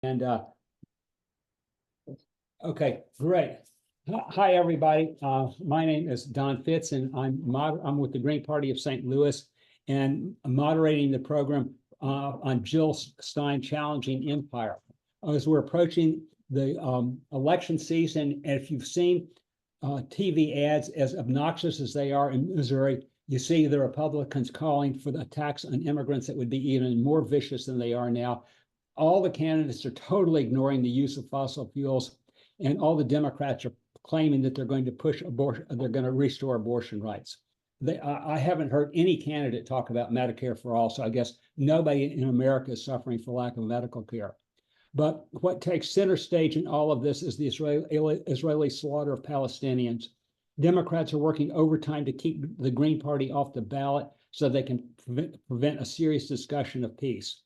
And okay, great. Hi, everybody. My name is Don Fitz, and I'm with the Green Party of St. Louis, and I'm moderating the program on Jill Stein Challenging Empire. As we're approaching the election season, and if you've seen TV ads, as obnoxious as they are in Missouri, you see the Republicans calling for the attacks on immigrants that would be even more vicious than they are now. All the candidates are totally ignoring the use of fossil fuels, and all the Democrats are claiming that they're going to push abortion, they're going to restore abortion rights. I haven't heard any candidate talk about Medicare for all, so I guess nobody in America is suffering for lack of medical care. But what takes center stage in all of this is the Israeli slaughter of Palestinians. Democrats are working overtime to keep the Green Party off the ballot so they can prevent a serious discussion of peace.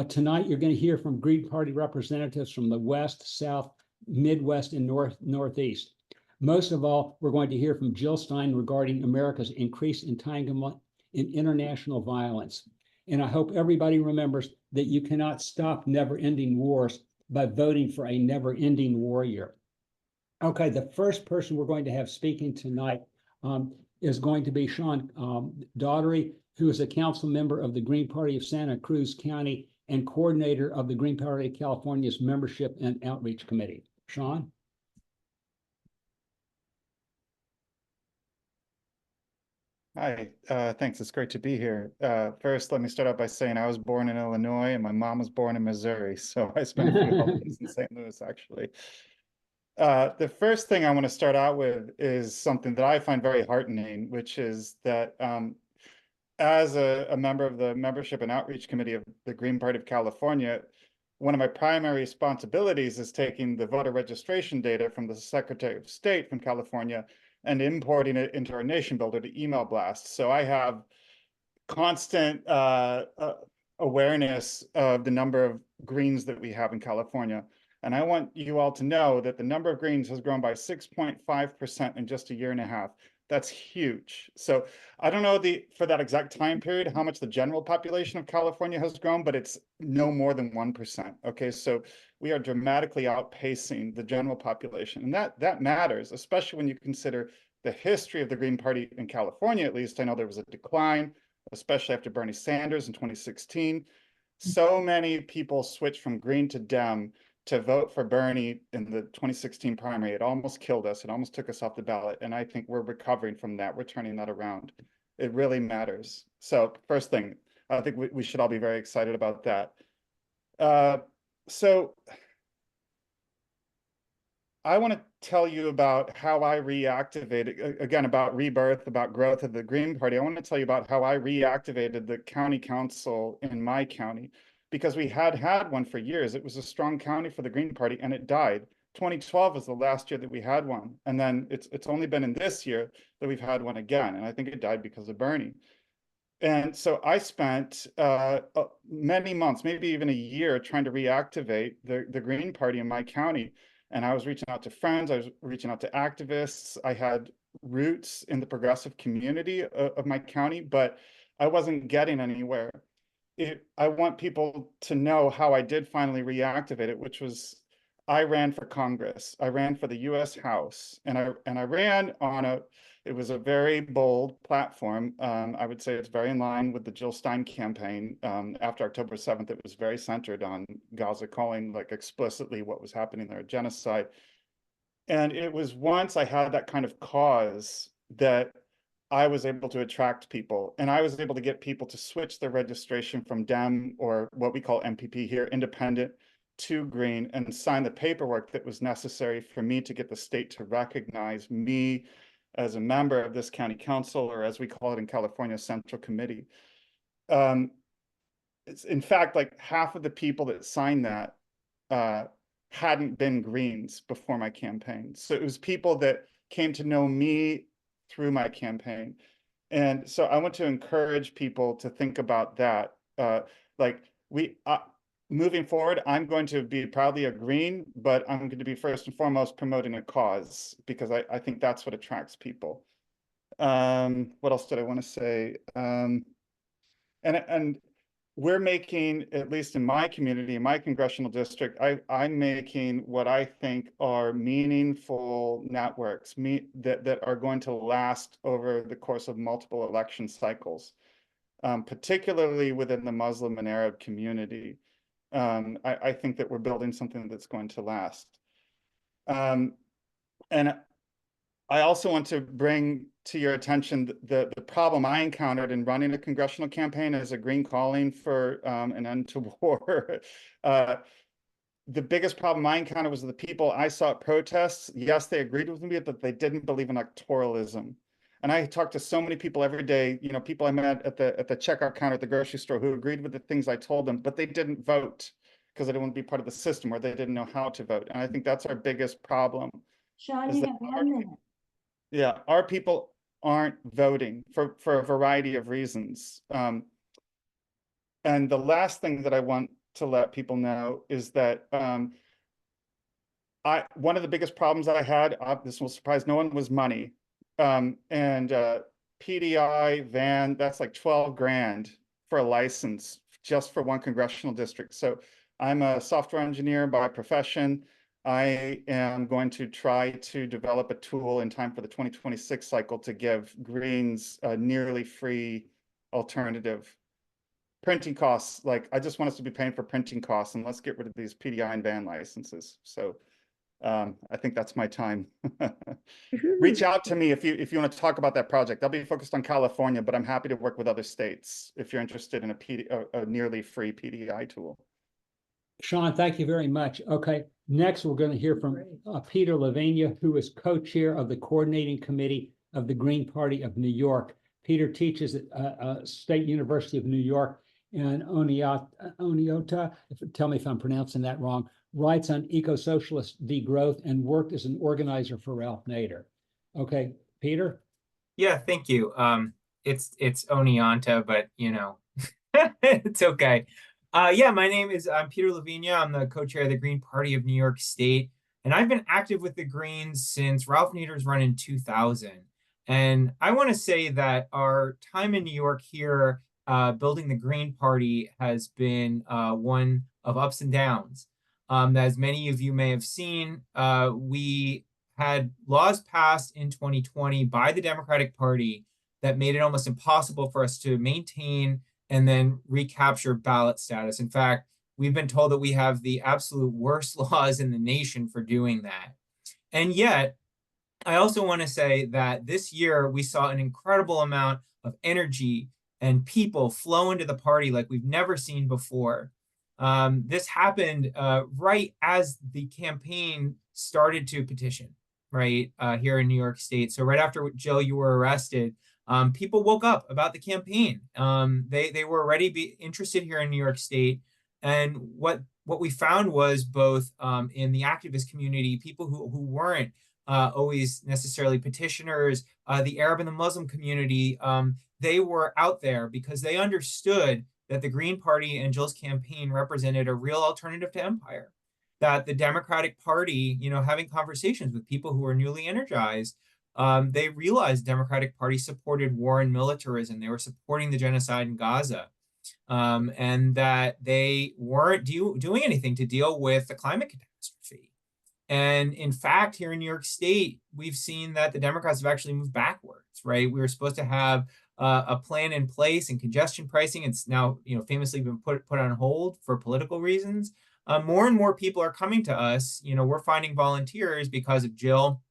Tonight, you're going to hear from Green Party representatives from the West, South, Midwest, and Northeast. Most of all, we're going to hear from Jill Stein regarding America's increased entanglement in international violence. And I hope everybody remembers that you cannot stop never-ending wars by voting for a never-ending warrior. Okay, the first person we're going to have speaking tonight is going to be Sean Daugherty, who is a council member of the Green Party of Santa Cruz County and coordinator of the Green Party of California's Membership and Outreach Committee. Sean? Hi, thanks. It's great to be here. First, let me start out by saying I was born in Illinois and my mom was born in Missouri. So I spent a few holidays in St. Louis, actually. The first thing I want to start out with is something that I find very heartening, which is that as a member of the Membership and Outreach Committee of the Green Party of California, one of my primary responsibilities is taking the voter registration data from the Secretary of State from California and importing it into our nation builder to email blast. So I have constant awareness of the number of Greens that we have in California. And I want you all to know that the number of Greens has grown by 6.5% in just a year and a half. That's huge. So I don't know for that exact time period how much the general population of California has grown, but it's no more than 1%. Okay, so we are dramatically outpacing the general population. And that matters, especially when you consider the history of the Green Party in California, at least. I know there was a decline, especially after Bernie Sanders in 2016. So many people switched from Green to Dem to vote for Bernie in the 2016 primary. It almost killed us. It almost took us off the ballot. And I think we're recovering from that. We're turning that around. It really matters. So first thing, I think we should all be very excited about that. So I want to tell you about how I reactivated, again, about rebirth, about growth of the Green Party. I want to tell you about how I reactivated the county council in my county, because we had one for years. It was a strong county for the Green Party, and it died. 2012 was the last year that we had one. And then it's only been in this year that we've had one again. And I think it died because of Bernie. And so I spent many months, maybe even a year, trying to reactivate the Green Party in my county. And I was reaching out to friends, I was reaching out to activists. I had roots in the progressive community of my county, but I wasn't getting anywhere. I want people to know how I did finally reactivate it, which was I ran for Congress. I ran for the U.S. House, and I ran on it was a very bold platform. I would say it's very in line with the Jill Stein campaign. After October 7th, it was very centered on Gaza, calling like explicitly what was happening there, genocide. And it was once I had that kind of cause that I was able to attract people, and I was able to get people to switch their registration from Dem, or what we call MPP here, independent, to Green, and sign the paperwork that was necessary for me to get the state to recognize me as a member of this county council, or as we call it in California, Central Committee. It's in fact like half of the people that signed that hadn't been Greens before my campaign. So it was people that came to know me through my campaign. And so I want to encourage people to think about that. Moving forward, I'm going to be proudly a Green, but I'm going to be first and foremost promoting a cause, because I think that's what attracts people. What else did I want to say? And we're making, at least in my community, in my congressional district, I'm making what I think are meaningful networks that are going to last over the course of multiple election cycles, particularly within the Muslim and Arab community. I think that we're building something that's going to last. And I also want to bring to your attention the problem I encountered in running a congressional campaign as a Green calling for an end to war. The biggest problem I encountered was the people I saw at protests. Yes, they agreed with me, but they didn't believe in electoralism. And I talked to so many people every day, you know, people I met at the checkout counter at the grocery store who agreed with the things I told them, but they didn't vote because they didn't want to be part of the system or they didn't know how to vote. And I think that's our biggest problem. Sean, you have 1 minute. Yeah, our people aren't voting for a variety of reasons. And the last thing that I want to let people know is that one of the biggest problems I had, this will surprise no one, was money. PDI, van, that's like 12 grand for a license just for one congressional district. So I'm a software engineer by profession. I am going to try to develop a tool in time for the 2026 cycle to give Greens a nearly free alternative. Printing costs, like I just want us to be paying for printing costs, and let's get rid of these PDI and van licenses. So I think that's my time. Reach out to me if you want to talk about that project. I'll be focused on California, but I'm happy to work with other states if you're interested in a nearly free PDI tool. Sean, thank you very much. Okay, next we're going to hear from Peter Lavenia, who is co-chair of the coordinating committee of the Green Party of New York. Peter teaches at State University of New York and Oneota, tell me if I'm pronouncing that wrong, writes on eco-socialist degrowth and worked as an organizer for Ralph Nader. Okay, Peter? Yeah, thank you. It's Oneonta, but you know, it's okay. Yeah, my name is Peter Lavenia. I'm the co-chair of the Green Party of New York State, and I've been active with the Greens since Ralph Nader's run in 2000. And I want to say that our time in New York here, building the Green Party, has been one of ups and downs. As many of you may have seen, we had laws passed in 2020 by the Democratic Party that made it almost impossible for us to maintain and then recapture ballot status. In fact, we've been told that we have the absolute worst laws in the nation for doing that. And yet, I also want to say that this year we saw an incredible amount of energy and people flow into the party like we've never seen before. This happened right as the campaign started to petition, right, here in New York State. So right after, Jill, you were arrested, people woke up about the campaign. They were already interested here in New York State. And what we found was both in the activist community, people who weren't always necessarily petitioners, the Arab and the Muslim community, they were out there because they understood that the Green Party and Jill's campaign represented a real alternative to empire. That the Democratic Party, you know, having conversations with people who were newly energized, they realized the Democratic Party supported war and militarism. They were supporting the genocide in Gaza, and that they weren't doing anything to deal with the climate catastrophe. And in fact, here in New York State, we've seen that the Democrats have actually moved backwards, right? We were supposed to have a plan in place, and congestion pricing, it's now, you know, famously been put on hold for political reasons. More and more people are coming to us. You know, we're finding volunteers because of Jill,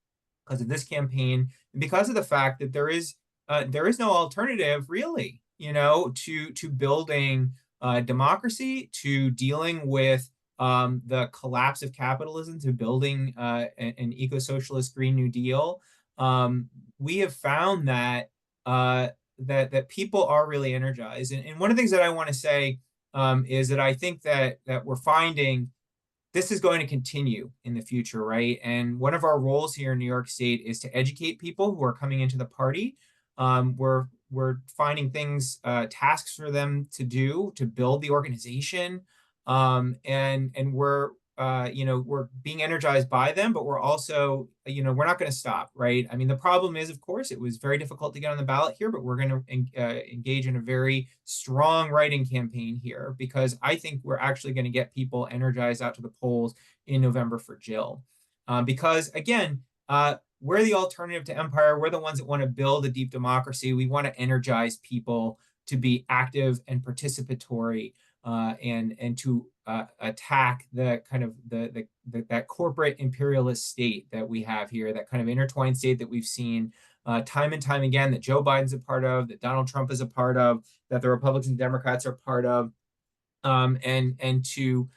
because of this campaign, and because of the fact that there is no alternative, really, you know, to building democracy, to dealing with the collapse of capitalism, to building an eco-socialist Green New Deal. We have found that that people are really energized. And one of the things that I want to say is that I think that we're finding this is going to continue in the future, right? And one of our roles here in New York State is to educate people who are coming into the party. We're finding things, tasks for them to do to build the organization. And we're we're being energized by them, but we're also, we're not going to stop, right? I mean, the problem is, of course, it was very difficult to get on the ballot here, but we're going to engage in a very strong writing campaign here, because I think we're actually going to get people energized out to the polls in November for Jill. Because again, we're the alternative to empire. We're the ones that want to build a deep democracy. We want to energize people to be active and participatory, and to attack the kind of that corporate imperialist state that we have here, that kind of intertwined state that we've seen time and time again, that Joe Biden's a part of, that Donald Trump is a part of, that the Republicans and Democrats are part of, and to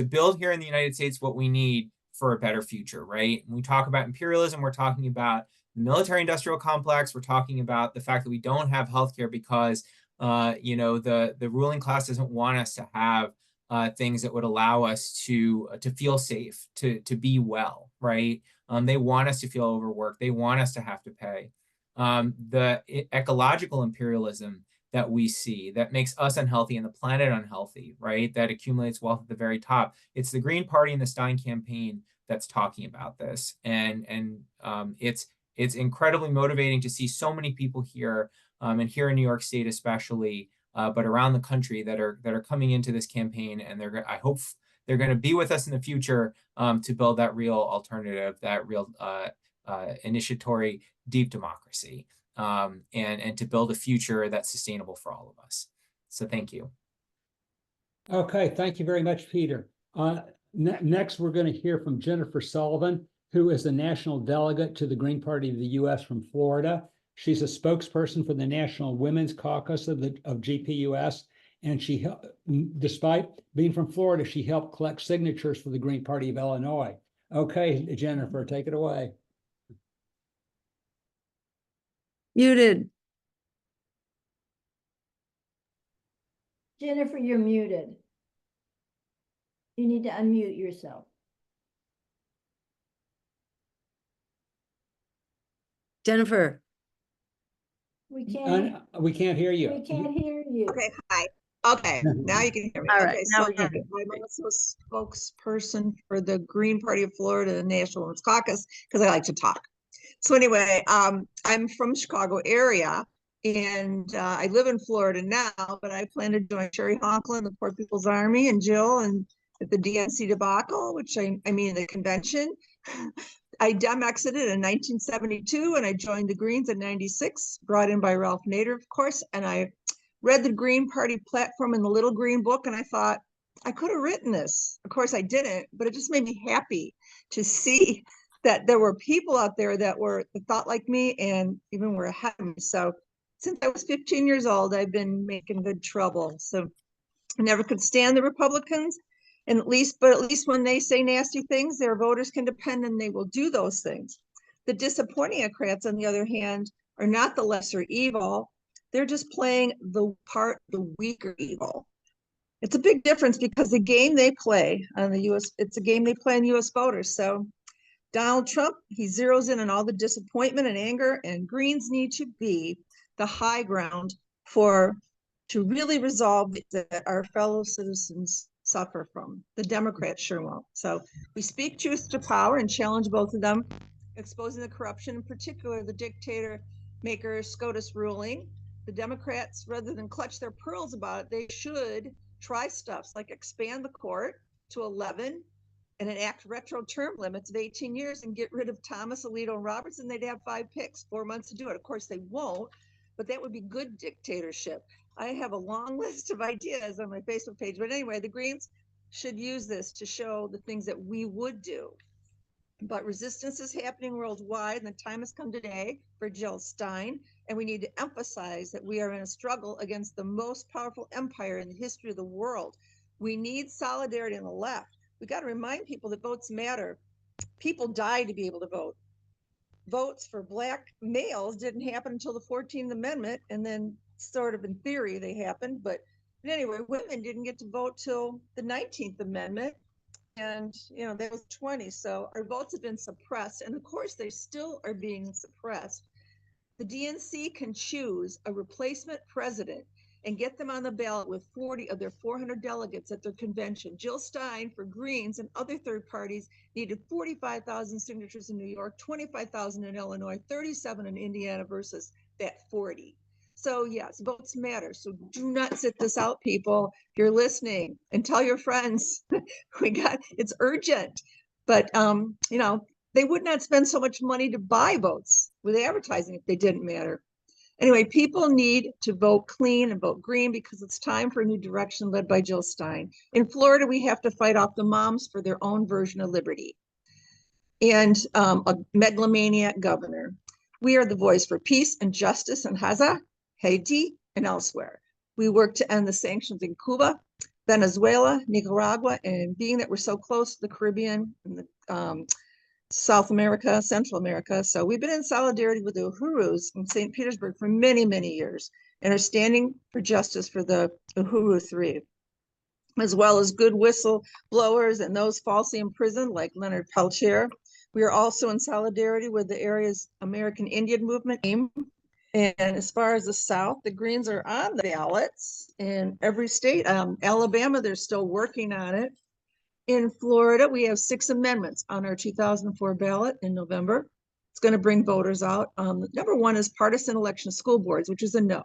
build here in the United States what we need for a better future, right? When we talk about imperialism, we're talking about the military-industrial complex. We're talking about the fact that we don't have healthcare because the ruling class doesn't want us to have things that would allow us to feel safe, to be well, right? They want us to feel overworked. They want us to have to pay. The ecological imperialism that we see that makes us unhealthy and the planet unhealthy, right? That accumulates wealth at the very top. It's the Green Party and the Stein campaign that's talking about this, and it's incredibly motivating to see so many people here, and here in New York State especially, but around the country that are coming into this campaign, and I hope they're going to be with us in the future to build that real alternative, that real initiatory deep democracy, and to build a future that's sustainable for all of us. So thank you. Okay, thank you very much, Peter. Next, we're going to hear from Jennifer Sullivan, who is the national delegate to the Green Party of the U.S. from Florida. She's a spokesperson for the National Women's Caucus of GPUS, and she, despite being from Florida, she helped collect signatures for the Green Party of Illinois. Okay, Jennifer, take it away. Muted. Jennifer, you're muted. You need to unmute yourself. Jennifer. We can't hear you. We can't hear you. Okay, hi. Okay, now you can hear me. All right, Okay, now so we can hear I'm also a spokesperson for the Green Party of Florida, the National Women's Caucus, because I like to talk. So anyway, I'm from Chicago area, and I live in Florida now, but I plan to join Sherry Honklin, the Poor People's Army, and Jill, and at the DNC debacle, which I mean the convention. I exited in 1972, and I joined the Greens in 96, brought in by Ralph Nader, of course, and I read the Green Party platform in the Little Green Book, and I thought, I could have written this. Of course, I didn't, but it just made me happy to see that there were people out there that thought like me and even were ahead of me. So since I was 15 years old, I've been making good trouble. So I never could stand the Republicans. And at least when they say nasty things, their voters can depend and they will do those things. The disappointing Democrats, on the other hand, are not the lesser evil. They're just playing the weaker evil. It's a big difference because the game they play on the US, it's a game they play on US voters. So Donald Trump, he zeroes in on all the disappointment and anger, and Greens need to be the high ground to really resolve that our fellow citizens suffer from. The Democrats sure won't. So we speak truth to power and challenge both of them, exposing the corruption, in particular the dictator maker SCOTUS ruling. The Democrats, rather than clutch their pearls about it, they should try stuffs like expand the court to 11 and enact retro term limits of 18 years and get rid of Thomas, Alito, and Roberts, and they'd have 5 picks, 4 months to do it. Of course, they won't, but that would be good dictatorship. I have a long list of ideas on my Facebook page, but anyway, the Greens should use this to show the things that we would do. But resistance is happening worldwide, and the time has come today for Jill Stein, and we need to emphasize that we are in a struggle against the most powerful empire in the history of the world. We need solidarity on the left. We got to remind people that votes matter. People died to be able to vote. Votes for Black males didn't happen until the 14th Amendment, and then sort of in theory they happened, but anyway, women didn't get to vote till the 19th Amendment, and that was 20. So our votes have been suppressed, and of course they still are being suppressed. The DNC can choose a replacement president and get them on the ballot with 40 of their 400 delegates at their convention. Jill Stein for Greens and other third parties needed 45,000 signatures in New York, 25,000 in Illinois, 37 in Indiana versus that 40. So yes, votes matter. So do not sit this out, people. If you're listening, and tell your friends, it's urgent. But you know, they would not spend so much money to buy votes with advertising if they didn't matter. Anyway, people need to vote clean and vote green because it's time for a new direction led by Jill Stein. In Florida, we have to fight off the moms for their own version of liberty and a megalomaniac governor. We are the voice for peace and justice in Gaza, Haiti, and elsewhere. We work to end the sanctions in Cuba, Venezuela, Nicaragua, and being that we're so close to the Caribbean and the South America, Central America. So we've been in solidarity with the Uhurus in St. Petersburg for many, many years and are standing for justice for the Uhuru 3, as well as good whistleblowers and those falsely imprisoned like Leonard Peltier. We are also in solidarity with the area's American Indian movement. And as far as the South, the Greens are on the ballots in every state. Alabama, they're still working on it. In Florida, we have 6 amendments on our 2004 ballot in November. It's going to bring voters out. Number 1 is partisan election school boards, which is a no.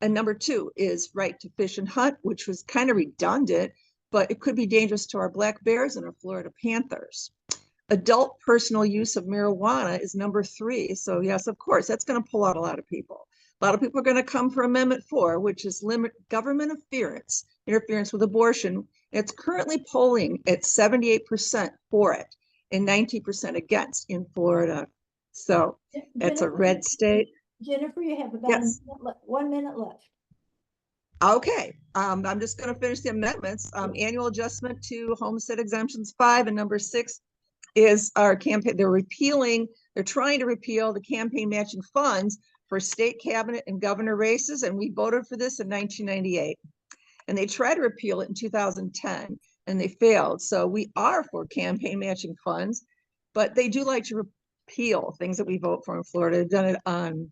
And number 2 is right to fish and hunt, which was kind of redundant, but it could be dangerous to our black bears and our Florida Panthers. Adult personal use of marijuana is number 3. So yes, of course, that's going to pull out a lot of people. A lot of people are going to come for Amendment 4, which is limit government interference with abortion. It's currently polling at 78% for it and 90% against in Florida. So that's a red state. Jennifer, you have about Yes. 1 minute left. Okay, I'm just going to finish the amendments. Annual adjustment to homestead exemptions 5 and number 6 is our campaign. They're trying to repeal the campaign matching funds for state cabinet and governor races. And we voted for this in 1998. And they tried to repeal it in 2010 and they failed. So we are for campaign matching funds, but they do like to repeal things that we vote for in Florida. They've done it on,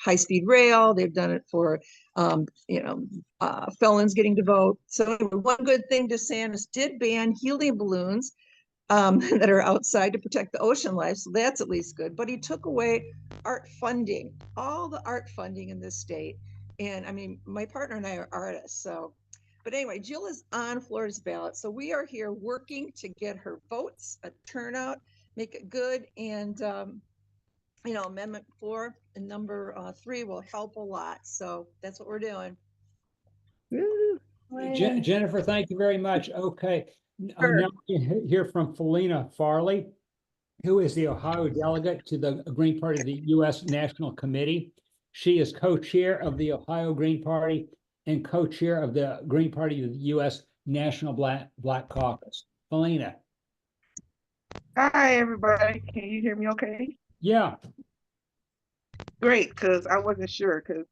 high-speed rail. They've done it for, felons getting to vote. So one good thing DeSantis did ban helium balloons that are outside to protect the ocean life. So that's at least good. But he took away art funding, all the art funding in this state. And I mean, my partner and I are artists. So, but anyway, Jill is on Florida's ballot. So we are here working to get her votes, a turnout, make it good. And, Amendment 4 and number 3 will help a lot. So that's what we're doing. Jennifer, thank you very much. Okay. Now we can hear from Felina Farley, who is the Ohio delegate to the Green Party of the U.S. National Committee. She is co-chair of the Ohio Green Party and co-chair of the Green Party of the U.S. National Black Caucus. Felina. Hi, everybody. Can you hear me okay? Yeah. Great, because I wasn't sure, because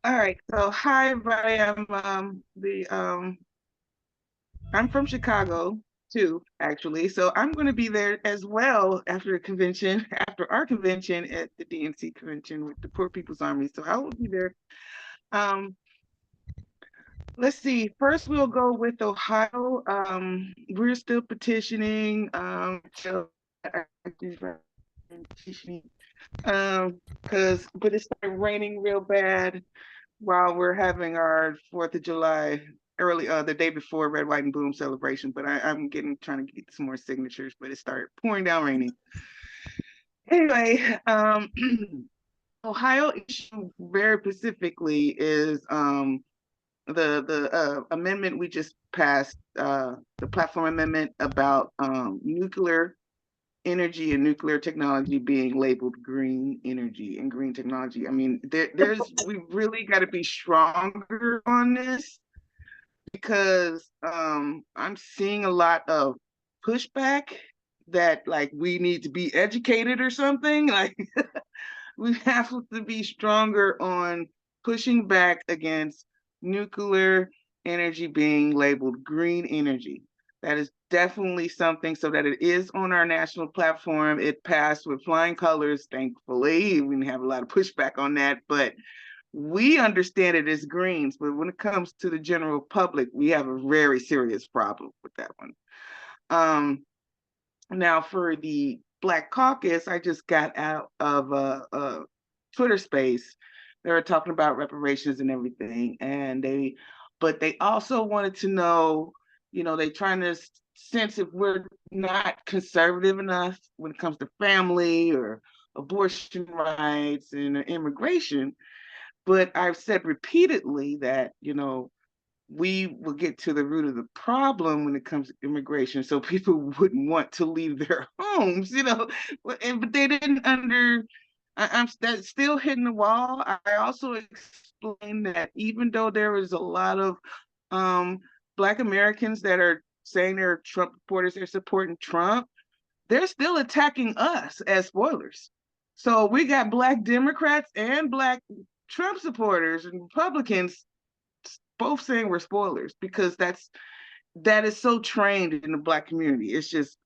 All right, so hi, everybody. I'm from Chicago too, actually. So I'm going to be there as well after the convention, after our convention at the DNC convention with the Poor People's Army. So I will be there. Let's see. First, we'll go with Ohio. We're still petitioning. But it started raining real bad while we're having our 4th of July early, the day before Red, White, and Boom celebration. But I'm trying to get some more signatures, but it started pouring down raining. Anyway, Ohio issue very specifically is the amendment we just passed, the platform amendment about nuclear energy and nuclear technology being labeled green energy and green technology. I mean, we really got to be stronger on this because I'm seeing a lot of pushback that like we need to be educated or something. Like we have to be stronger on pushing back against nuclear energy being labeled green energy. That is definitely something, so that it is on our national platform. It passed with flying colors, thankfully. We have a lot of pushback on that, but we understand it as Greens, but when it comes to the general public, we have a very serious problem with that one. Now for the Black Caucus, I just got out of a Twitter space. They were talking about reparations and everything, but they also wanted to know, they trying to sense if we're not conservative enough when it comes to family or abortion rights and immigration. But I've said repeatedly that, we will get to the root of the problem when it comes to immigration, so people wouldn't want to leave their homes, but they didn't I'm that's still hitting the wall. I also explained that even though there is a lot of Black Americans that are saying they're Trump supporters, they're supporting Trump, they're still attacking us as spoilers. So we got Black Democrats and Black Trump supporters and Republicans both saying we're spoilers, because that is so trained in the Black community. It's just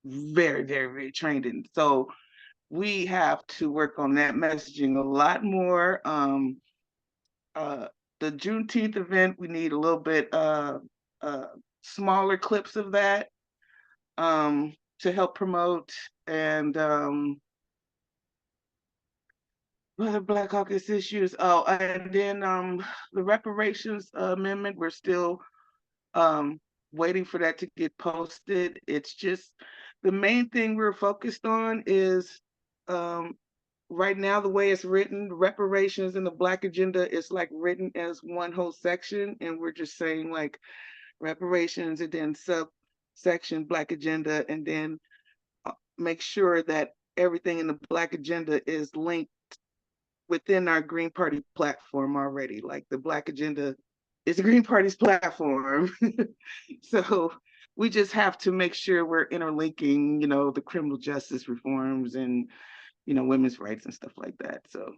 very, very, very trained in. So we have to work on that messaging a lot more. The Juneteenth event, we need a little bit smaller clips of that to help promote. And other Black Caucus issues. Oh, and then the reparations amendment, we're still waiting for that to get posted. It's just the main thing we're focused on is right now, the way it's written, reparations in the Black agenda is like written as one whole section, and we're just saying like reparations and then subsection Black agenda, and then make sure that everything in the Black agenda is linked within our Green Party platform already. Like the Black agenda is the Green Party's platform. So we just have to make sure we're interlinking, the criminal justice reforms and, women's rights and stuff like that. So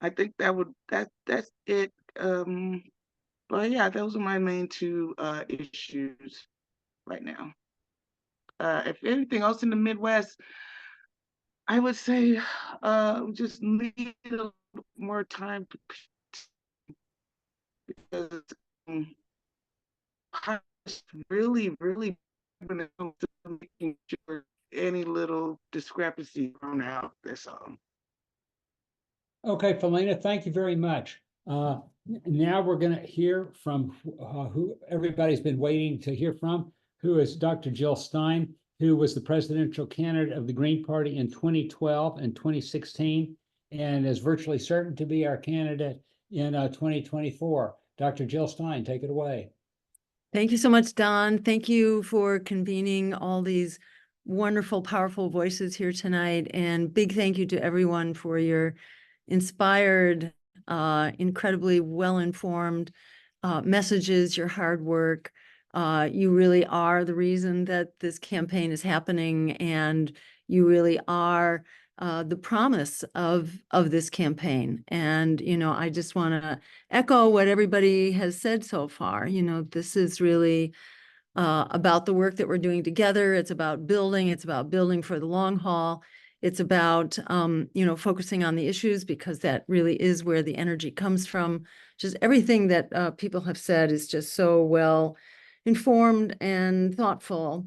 I think that's it. But yeah, those are my main two issues right now. If anything else in the Midwest, I would say just need a little more time because really, really when it comes to making sure any little discrepancy thrown out. That's all. Okay, Felina, thank you very much. Now we're going to hear from who everybody's been waiting to hear from, who is Dr. Jill Stein, who was the presidential candidate of the Green Party in 2012 and 2016, and is virtually certain to be our candidate in 2024. Dr. Jill Stein, take it away. Thank you so much, Don. Thank you for convening all these wonderful, powerful voices here tonight. And big thank you to everyone for your inspired, incredibly well-informed messages, your hard work. You really are the reason that this campaign is happening, and you really are the promise of this campaign. And, I just want to echo what everybody has said so far. This is really about the work that we're doing together. It's about building for the long haul. It's about, focusing on the issues, because that really is where the energy comes from. Just everything that people have said is just so well informed and thoughtful.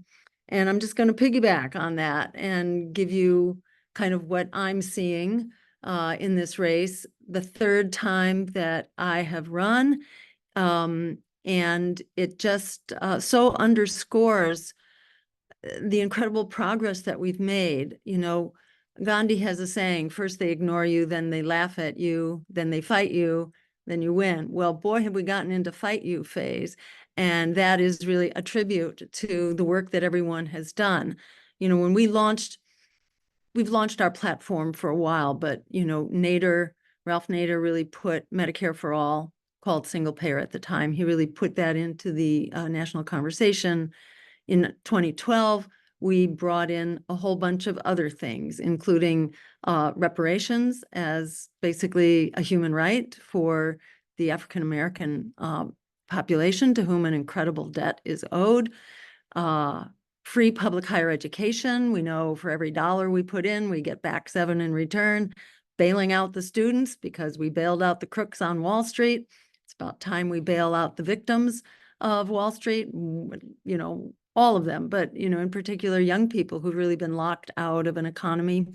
And I'm just going to piggyback on that and give you kind of what I'm seeing in this race, the third time that I have run. And it just so underscores the incredible progress that we've made. Gandhi has a saying, first they ignore you, then they laugh at you, then they fight you, then you win. Well, boy, have we gotten into fight you phase. And that is really a tribute to the work that everyone has done. When we've launched our platform for a while, but, Ralph Nader really put Medicare-for-All, called single payer at the time. He really put that into the national conversation. In 2012, we brought in a whole bunch of other things, including reparations as basically a human right for the African-American population, to whom an incredible debt is owed. Free public higher education. We know for every $1 we put in, we get back $7 in return. bailing out the students because we bailed out the crooks on Wall Street. It's about time we bail out the victims of Wall Street, you know, all of them, but, you know, in particular, young people who've really been locked out of an economy.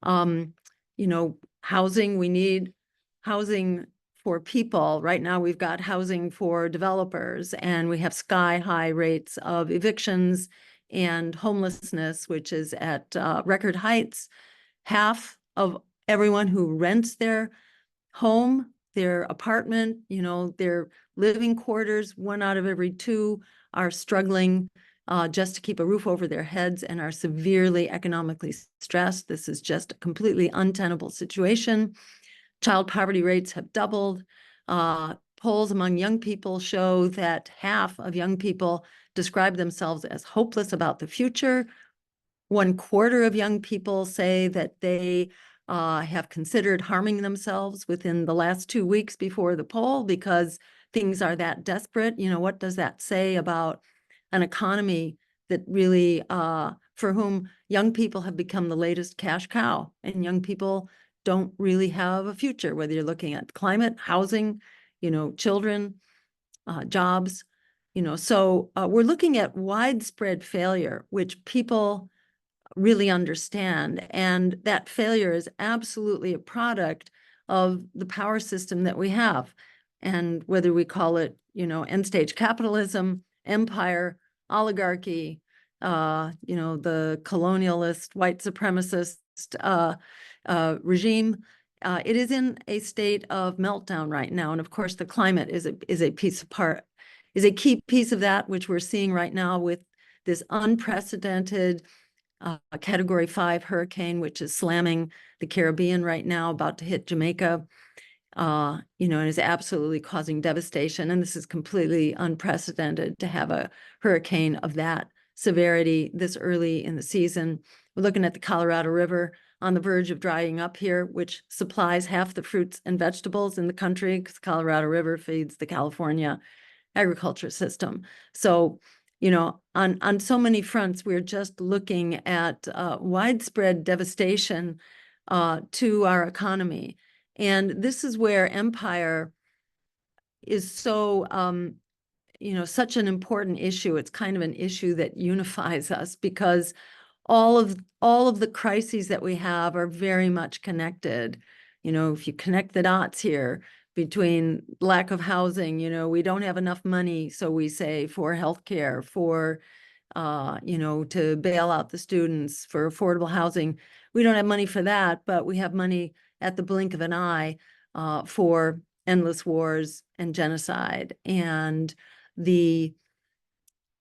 You know, housing, we need housing for people. Right now, we've got housing for developers, and we have sky-high rates of evictions and homelessness, which is at record heights. Half of everyone who rents their home, their apartment, you know, their living quarters, 1 out of every 2 are struggling just to keep a roof over their heads and are severely economically stressed. This is just a completely untenable situation. Child poverty rates have doubled. Polls among young people show that half of young people describe themselves as hopeless about the future. 1/4 of young people say that they have considered harming themselves within the last 2 weeks before the poll because things are that desperate. You know, what does that say about an economy that really, for whom young people have become the latest cash cow, and young people don't really have a future, whether you're looking at climate, housing, you know, children, jobs, you know. So we're looking at widespread failure, which people really understand. And that failure is absolutely a product of the power system that we have. And whether we call it, you know, end stage capitalism, empire, oligarchy, you know, the colonialist, white supremacist regime, it is in a state of meltdown right now. And of course, the climate is a key piece of that, which we're seeing right now with this unprecedented Category 5 hurricane, which is slamming the Caribbean right now, about to hit Jamaica, you know, and is absolutely causing devastation. And this is completely unprecedented to have a hurricane of that severity this early in the season. We're looking at the Colorado River on the verge of drying up here, which supplies half the fruits and vegetables in the country, because Colorado River feeds the California agriculture system. So, you know, on so many fronts, we're just looking at widespread devastation to our economy. And this is where empire is so, you know, such an important issue. It's kind of an issue that unifies us, because all of the crises that we have are very much connected. You know, if you connect the dots here between lack of housing, you know, we don't have enough money, so we say, for healthcare, for you know, to bail out the students, for affordable housing. We don't have money for that, but we have money at the blink of an eye for endless wars and genocide. And the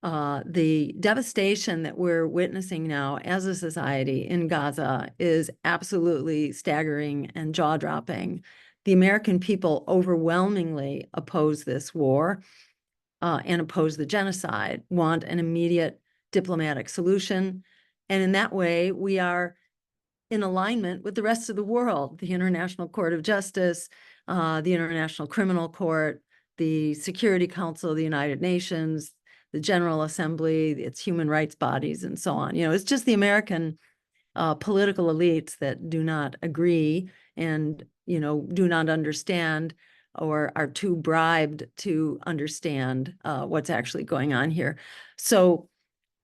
devastation that we're witnessing now as a society in Gaza is absolutely staggering and jaw-dropping. The American people overwhelmingly oppose this war and oppose the genocide, want an immediate diplomatic solution. And in that way, we are in alignment with the rest of the world, the International Court of Justice, the International Criminal Court, the Security Council of the United Nations, the General Assembly, its human rights bodies, and so on. You know, it's just the American political elites that do not agree and, you know, do not understand, or are too bribed to understand what's actually going on here. So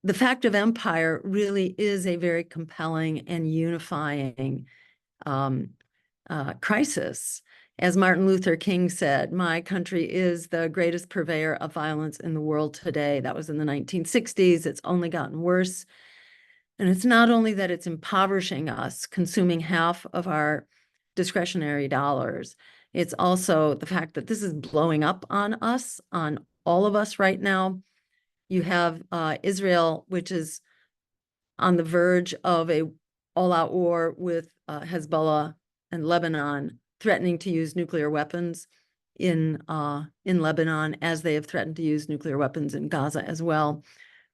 the fact of empire really is a very compelling and unifying crisis. As Martin Luther King said, my country is the greatest purveyor of violence in the world today. That was in the 1960s. It's only gotten worse. And it's not only that it's impoverishing us, consuming half of our discretionary dollars, it's also the fact that this is blowing up on us, on all of us right now. You have Israel, which is on the verge of a all-out war with Hezbollah and Lebanon, threatening to use nuclear weapons in Lebanon, as they have threatened to use nuclear weapons in Gaza as well,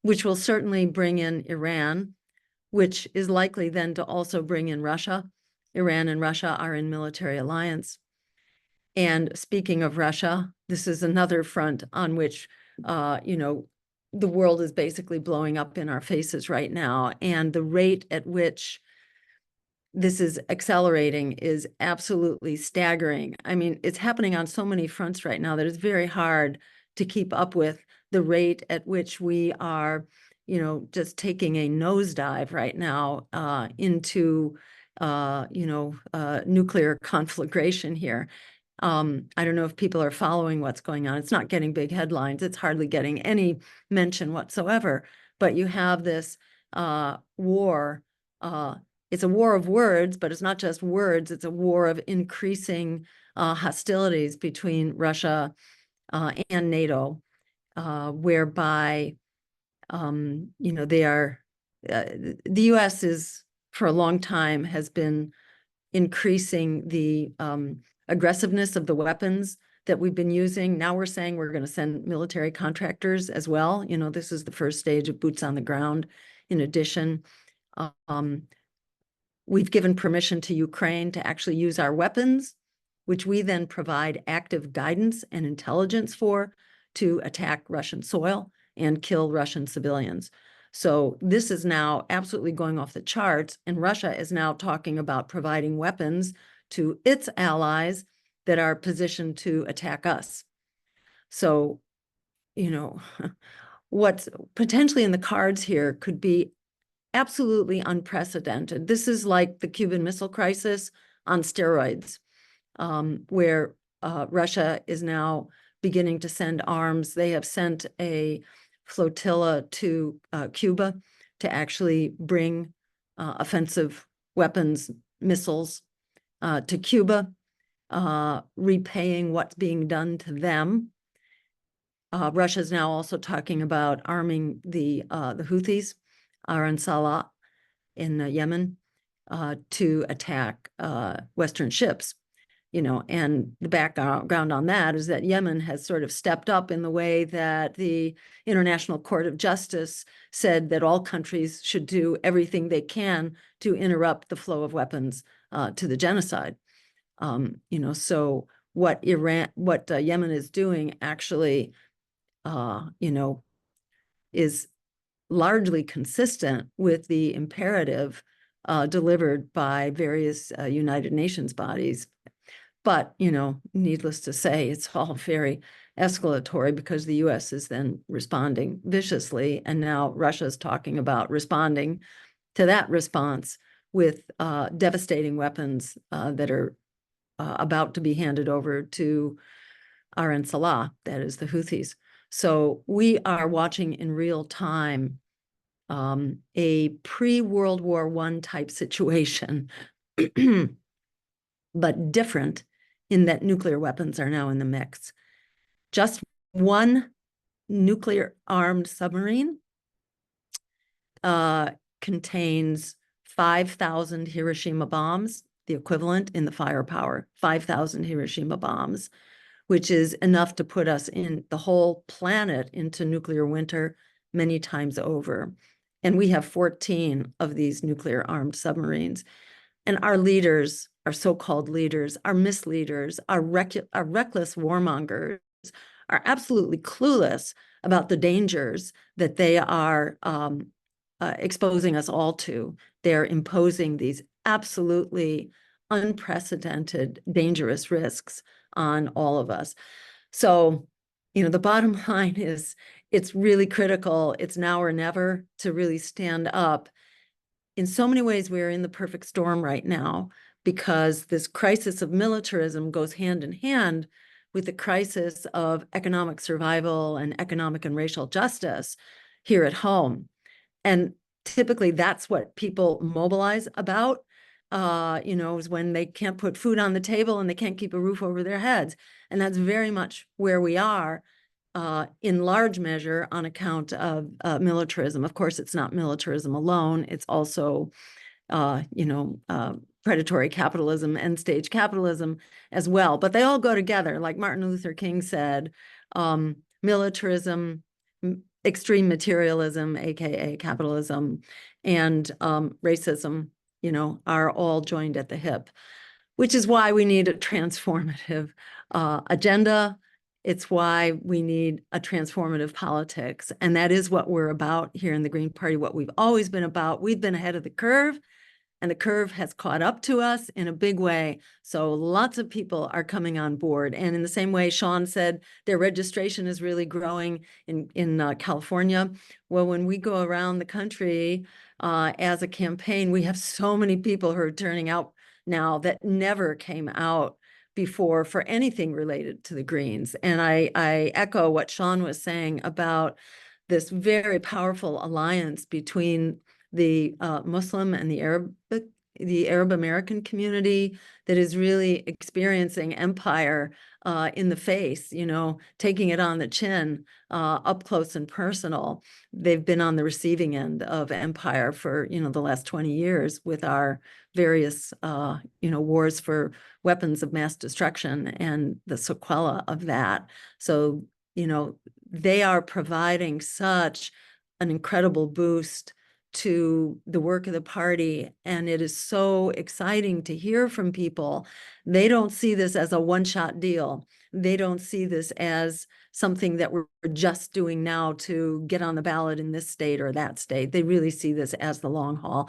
which will certainly bring in Iran, which is likely then to also bring in Russia. Iran and Russia are in military alliance. And speaking of Russia, this is another front on which, you know, the world is basically blowing up in our faces right now. And the rate at which this is accelerating is absolutely staggering. I mean, it's happening on so many fronts right now that it's very hard to keep up with the rate at which we are, just taking a nosedive right now into, nuclear conflagration here. I don't know if people are following what's going on. It's not getting big headlines. It's hardly getting any mention whatsoever. But you have this war. It's a war of words, but it's not just words. It's a war of increasing hostilities between Russia and NATO, whereby, they are, the U.S. is for a long time has been increasing the aggressiveness of the weapons that we've been using. Now we're saying we're going to send military contractors as well. This is the first stage of boots on the ground. In addition, we've given permission to Ukraine to actually use our weapons, which we then provide active guidance and intelligence for, to attack Russian soil and kill Russian civilians. So this is now absolutely going off the charts, and Russia is now talking about providing weapons to its allies that are positioned to attack us. So, what's potentially in the cards here could be absolutely unprecedented. This is like the Cuban Missile Crisis on steroids, where Russia is now beginning to send arms. They have sent a flotilla to Cuba to actually bring offensive weapons, missiles to Cuba, repaying what's being done to them. Russia is now also talking about arming the Houthis, Aran Salah in Yemen, to attack Western ships. And the background on that is that Yemen has sort of stepped up in the way that the International Court of Justice said that all countries should do everything they can to interrupt the flow of weapons to the genocide. So what Yemen is doing actually, is largely consistent with the imperative delivered by various United Nations bodies. But, needless to say, it's all very escalatory because the U.S. is then responding viciously. And now Russia's talking about responding to that response with devastating weapons that are about to be handed over to Aran Salah, that is the Houthis. So we are watching in real time a pre-World War I type situation, but different in that nuclear weapons are now in the mix. Just one nuclear-armed submarine contains 5,000 Hiroshima bombs, the equivalent in the firepower, 5,000 Hiroshima bombs, which is enough to put us in the whole planet into nuclear winter many times over. And we have 14 of these nuclear-armed submarines. And our leaders, our so-called leaders, our misleaders, our reckless warmongers are absolutely clueless about the dangers that they are exposing us all to. They're imposing these absolutely unprecedented, dangerous risks on all of us. So, the bottom line is it's really critical. It's now or never to really stand up. In so many ways, we're in the perfect storm right now because this crisis of militarism goes hand in hand with the crisis of economic survival and economic and racial justice here at home. And typically that's what people mobilize about, is when they can't put food on the table and they can't keep a roof over their heads. And that's very much where we are, in large measure on account of militarism. Of course, it's not militarism alone. It's also, predatory capitalism, end stage capitalism as well. But they all go together. Like Martin Luther King said, militarism, extreme materialism, AKA capitalism, and racism, are all joined at the hip, which is why we need a transformative agenda. It's why we need a transformative politics. And that is what we're about here in the Green Party, what we've always been about. We've been ahead of the curve. and the curve has caught up to us in a big way. So lots of people are coming on board. And in the same way, Sean said, their registration is really growing in California. Well, when we go around the country as a campaign, we have so many people who are turning out now that never came out before for anything related to the Greens. And I echo what Sean was saying about this very powerful alliance between the Muslim and the Arab American community that is really experiencing empire in the face, you know, taking it on the chin, up close and personal. They've been on the receiving end of empire for, you know, the last 20 years with our various, you know, wars for weapons of mass destruction and the sequela of that. So, you know, they are providing such an incredible boost to the work of the party. And it is so exciting to hear from people. They don't see this as a one-shot deal. They don't see this as something that we're just doing now to get on the ballot in this state or that state. They really see this as the long haul.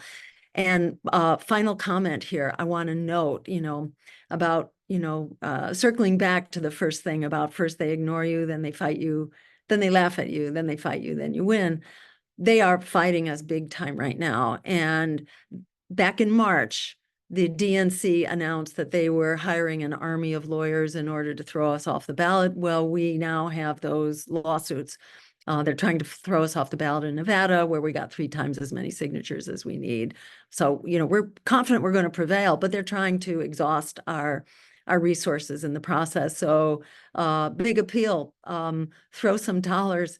And final comment here, I want to note, you know, about, you know, circling back to the first thing about first they ignore you, then they fight you, then they laugh at you, then they fight you, then you win. They are fighting us big time right now. And back in March, the DNC announced that they were hiring an army of lawyers in order to throw us off the ballot. Well, we now have those lawsuits. They're trying to throw us off the ballot in Nevada, where we got 3 times as many signatures as we need. So, you know, we're confident we're going to prevail, but they're trying to exhaust our resources in the process. So big appeal, throw some dollars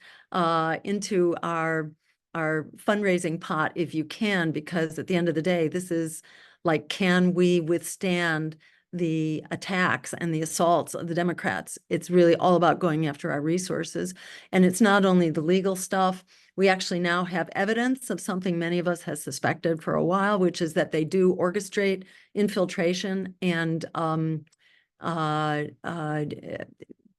into our fundraising pot if you can, because at the end of the day, this is like, can we withstand the attacks and the assaults of the Democrats? It's really all about going after our resources. And it's not only the legal stuff. We actually now have evidence of something many of us have suspected for a while, which is that they do orchestrate infiltration and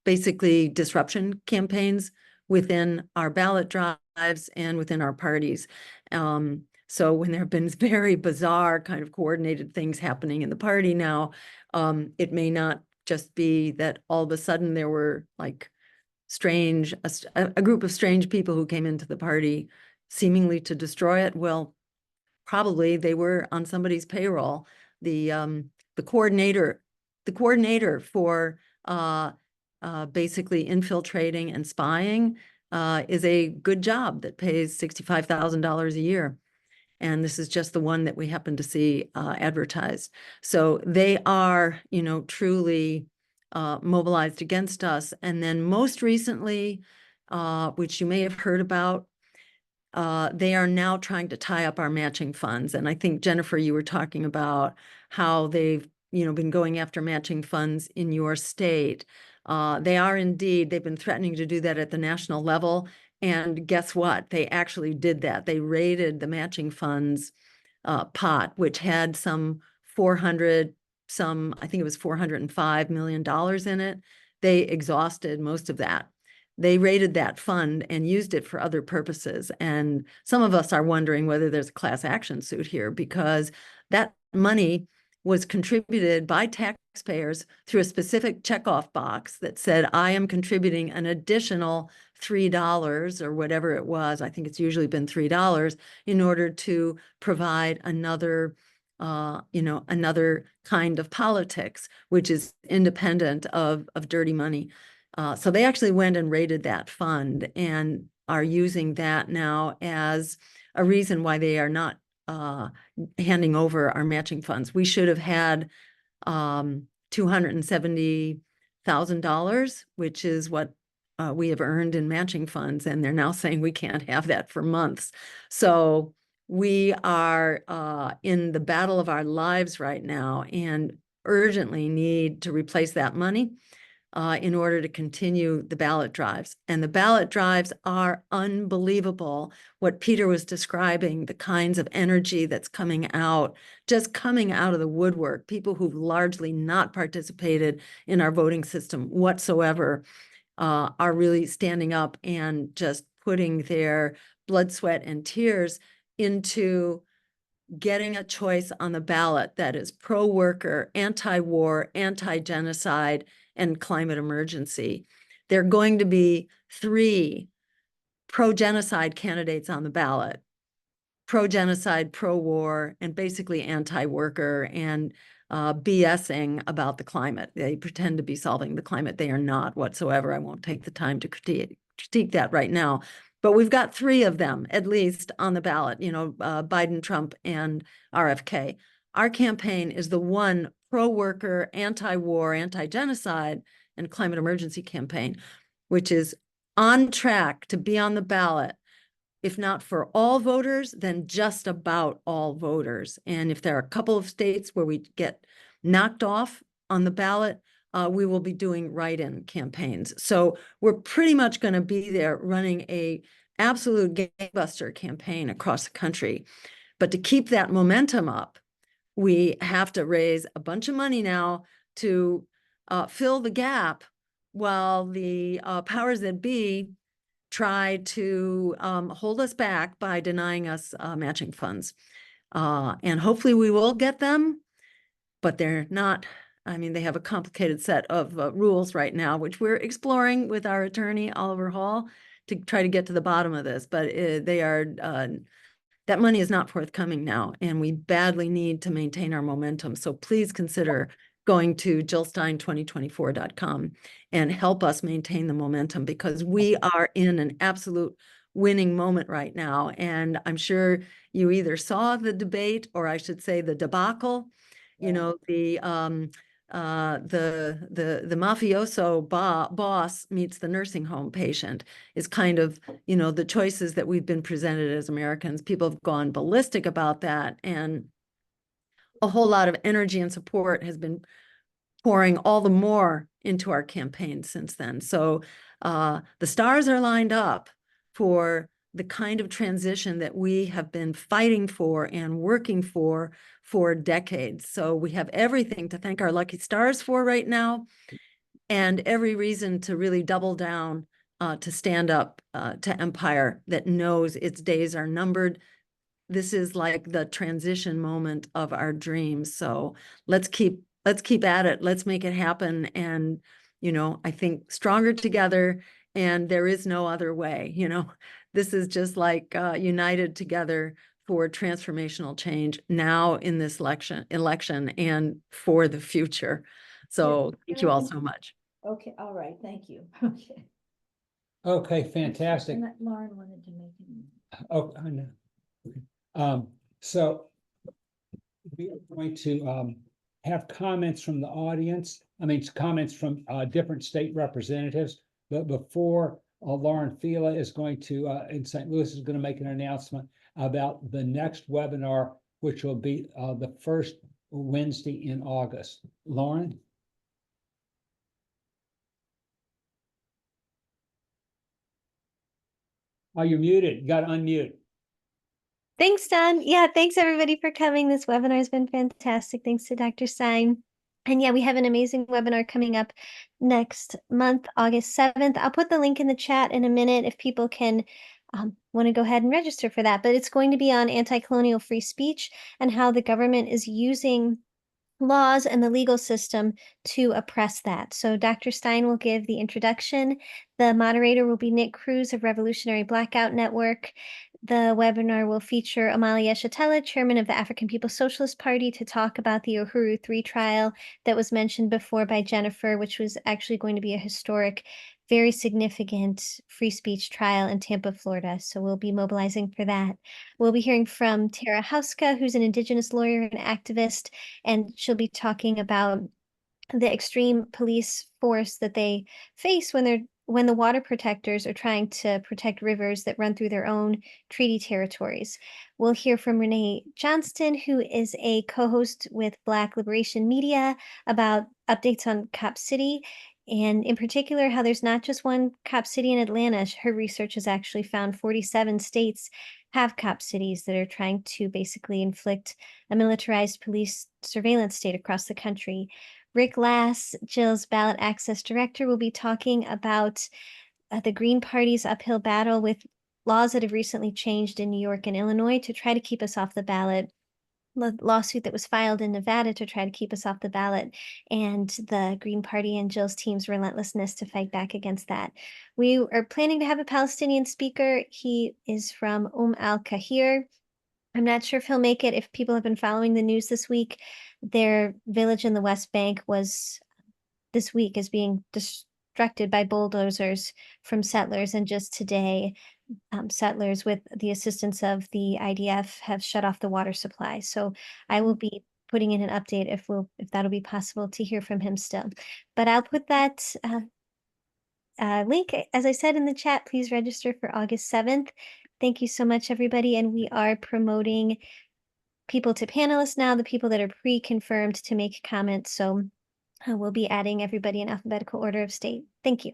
basically disruption campaigns within our ballot drives and within our parties. So when there have been very bizarre kind of coordinated things happening in the party now, it may not just be that all of a sudden there were like a group of strange people who came into the party seemingly to destroy it. Well, probably they were on somebody's payroll. The coordinator for basically infiltrating and spying is a good job that pays $65,000 a year. And this is just the one that we happen to see advertised. So they are, you know, truly mobilized against us. And then most recently, which you may have heard about, they are now trying to tie up our matching funds. And I think, Jennifer, you were talking about how they've, you know, been going after matching funds in your state. They are indeed, they've been threatening to do that at the national level. And guess what? They actually did that. They raided the matching funds pot, which had some I think it was $405 million in it. They exhausted most of that. They raided that fund and used it for other purposes. And some of us are wondering whether there's a class action suit here, because that money was contributed by taxpayers through a specific checkoff box that said, I am contributing an additional $3 or whatever it was. I think it's usually been $3 in order to provide another, you know, another kind of politics, which is independent of dirty money. So they actually went and raided that fund and are using that now as a reason why they are not handing over our matching funds. We should have had $270,000, which is what we have earned in matching funds, and they're now saying we can't have that for months. So we are in the battle of our lives right now and urgently need to replace that money in order to continue the ballot drives. And the ballot drives are unbelievable. What Peter was describing, the kinds of energy that's coming out, just coming out of the woodwork, people who've largely not participated in our voting system whatsoever, are really standing up and just putting their blood, sweat, and tears into getting a choice on the ballot that is pro-worker, anti-war, anti-genocide, and climate emergency. There are going to be 3 pro-genocide candidates on the ballot: pro-genocide, pro-war, and basically anti-worker and BSing about the climate. They pretend to be solving the climate. They are not whatsoever. I won't take the time to critique that right now. But we've got 3 of them, at least, on the ballot, Biden, Trump, and RFK. Our campaign is the one pro-worker, anti-war, anti-genocide, and climate emergency campaign, which is on track to be on the ballot, if not for all voters, then just about all voters. And if there are a couple of states where we get knocked off on the ballot, we will be doing write-in campaigns. So we're pretty much going to be there running a absolute gangbuster campaign across the country. But to keep that momentum up, we have to raise a bunch of money now to fill the gap while the powers that be try to hold us back by denying us matching funds. And hopefully we will get them, but they're not. I mean, they have a complicated set of rules right now, which we're exploring with our attorney, Oliver Hall, to try to get to the bottom of this. But they are, that money is not forthcoming now, and we badly need to maintain our momentum. So please consider going to jillstein2024.com and help us maintain the momentum, because we are in an absolute winning moment right now. And I'm sure you either saw the debate, or I should say the debacle. You know, the mafioso boss meets the nursing home patient is kind of, the choices that we've been presented as Americans. People have gone ballistic about that, and a whole lot of energy and support has been pouring all the more into our campaign since then. So the stars are lined up for the kind of transition that we have been fighting for and working for decades. So we have everything to thank our lucky stars for right now, and every reason to really double down, to stand up to empire that knows its days are numbered. This is like the transition moment of our dreams. So let's keep at it. Let's make it happen. And, I think stronger together, and there is no other way. This is just like united together for transformational change now in this election and for the future. So thank you all so much. Okay, all right, thank you. Okay. Okay, fantastic. And that Lauren wanted to make it. Oh, I know. So we are going to have comments from the audience. I mean, comments from different state representatives. But before Lauren Fila is going to, in St. Louis, is going to make an announcement about the next webinar, which will be the first Wednesday in August. Lauren? Oh, you're muted. You got to unmute. Thanks, Don. Yeah, thanks everybody for coming. This webinar has been fantastic. Thanks to Dr. Stein. And yeah, we have an amazing webinar coming up next month, August 7th. I'll put the link in the chat in a minute if people can want to go ahead and register for that. But it's going to be on anti-colonial free speech and how the government is using laws and the legal system to oppress that. So Dr. Stein will give the introduction. The moderator will be Nick Cruz of Revolutionary Blackout Network. The webinar will feature Amalia Shatella, chairman of the African People's Socialist Party, to talk about the Uhuru 3 trial that was mentioned before by Jennifer, which was actually going to be a historic, very significant free speech trial in Tampa, Florida. So we'll be mobilizing for that. We'll be hearing from Tara Hauska, who's an Indigenous lawyer and activist, and she'll be talking about the extreme police force that they face when the water protectors are trying to protect rivers that run through their own treaty territories. We'll hear from Renee Johnston, who is a co-host with Black Liberation Media, about updates on Cop City, and in particular, how there's not just one cop city in Atlanta. Her research has actually found 47 states have cop cities that are trying to basically inflict a militarized police surveillance state across the country. Rick Lass, Jill's ballot access director, will be talking about the Green Party's uphill battle with laws that have recently changed in New York and Illinois to try to keep us off the ballot lawsuit that was filed in Nevada to try to keep us off the ballot, and the Green Party and Jill's team's relentlessness to fight back against that. We are planning to have a Palestinian speaker. He is from al-Kahir. I'm not sure if he'll make it. If people have been following the news this week, their village in the West Bank was this week is being destructed by bulldozers from settlers, and just today settlers with the assistance of the IDF have shut off the water supply. So I will be putting in an update if that'll be possible to hear from him still. But I'll put that link, as I said, in the chat. Please register for August 7th. Thank you so much, everybody. And we are promoting people to panelists now, the people that are pre-confirmed to make comments. So we'll be adding everybody in alphabetical order of state. Thank you.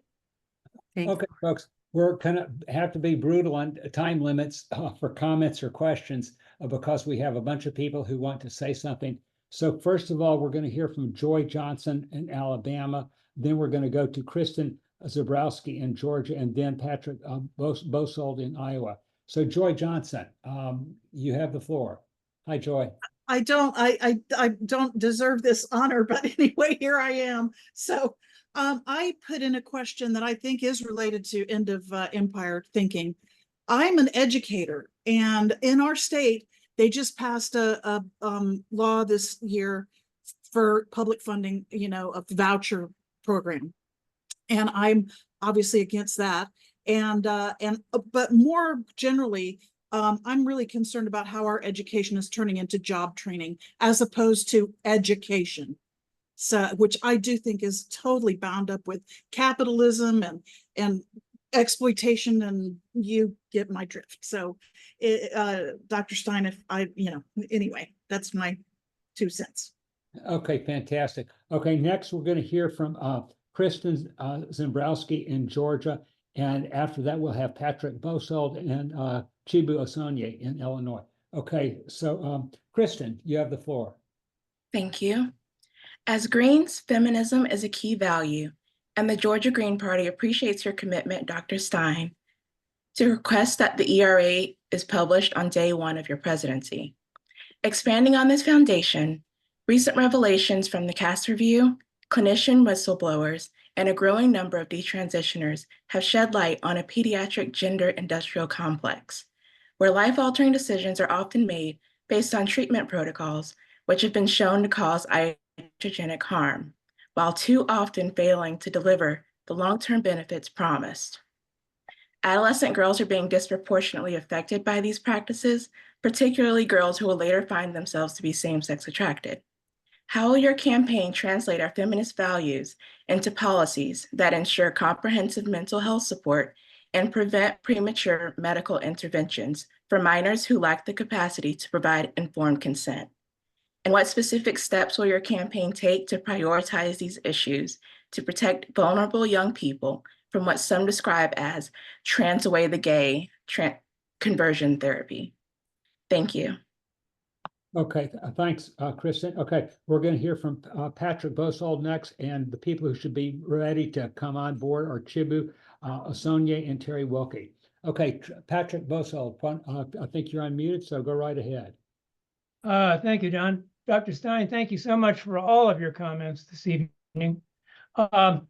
Thanks. Okay, folks, we're gonna have to be brutal on time limits for comments or questions because we have a bunch of people who want to say something. So first of all, we're going to hear from Joy Johnson in Alabama. Then we're going to go to Kristen Zabrowski in Georgia, and then Patrick Bosold in Iowa. So Joy Johnson, you have the floor. Hi, Joy. I don't deserve this honor, but anyway, here I am. So I put in a question that I think is related to end of empire thinking. I'm an educator, and in our state, they just passed a law this year for public funding, of the voucher program. And I'm obviously against that. But more generally, I'm really concerned about how our education is turning into job training as opposed to education. So, which I do think is totally bound up with capitalism and exploitation, and you get my drift. So, Dr. Stein, anyway, that's my 2 cents. Okay, fantastic. Okay, next we're going to hear from Kristen Zabrowski in Georgia, and after that we'll have Patrick Bosold and Chibu Osonye in Illinois. Okay, so Kristen, you have the floor. Thank you. As Greens, feminism is a key value, and the Georgia Green Party appreciates your commitment, Dr. Stein, to request that the ERA is published on day 1 of your presidency. Expanding on this foundation, recent revelations from the CAS review, clinician whistleblowers, and a growing number of detransitioners have shed light on a pediatric gender industrial complex, where life-altering decisions are often made based on treatment protocols, which have been shown to cause iatrogenic harm, while too often failing to deliver the long-term benefits promised. Adolescent girls are being disproportionately affected by these practices, particularly girls who will later find themselves to be same-sex attracted. How will your campaign translate our feminist values into policies that ensure comprehensive mental health support and prevent premature medical interventions for minors who lack the capacity to provide informed consent? And what specific steps will your campaign take to prioritize these issues to protect vulnerable young people from what some describe as trans away the gay conversion therapy? Thank you. Okay, thanks, Kristen. Okay, we're going to hear from Patrick Bosold next, and the people who should be ready to come on board are Chibu Osonye and Terry Wilkie. Okay, Patrick Bosold, I think you're unmuted, so go right ahead. Thank you, Don. Dr. Stein, thank you so much for all of your comments this evening. I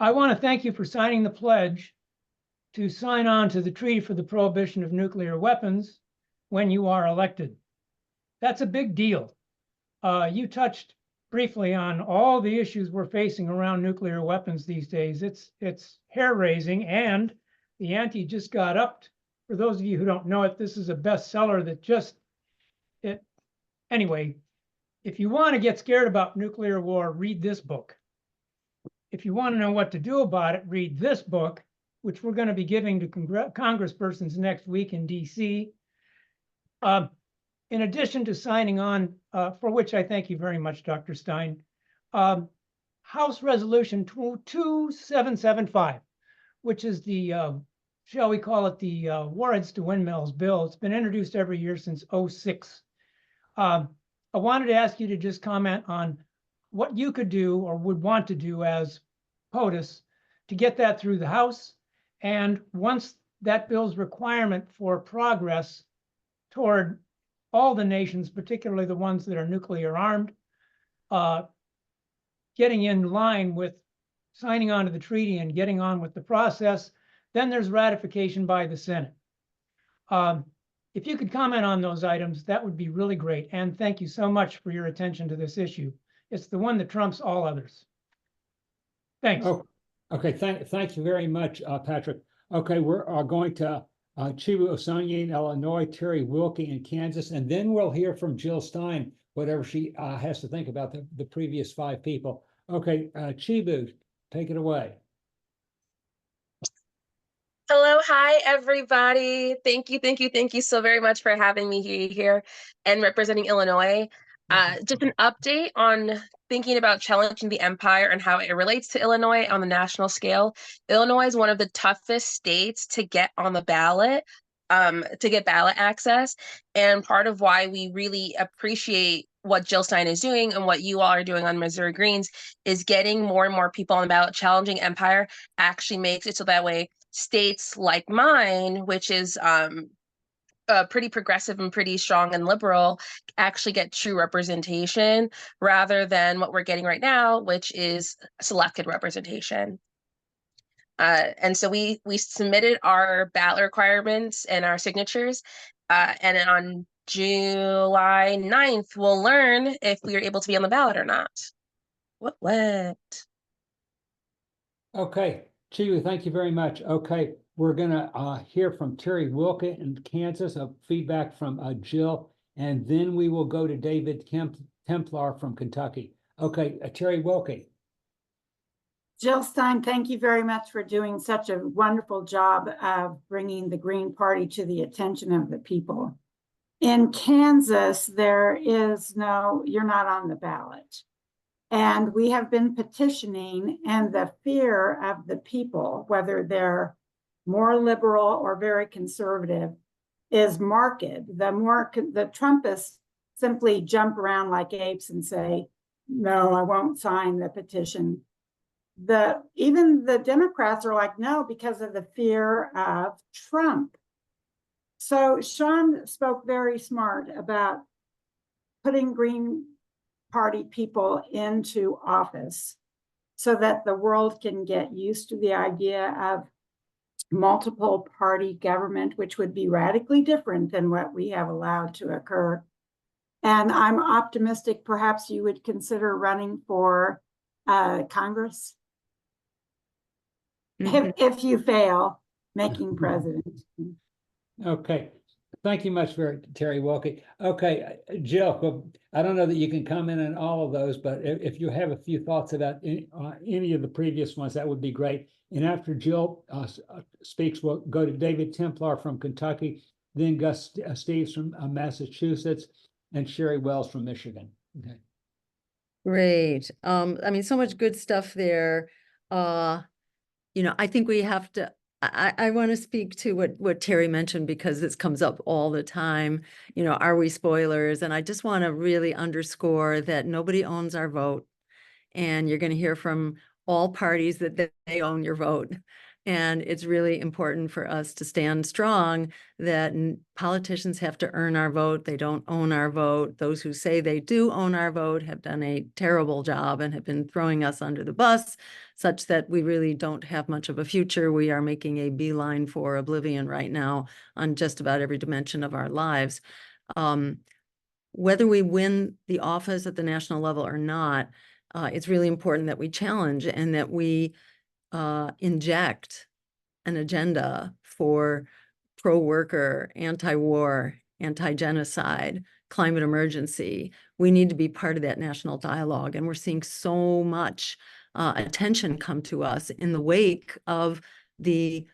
want to thank you for signing the pledge to sign on to the Treaty for the Prohibition of Nuclear Weapons when you are elected. That's a big deal. You touched briefly on all the issues we're facing around nuclear weapons these days. It's hair-raising, and the ante just got upped. For those of you who don't know it, this is a bestseller that anyway, if you want to get scared about nuclear war, read this book. If you want to know what to do about it, read this book, which we're going to be giving to congresspersons next week in DC. In addition to signing on, for which I thank you very much, Dr. Stein, House Resolution 2775, which is the, shall we call it the Warheads to Windmills bill. It's been introduced every year since '06. I wanted to ask you to just comment on what you could do or would want to do as POTUS to get that through the House. And once that bill's requirement for progress toward all the nations, particularly the ones that are nuclear armed, getting in line with signing on to the treaty and getting on with the process. Then there's ratification by the Senate. If you could comment on those items, that would be really great. And thank you so much for your attention to this issue. It's the one that trumps all others. Thanks. Oh, okay. Thank you very much, Patrick. Okay, we're going to Chibu Osonyi in Illinois, Terry Wilkie in Kansas, and then we'll hear from Jill Stein, whatever she has to think about the previous 5 people. Okay, Chibu, take it away. Hello, hi, everybody. Thank you so very much for having me here and representing Illinois. Just an update on thinking about challenging the empire and how it relates to Illinois on the national scale. Illinois is one of the toughest states to get on the ballot, to get ballot access. And part of why we really appreciate what Jill Stein is doing and what you all are doing on Missouri Greens is getting more and more people on the ballot. Challenging empire actually makes it so that way states like mine, which is pretty progressive and pretty strong and liberal, actually get true representation rather than what we're getting right now, which is selected representation. And so we submitted our ballot requirements and our signatures, and then on July 9th, we'll learn if we are able to be on the ballot or not. What? Okay, Chibu, thank you very much. Okay, we're gonna hear from Terry Wilkie in Kansas, feedback from Jill, and then we will go to David Templar from Kentucky. Okay, Terry Wilkie. Jill Stein, thank you very much for doing such a wonderful job of bringing the Green Party to the attention of the people. In Kansas, there is no, you're not on the ballot. And we have been petitioning, and the fear of the people, whether they're more liberal or very conservative, is marked. The Trumpists simply jump around like apes and say, no, I won't sign the petition. Even the Democrats are like, no, because of the fear of Trump. So Sean spoke very smart about putting Green Party people into office so that the world can get used to the idea of multiple party government, which would be radically different than what we have allowed to occur. And I'm optimistic perhaps you would consider running for Congress. If you fail making president. Okay, thank you much for Terry Wilkie. Okay, Jill, I don't know that you can comment on all of those, but if you have a few thoughts about any of the previous ones, that would be great. And after Jill speaks, we'll go to David Templar from Kentucky, then Gus Steves from Massachusetts, and Sherry Wells from Michigan. Okay. Great. I mean, so much good stuff there. I think we have to, I want to speak to what Terry mentioned, because this comes up all the time. Are we spoilers? And I just want to really underscore that nobody owns our vote. And you're going to hear from all parties that they own your vote. And it's really important for us to stand strong that politicians have to earn our vote. They don't own our vote. Those who say they do own our vote have done a terrible job and have been throwing us under the bus, such that we really don't have much of a future. We are making a beeline for oblivion right now on just about every dimension of our lives. Whether we win the office at the national level or not, it's really important that we challenge and that we inject an agenda for pro-worker, anti-war, anti-genocide, climate emergency. We need to be part of that national dialogue. And we're seeing so much attention come to us in the wake of the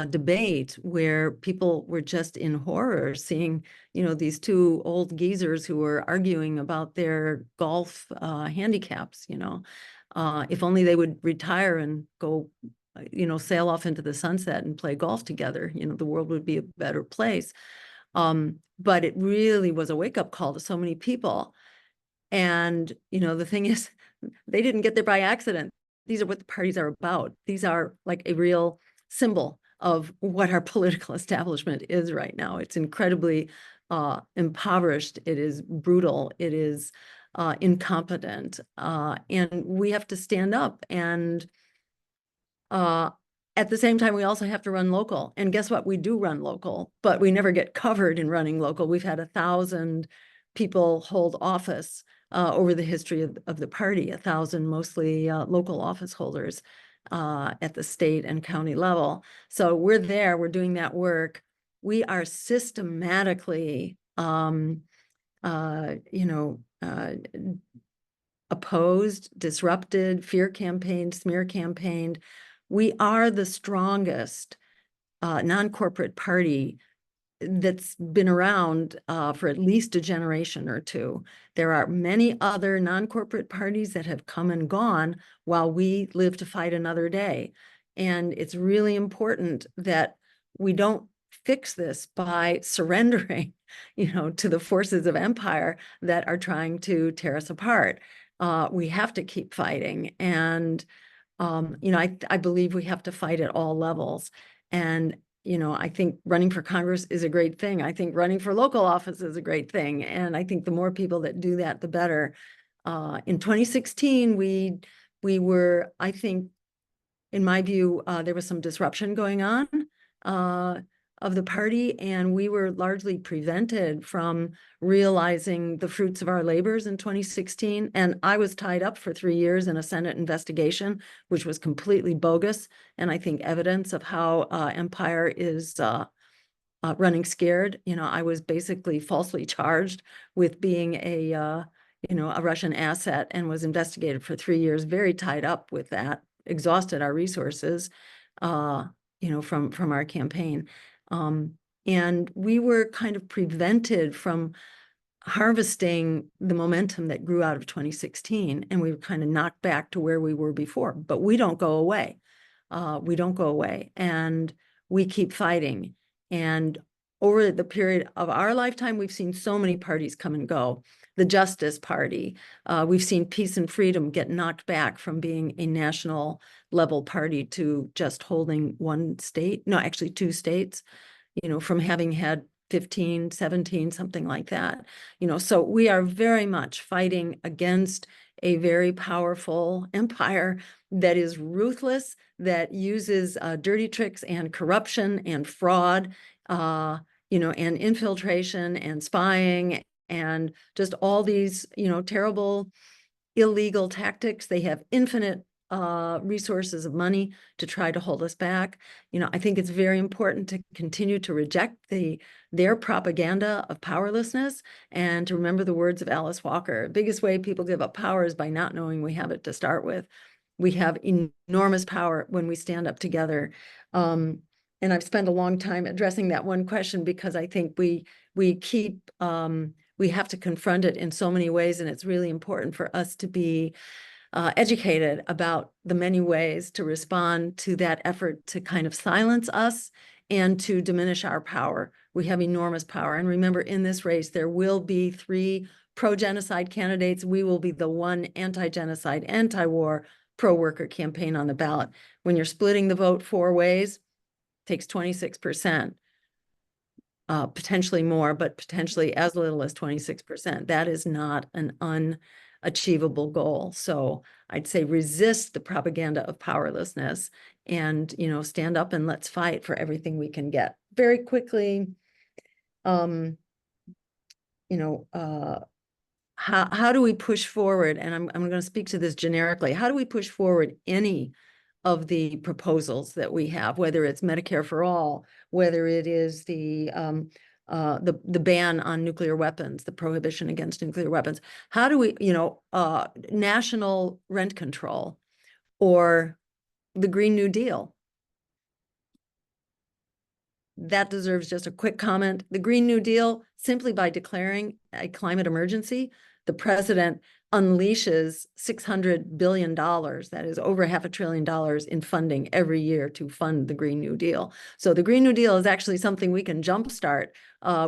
debate, where people were just in horror seeing, these two old geezers who were arguing about their golf handicaps. If only they would retire and go, sail off into the sunset and play golf together, the world would be a better place. But it really was a wake-up call to so many people. And, the thing is, they didn't get there by accident. These are what the parties are about. These are like a real symbol of what our political establishment is right now. It's incredibly impoverished, it is brutal, it is incompetent, and we have to stand up. And at the same time, we also have to run local. And guess what? We do run local, but we never get covered in running local. We've had 1,000 people hold office over the history of the party, 1,000 mostly local office holders at the state and county level. So we're there, we're doing that work. We are systematically, opposed, disrupted, fear campaigned, smear campaigned. We are the strongest non-corporate party that's been around for at least a generation or two. There are many other non-corporate parties that have come and gone while we live to fight another day. And it's really important that we don't fix this by surrendering, to the forces of empire that are trying to tear us apart. We have to keep fighting. And, I believe we have to fight at all levels. And, I think running for Congress is a great thing. I think running for local office is a great thing. And I think the more people that do that, the better. In 2016, we were, I think, in my view, there was some disruption going on of the party, and we were largely prevented from realizing the fruits of our labors in 2016. And I was tied up for 3 years in a Senate investigation, which was completely bogus, and I think evidence of how empire is running scared. I was basically falsely charged with being a Russian asset, and was investigated for 3 years, very tied up with that, exhausted our resources, from our campaign. And we were kind of prevented from harvesting the momentum that grew out of 2016, and we were kind of knocked back to where we were before. But we don't go away. We don't go away, and we keep fighting. And over the period of our lifetime, we've seen so many parties come and go. The Justice Party, we've seen Peace and Freedom get knocked back from being a national level party to just holding one state, no, actually 2 states, from having had 15, 17, something like that. So we are very much fighting against a very powerful empire that is ruthless, that uses dirty tricks and corruption and fraud, and infiltration and spying and just all these, terrible, illegal tactics. They have infinite resources of money to try to hold us back. I think it's very important to continue to reject their propaganda of powerlessness, and to remember the words of Alice Walker. The biggest way people give up power is by not knowing we have it to start with. We have enormous power when we stand up together. And I've spent a long time addressing that one question, because I think we have to confront it in so many ways, and it's really important for us to be educated about the many ways to respond to that effort to kind of silence us and to diminish our power. We have enormous power. And remember, in this race, there will be 3 pro-genocide candidates. We will be the one anti-genocide, anti-war, pro-worker campaign on the ballot. When you're splitting the vote 4 ways, it takes 26%. Potentially more, but potentially as little as 26%. That is not an unachievable goal. So I'd say resist the propaganda of powerlessness, and, stand up and let's fight for everything we can get. Very quickly, how do we push forward? And I'm going to speak to this generically. How do we push forward any of the proposals that we have, whether it's Medicare-for-All, whether it is the ban on nuclear weapons, the prohibition against nuclear weapons? How do we, national rent control, or the Green New Deal? That deserves just a quick comment. The Green New Deal, simply by declaring a climate emergency, the president unleashes $600 billion, that is over $500 billion in funding every year to fund the Green New Deal. So the Green New Deal is actually something we can jumpstart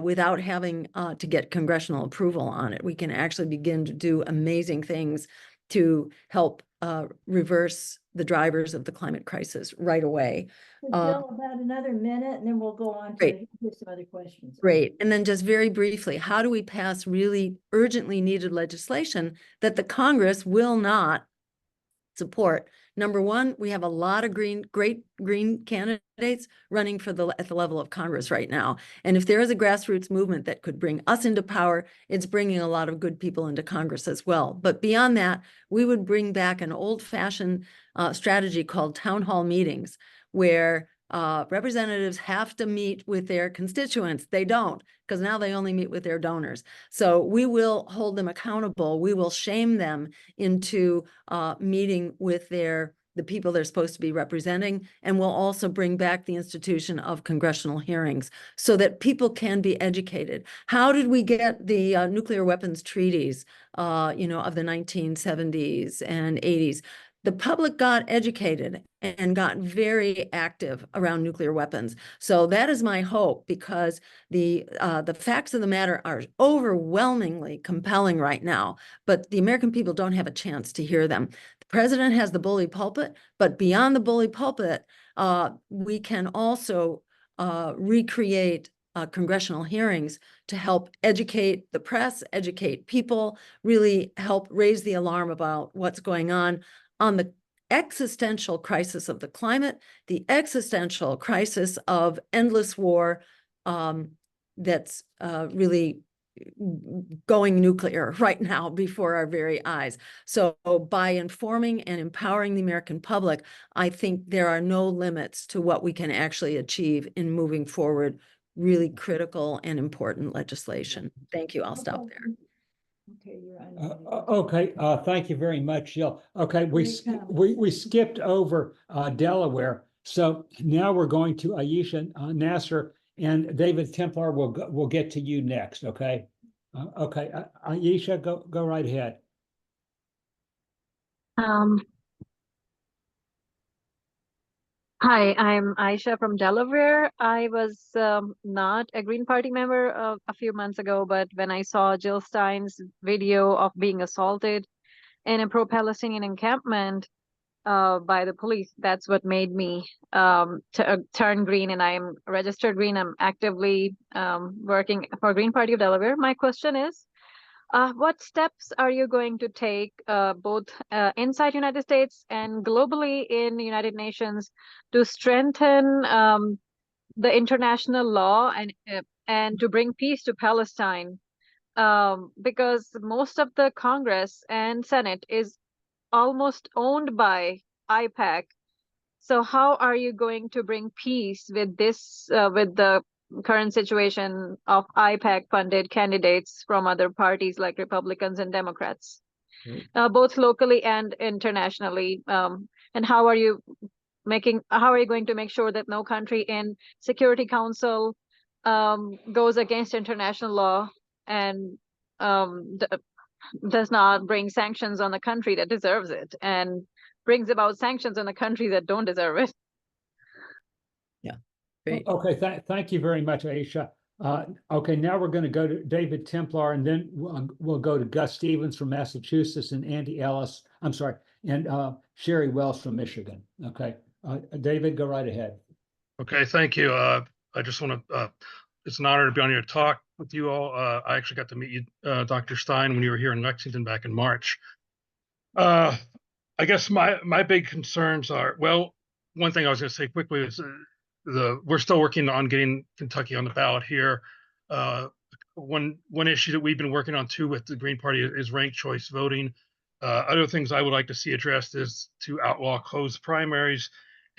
without having to get congressional approval on it. We can actually begin to do amazing things to help reverse the drivers of the climate crisis right away. So Jill, about another minute, and then we'll go on to Great. hear some other questions. Great. And then just very briefly, how do we pass really urgently needed legislation that the Congress will not support? Number one, we have a lot of great green candidates running for at the level of Congress right now. And if there is a grassroots movement that could bring us into power, it's bringing a lot of good people into Congress as well. But beyond that, we would bring back an old-fashioned strategy called town hall meetings, where representatives have to meet with their constituents. They don't, because now they only meet with their donors. So we will hold them accountable. We will shame them into meeting with the people they're supposed to be representing. And we'll also bring back the institution of congressional hearings so that people can be educated. How did we get the nuclear weapons treaties, of the 1970s and 80s? The public got educated and got very active around nuclear weapons. So that is my hope, because the facts of the matter are overwhelmingly compelling right now, but the American people don't have a chance to hear them. The president has the bully pulpit, but beyond the bully pulpit, we can also recreate congressional hearings to help educate the press, educate people, really help raise the alarm about what's going on the existential crisis of the climate, the existential crisis of endless war that's really going nuclear right now before our very eyes. So by informing and empowering the American public, I think there are no limits to what we can actually achieve in moving forward really critical and important legislation. Thank you. I'll stop there. Okay, you're on. Okay, thank you very much, Jill. Okay, we skipped over Delaware, so now we're going to Ayesha Nasser, and David Templar will get to you next. Okay, okay, Ayesha, go right ahead. Hi, I'm Aisha from Delaware. I was not a Green Party member a few months ago, but when I saw Jill Stein's video of being assaulted in a pro-Palestinian encampment by the police, that's what made me turn green, and I'm registered green. I'm actively working for Green Party of Delaware. My question is, what steps are you going to take both inside United States and globally in the United Nations to strengthen the international law and to bring peace to Palestine? Because most of the Congress and Senate is almost owned by IPAC. So how are you going to bring peace with this, with the current situation of IPAC funded candidates from other parties like Republicans and Democrats, both locally and internationally? And how are you going to make sure that no country in Security Council goes against international law and does not bring sanctions on the country that deserves it and brings about sanctions on the country that don't deserve it? Yeah. Great. Okay, thank you very much, Aisha. Okay, now we're going to go to David Templar, and then we'll go to Gus Stevens from Massachusetts and Andy Ellis, and Sherry Wells from Michigan. Okay, David, go right ahead. Okay, thank you. I just want to, it's an honor to be on here to talk with you all. I actually got to meet you, Dr. Stein, when you were here in Lexington back in March. I guess my big concerns are, well, one thing I was going to say quickly is we're still working on getting Kentucky on the ballot here. One issue that we've been working on too with the Green Party is ranked choice voting. Other things I would like to see addressed is to outlaw closed primaries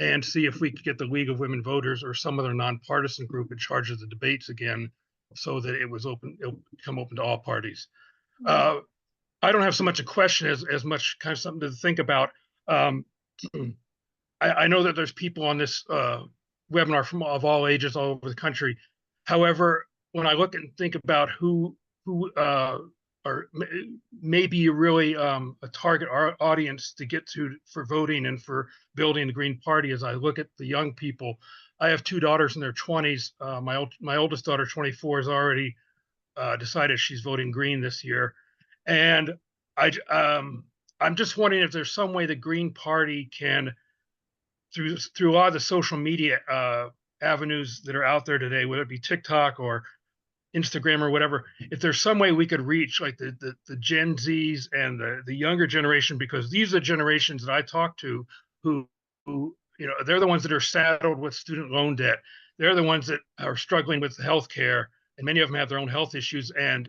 and see if we could get the League of Women Voters or some other nonpartisan group in charge of the debates again, so that it'll become open to all parties. I don't have so much a question as much kind of something to think about. I know that there's people on this webinar of all ages all over the country. However, when I look and think about who are maybe really a target audience to get to for voting and for building the Green Party, as I look at the young people, I have two daughters in their 20s. My oldest daughter, 24, has already decided she's voting Green this year, and I'm just wondering if there's some way the Green Party can, through all the social media avenues that are out there today, whether it be TikTok or Instagram or whatever, if there's some way we could reach like the Gen Zs and the younger generation, because these are the generations that I talk to who they're the ones that are saddled with student loan debt. They're the ones that are struggling with healthcare, and many of them have their own health issues. And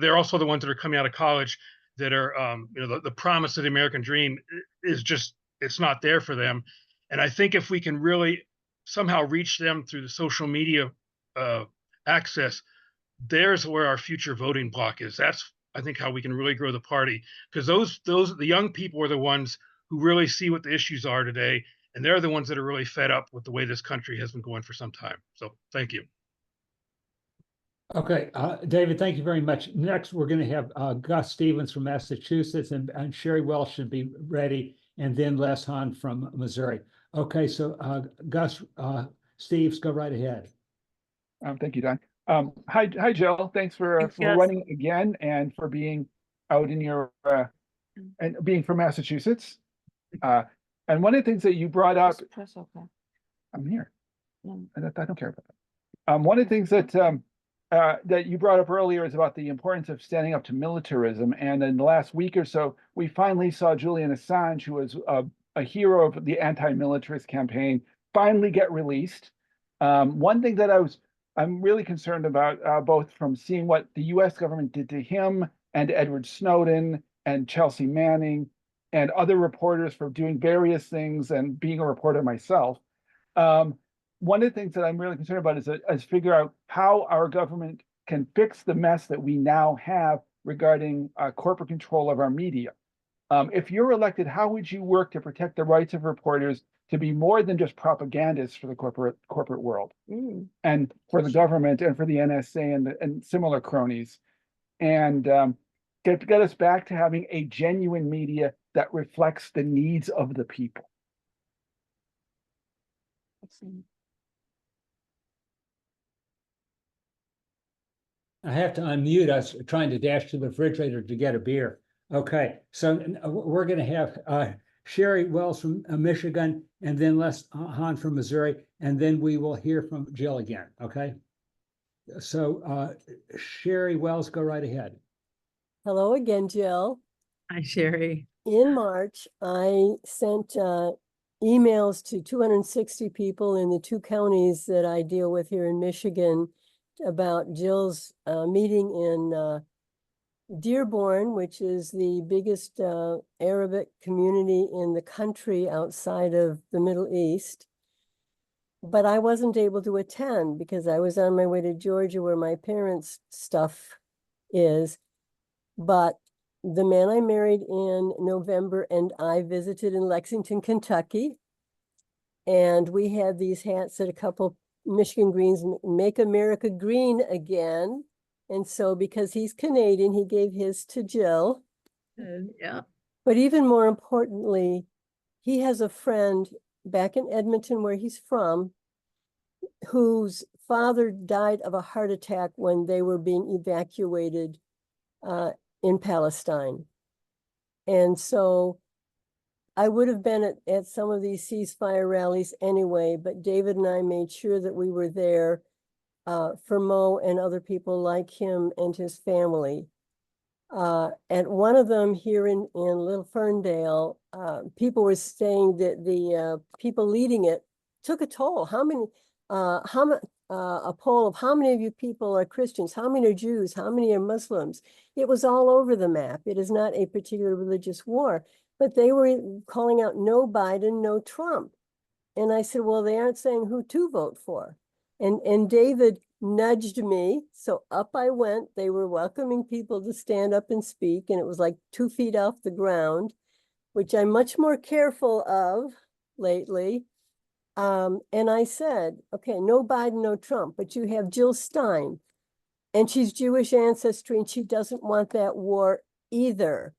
they're also the ones that are coming out of college that are the promise of the American dream is just, it's not there for them. And I think if we can really somehow reach them through the social media access, there's where our future voting bloc is. That's, I think, how we can really grow the party, because the young people are the ones who really see what the issues are today, and they're the ones that are really fed up with the way this country has been going for some time. So thank you. Okay, David, thank you very much. Next, we're going to have Gus Stevens from Massachusetts, and Sherry Welsh should be ready, and then Les Hahn from Missouri. Okay, so Gus, Steves, go right ahead. Thank you, Don. Hi, Jill. Thanks for running again and for being out in your and being from Massachusetts. And one of the things that you brought up, I'm here. I don't care about that. One of the things that that you brought up earlier is about the importance of standing up to militarism. And in the last week or so, we finally saw Julian Assange, who was a hero of the anti-militarist campaign, finally get released. One thing that I'm really concerned about, both from seeing what the US government did to him and Edward Snowden and Chelsea Manning and other reporters for doing various things, and being a reporter myself. One of the things that I'm really concerned about is figure out how our government can fix the mess that we now have regarding corporate control of our media. If you're elected, how would you work to protect the rights of reporters to be more than just propagandists for the corporate world, and for the government and for the NSA and similar cronies, and get us back to having a genuine media that reflects the needs of the people? I have to unmute us trying to dash to the refrigerator to get a beer. Okay, so we're going to have Sherry Wells from Michigan, and then Les Hahn from Missouri, and then we will hear from Jill again. Okay, so Sherry Wells, go right ahead. Hello again, Jill. Hi, Sherry. In March, I sent emails to 260 people in the 2 counties that I deal with here in Michigan about Jill's meeting in Dearborn, which is the biggest Arabic community in the country outside of the Middle East. But I wasn't able to attend because I was on my way to Georgia, where my parents' stuff is. But the man I married in November and I visited in Lexington, Kentucky. And we had these hats that a couple Michigan Greens, Make America Green Again. And so because he's Canadian, he gave his to Jill. Yeah. But even more importantly, he has a friend back in Edmonton, where he's from, whose father died of a heart attack when they were being evacuated in Palestine. And so I would have been at some of these ceasefire rallies anyway, but David and I made sure that we were there for Mo and other people like him and his family. At one of them here in Little Ferndale, people were saying that the people leading it took a toll. A poll of how many of you people are Christians, how many are Jews, how many are Muslims. It was all over the map. It is not a particular religious war, but they were calling out no Biden, no Trump. And I said, well, they aren't saying who to vote for. And David nudged me, so up I went. They were welcoming people to stand up and speak, and it was like 2 feet off the ground, which I'm much more careful of lately. And I said, okay, no Biden, no Trump, but you have Jill Stein, and she's Jewish ancestry, and she doesn't want that war either.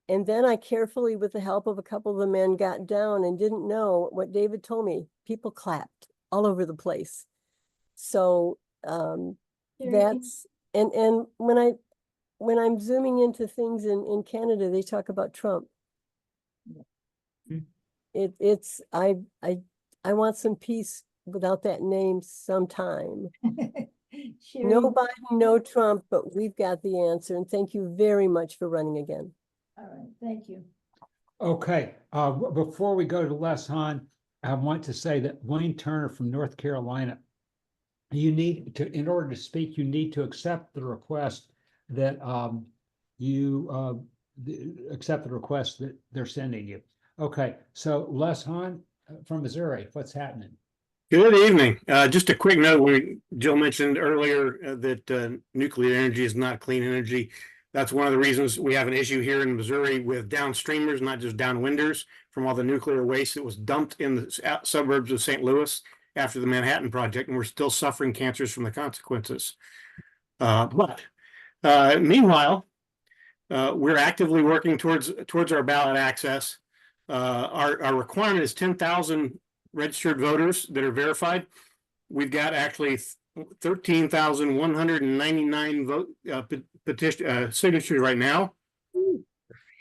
And then I carefully, with the help of a couple of the men, got down and didn't know what David told me. People clapped all over the place. So that's, and when I'm zooming into things in Canada, they talk about Trump. I want some peace without that name sometime. Sherry, No Biden, no Trump, but we've got the answer. And thank you very much for running again. all right, thank you. Okay, before we go to Les Hahn, I want to say that Wayne Turner from North Carolina, you need to, in order to speak, you need to accept the request that accept the request that they're sending you. Okay, so Les Hahn from Missouri, what's happening? Good evening. Just a quick note, Jill mentioned earlier that nuclear energy is not clean energy. That's one of the reasons we have an issue here in Missouri with downstreamers, not just downwinders, from all the nuclear waste that was dumped in the suburbs of St. Louis after the Manhattan Project, and we're still suffering cancers from the consequences. But meanwhile, we're actively working towards our ballot access. Our requirement is 10,000 registered voters that are verified. We've got actually 13,199 signatures right now.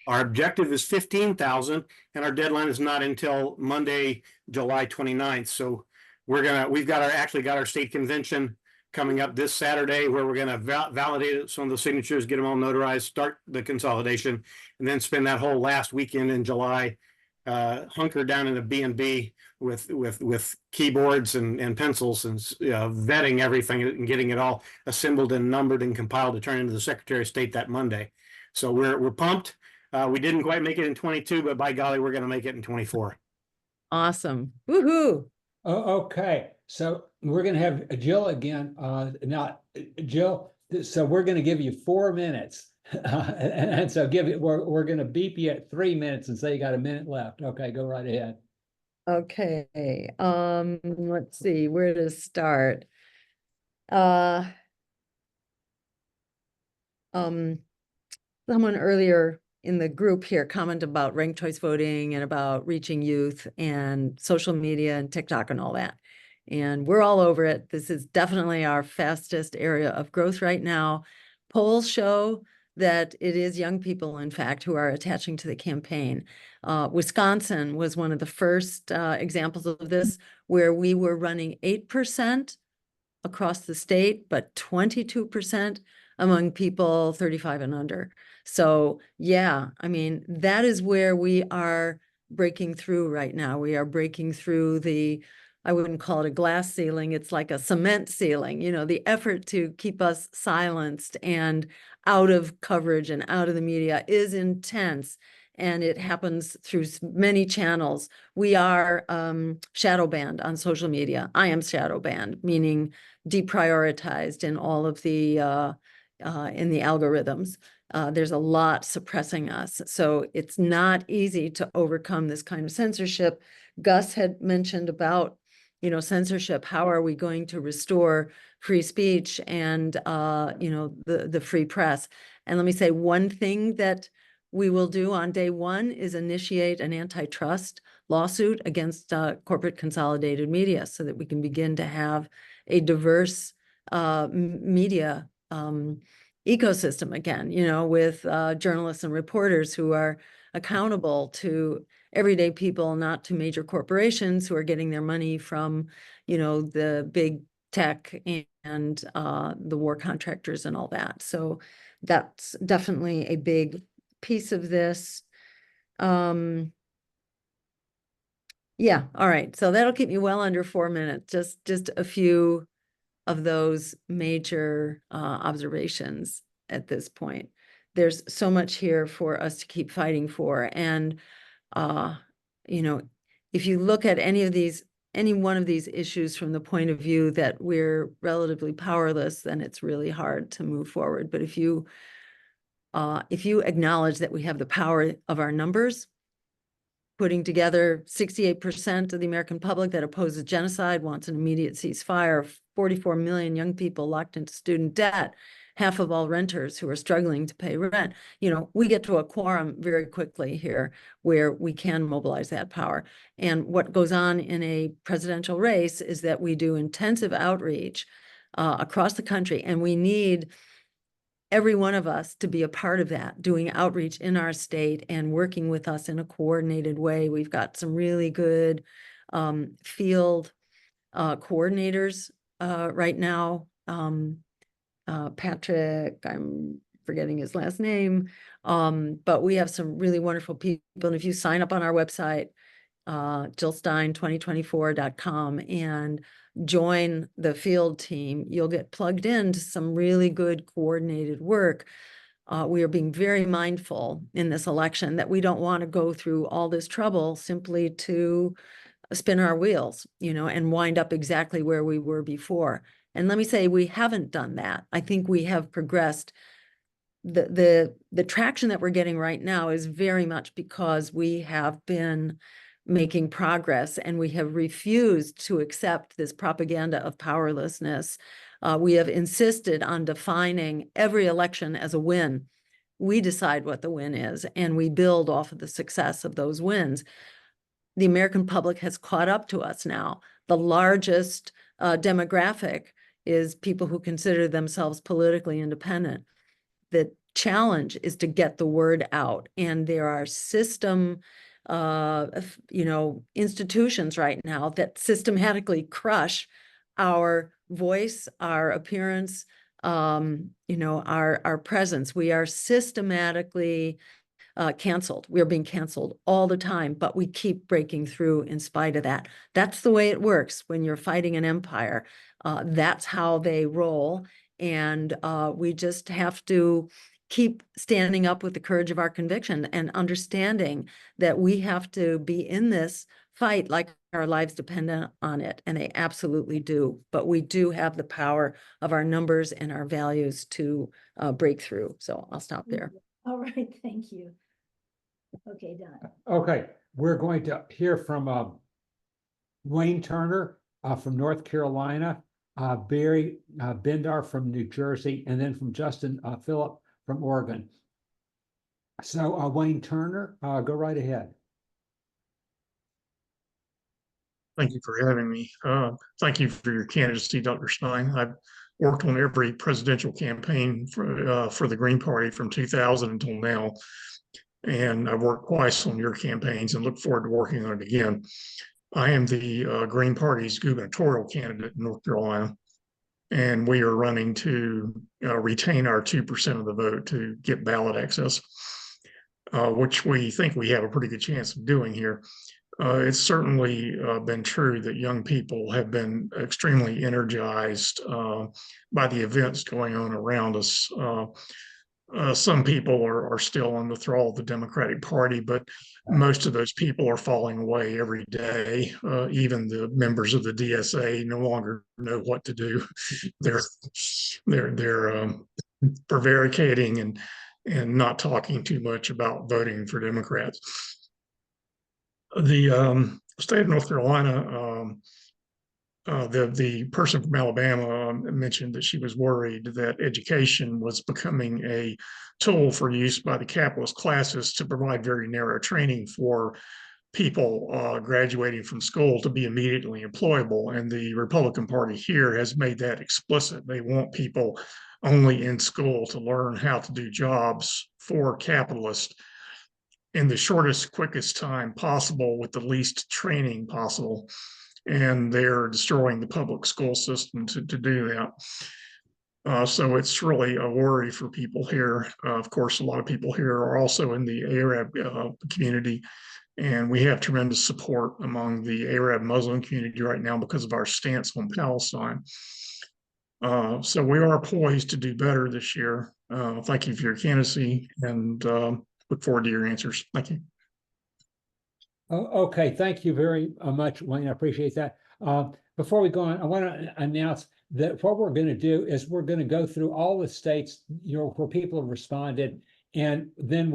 Our objective is 15,000, and our deadline is not until Monday, July 29th. So we've got our state convention coming up this Saturday, where we're gonna validate some of the signatures, get them all notarized, start the consolidation, and then spend that whole last weekend in July hunkered down in a B&B with keyboards and pencils and vetting everything and getting it all assembled and numbered and compiled to turn into the Secretary of State that Monday. So we're pumped. We didn't quite make it in 22, but by golly, we're going to make it in 24. Awesome. Woohoo. Oh, okay, so we're going to have Jill again. Now, Jill, so we're going to give you 4 minutes. And so we're going to beep you at 3 minutes and say you got a minute left. Okay, go right ahead. Okay, let's see where to start. Someone earlier in the group here commented about ranked choice voting and about reaching youth and social media and TikTok and all that. And we're all over it. This is definitely our fastest area of growth right now. Polls show that it is young people, in fact, who are attaching to the campaign. Wisconsin was one of the first examples of this, where we were running 8% across the state, but 22% among people 35 and under. So yeah, I mean, that is where we are breaking through right now. We are breaking through I wouldn't call it a glass ceiling. It's like a cement ceiling, the effort to keep us silenced and out of coverage and out of the media is intense. And it happens through many channels. We are shadow banned on social media. I am shadow banned, meaning deprioritized in all of the in the algorithms. There's a lot suppressing us. So it's not easy to overcome this kind of censorship. Gus had mentioned about, censorship. How are we going to restore free speech and, the free press? And let me say one thing that we will do on day one is initiate an antitrust lawsuit against corporate consolidated media so that we can begin to have a diverse media ecosystem again, with journalists and reporters who are accountable to everyday people, not to major corporations who are getting their money from, the big tech and the war contractors and all that. So that's definitely a big piece of this. Yeah, all right. So that'll keep me well under 4 minutes. Just a few of those major observations at this point. There's so much here for us to keep fighting for. And, if you look at any one of these issues from the point of view that we're relatively powerless, then it's really hard to move forward. But if you acknowledge that we have the power of our numbers, putting together 68% of the American public that opposes genocide, wants an immediate ceasefire, 44 million young people locked into student debt, half of all renters who are struggling to pay rent. We get to a quorum very quickly here where we can mobilize that power. And what goes on in a presidential race is that we do intensive outreach across the country, and we need every one of us to be a part of that, doing outreach in our state and working with us in a coordinated way. We've got some really good field coordinators right now. Patrick, I'm forgetting his last name, but we have some really wonderful people. And if you sign up on our website, jillstein2024.com, and join the field team, you'll get plugged into some really good coordinated work. We are being very mindful in this election that we don't want to go through all this trouble simply to spin our wheels, and wind up exactly where we were before. And let me say, we haven't done that. I think we have progressed. The traction that we're getting right now is very much because we have been making progress and we have refused to accept this propaganda of powerlessness. We have insisted on defining every election as a win. We decide what the win is, and we build off of the success of those wins. The American public has caught up to us now. The largest demographic is people who consider themselves politically independent. The challenge is to get the word out, and there are institutions right now that systematically crush our voice, our appearance, our presence. We are systematically canceled. We're being canceled all the time, but we keep breaking through in spite of that. That's the way it works when you're fighting an empire. That's how they roll. And we just have to keep standing up with the courage of our conviction and understanding that we have to be in this fight like our lives depend on it. And they absolutely do. But we do have the power of our numbers and our values to break through. So I'll stop there. All right, thank you. Okay, Don. Okay, we're going to hear from Wayne Turner from North Carolina, Barry Bindar from New Jersey, and then from Justin Phillip from Oregon. So Wayne Turner, go right ahead. Thank you for having me. Thank you for your candidacy, Dr. Stein. I've worked on every presidential campaign for the Green Party from 2000 until now. And I've worked twice on your campaigns and look forward to working on it again. I am the Green Party's gubernatorial candidate in North Carolina, and we are running to retain our 2% of the vote to get ballot access, which we think we have a pretty good chance of doing here. It's certainly been true that young people have been extremely energized by the events going on around us. Some people are still in the thrall of the Democratic Party, but most of those people are falling away every day. Even the members of the DSA no longer know what to do. They're prevaricating and not talking too much about voting for Democrats. The state of North Carolina, the person from Alabama mentioned that she was worried that education was becoming a tool for use by the capitalist classes to provide very narrow training for people graduating from school to be immediately employable. And the Republican Party here has made that explicit. They want people only in school to learn how to do jobs for capitalists in the shortest, quickest time possible with the least training possible. And they're destroying the public school system to do that. So it's really a worry for people here. Of course, a lot of people here are also in the Arab community, and we have tremendous support among the Arab Muslim community right now because of our stance on Palestine. So we are poised to do better this year. Thank you for your candidacy, and look forward to your answers. Thank you. Okay, thank you very much, Wayne. I appreciate that. Before we go on, I want to announce that what we're going to do is we're going to go through all the states, where people have responded, and then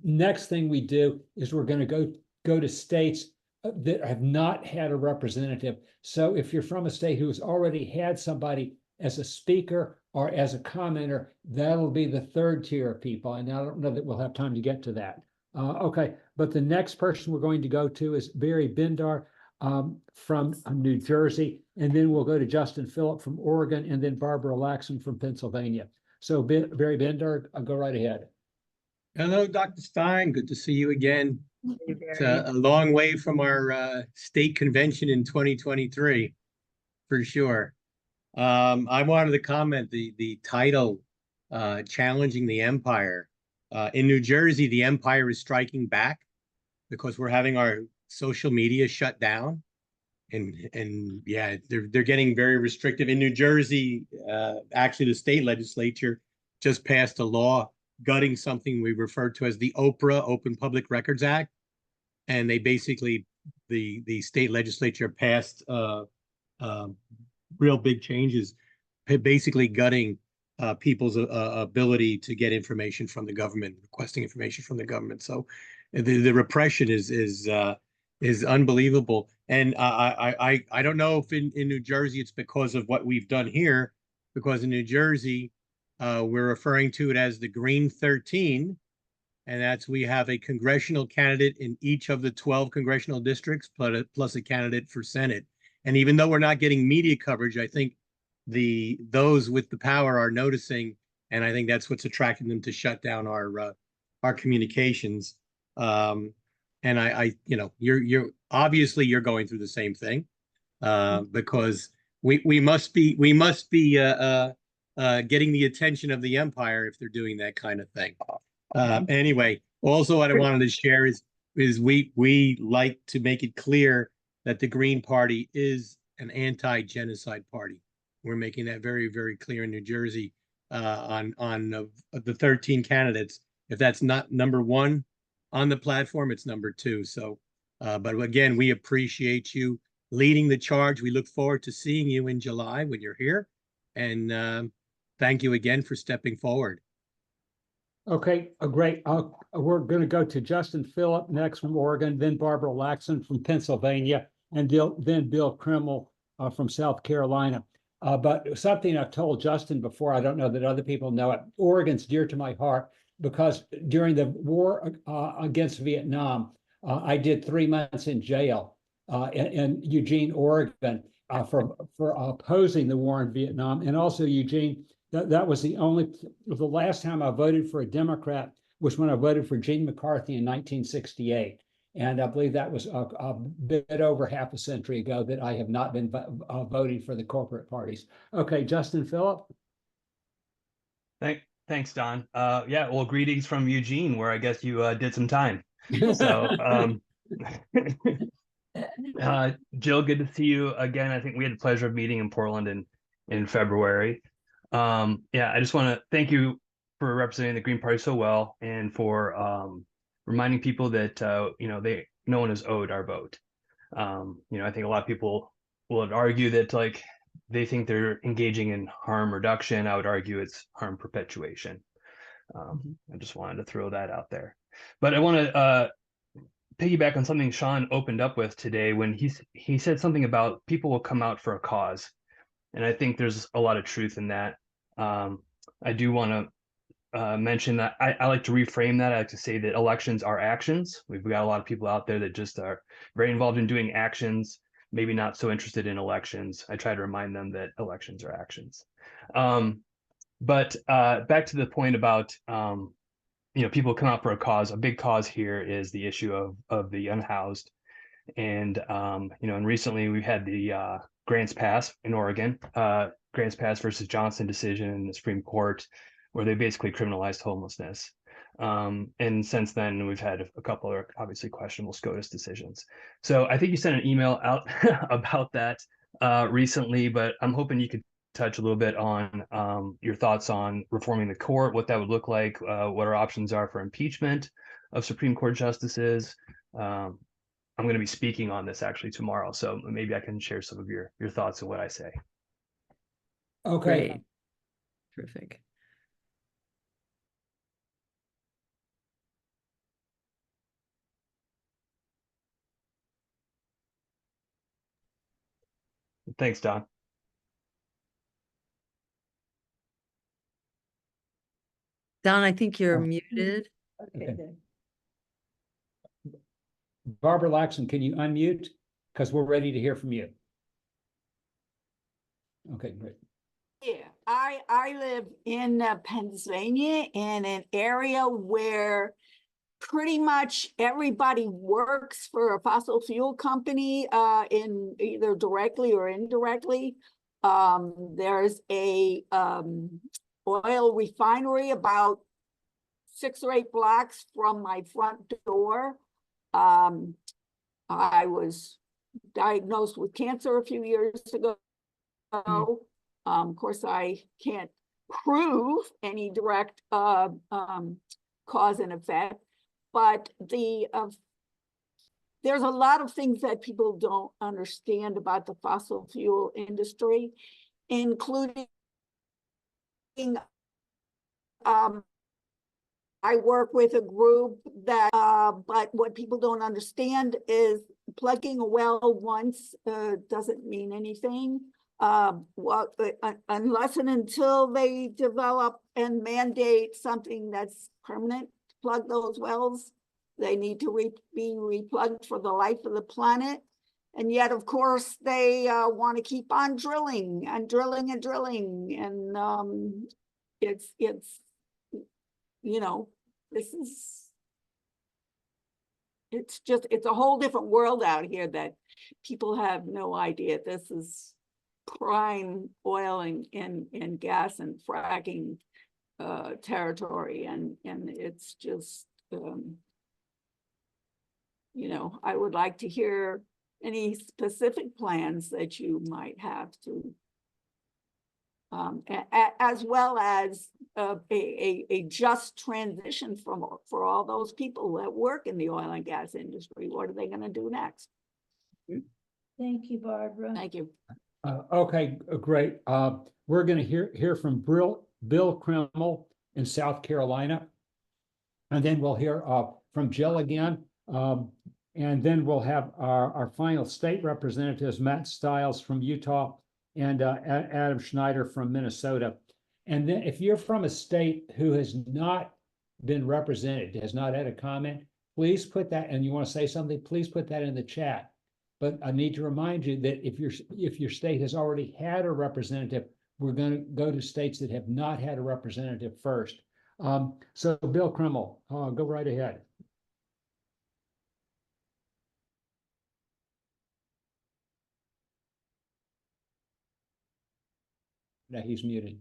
next thing we do is we're going to go to states that have not had a representative. So if you're from a state who has already had somebody as a speaker or as a commenter, that'll be the third tier of people. And I don't know that we'll have time to get to that. Okay, but the next person we're going to go to is Barry Bindar from New Jersey, and then we'll go to Justin Phillip from Oregon, and then Barbara Laxon from Pennsylvania. So Barry Bender, go right ahead. Hello, Dr. Stein. Good to see you again. Hey, It's Barry. a long way from our state convention in 2023, for sure. I wanted to comment the title, Challenging the Empire. In New Jersey, the empire is striking back because we're having our social media shut down. And yeah, they're getting very restrictive. In New Jersey, actually, the state legislature just passed a law gutting something we refer to as the OPRA, Open Public Records Act. And they basically, the state legislature passed real big changes, basically gutting people's ability to get information from the government, requesting information from the government. So the repression is unbelievable. And I don't know if in New Jersey it's because of what we've done here, because in New Jersey, we're referring to it as the Green 13, and that's we have a congressional candidate in each of the 12 congressional districts, plus a candidate for Senate. And even though we're not getting media coverage, I think those with the power are noticing, and I think that's what's attracting them to shut down our communications. And you're obviously you're going through the same thing, because we must be getting the attention of the empire if they're doing that kind of thing. Anyway, also what I wanted to share is we like to make it clear that the Green Party is an anti-genocide party. We're making that very, very clear in New Jersey on the 13 candidates. If that's not number one on the platform, it's number two. So, but again, we appreciate you leading the charge. We look forward to seeing you in July when you're here. And thank you again for stepping forward. Okay, great. We're going to go to Justin Phillip next from Oregon, then Barbara Laxon from Pennsylvania, and then Bill Krimmel from South Carolina. But something I've told Justin before, I don't know that other people know it. Oregon's dear to my heart because during the war against Vietnam, I did 3 months in jail in Eugene, Oregon, for opposing the war in Vietnam. And also, Eugene, that was the last time I voted for a Democrat was when I voted for Gene McCarthy in 1968. And I believe that was a bit over half a century ago that I have not been voting for the corporate parties. Okay, Justin Phillip. Thanks, Don. Yeah, well, greetings from Eugene, where I guess you did some time. So, Jill, good to see you again. I think we had the pleasure of meeting in Portland in February. Yeah, I just want to thank you for representing the Green Party so well and for reminding people that no one is owed our vote. I think a lot of people will argue that they think they're engaging in harm reduction. I would argue it's harm perpetuation. I just wanted to throw that out there. But I want to piggyback on something Sean opened up with today when he said something about people will come out for a cause. And I think there's a lot of truth in that. I do want to mention that I like to reframe that. I like to say that elections are actions. We've got a lot of people out there that just are very involved in doing actions, maybe not so interested in elections. I try to remind them that elections are actions. But back to the point about people come out for a cause. A big cause here is the issue of the unhoused. And and recently we had the Grants Pass in Oregon, Grants Pass versus Johnson decision in the Supreme Court, where they basically criminalized homelessness. And since then, we've had a couple of obviously questionable SCOTUS decisions. So I think you sent an email out about that recently, but I'm hoping you could touch a little bit on your thoughts on reforming the court, what that would look like, what our options are for impeachment of Supreme Court justices. I'm going to be speaking on this actually tomorrow, so maybe I can share some of your thoughts on what I say. Okay. Great. Terrific. Thanks, Don. Don, I think you're muted. Okay. Barbara Laxon, can you unmute? Because we're ready to hear from you. Okay, great. Yeah, I live in Pennsylvania, in an area where pretty much everybody works for a fossil fuel company, in either directly or indirectly. There's a oil refinery about 6 or 8 blocks from my front door. I was diagnosed with cancer a few years ago. Of course, I can't prove any direct cause and effect, but there's a lot of things that people don't understand about the fossil fuel industry, including I work with a group that, but what people don't understand is plugging a well once doesn't mean anything. Unless and until they develop and mandate something that's permanent to plug those wells, they need to be replugged for the life of the planet. And yet, of course, they want to keep on drilling and drilling and drilling. And it's you know, it's a whole different world out here that people have no idea. This is prime oil and gas and fracking territory, and it's just you know, I would like to hear any specific plans that you might have to as well as a just transition for all those people that work in the oil and gas industry. What are they going to do next? Thank you, Barbara. Thank you. Okay, great. We're going to hear from Bill Krimmel in South Carolina, and then we'll hear from Jill again, and then we'll have our final state representatives, Matt Stiles from Utah and Adam Schneider from Minnesota. And then if you're from a state who has not been represented, has not had a comment, please put that, and you want to say something, please put that in the chat. But I need to remind you that if your state has already had a representative, we're going to go to states that have not had a representative first. So Bill Krimmel, go right ahead. No, he's muted.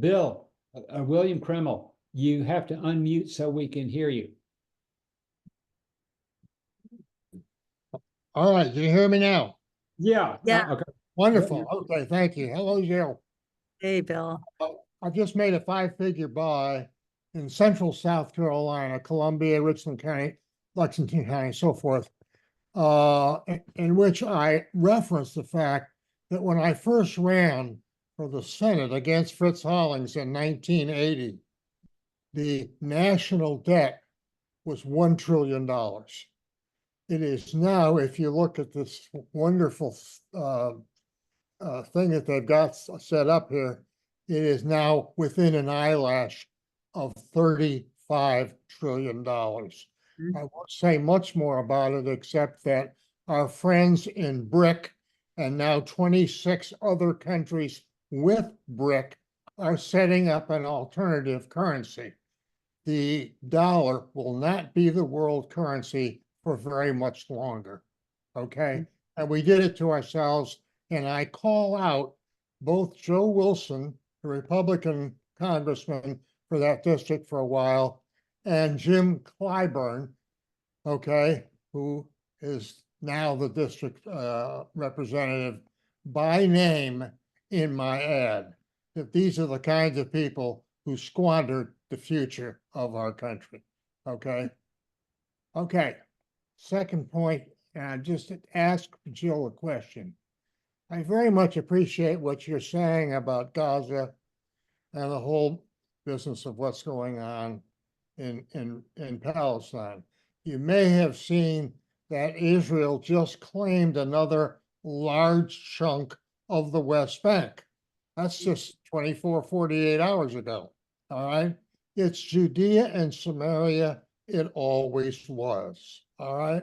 Bill, William Krimmel, you have to unmute so we can hear you. All right, can you hear me now? Yeah. Okay. Wonderful. Okay, thank you. Hello, Jill. Hey, Bill. I just made a 5-figure buy in central South Carolina, Columbia, Richland County, Lexington County, so forth, in which I referenced the fact that when I first ran for the Senate against Fritz Hollings in 1980, the national debt was $1 trillion. It is now, if you look at this wonderful thing that they've got set up here, it is now within an eyelash of $35 trillion. I won't say much more about it, except that our friends in BRIC and now 26 other countries with BRIC are setting up an alternative currency. The dollar will not be the world currency for very much longer, okay? And we did it to ourselves, and I call out both Joe Wilson, the Republican congressman for that district for a while, and Jim Clyburn, okay, who is now the district representative by name in my ad, that these are the kinds of people who squandered the future of our country, okay? Okay, second point, and I just ask Jill a question. I very much appreciate what you're saying about Gaza and the whole business of what's going on in Palestine. You may have seen that Israel just claimed another large chunk of the West Bank. That's just 24, 48 hours ago, all right? It's Judea and Samaria it always was, all right?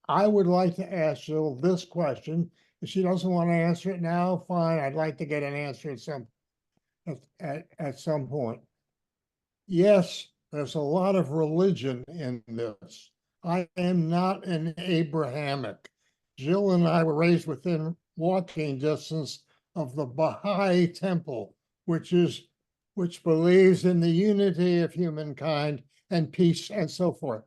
I would like to ask Jill this question. If she doesn't want to answer it now, fine, I'd like to get an answer at some point. Yes, there's a lot of religion in this. I am not an Abrahamic. Jill and I were raised within walking distance of the Baha'i temple, which believes in the unity of humankind and peace and so forth.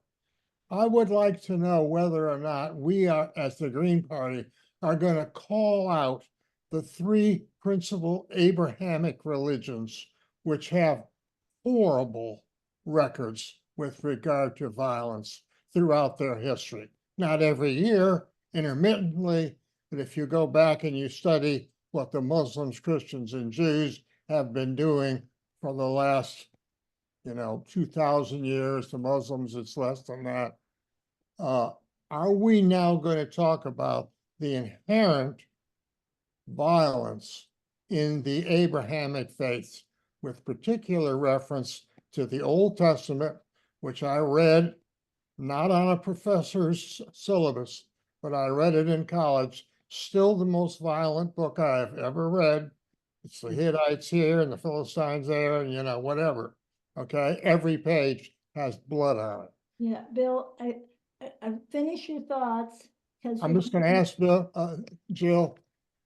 I would like to know whether or not we are, as the Green Party, are going to call out the three principal Abrahamic religions, which have horrible records with regard to violence throughout their history. Not every year, intermittently, but if you go back and you study what the Muslims, Christians, and Jews have been doing for the last, 2,000 years, the Muslims, it's less than that. Are we now going to talk about the inherent violence in the Abrahamic faiths, with particular reference to the Old Testament, which I read not on a professor's syllabus, but I read it in college, still the most violent book I've ever read. It's the Hittites here and the Philistines there, and whatever. Okay, every page has blood on it. Yeah, Bill, I finish your thoughts. I'm just going to ask Jill,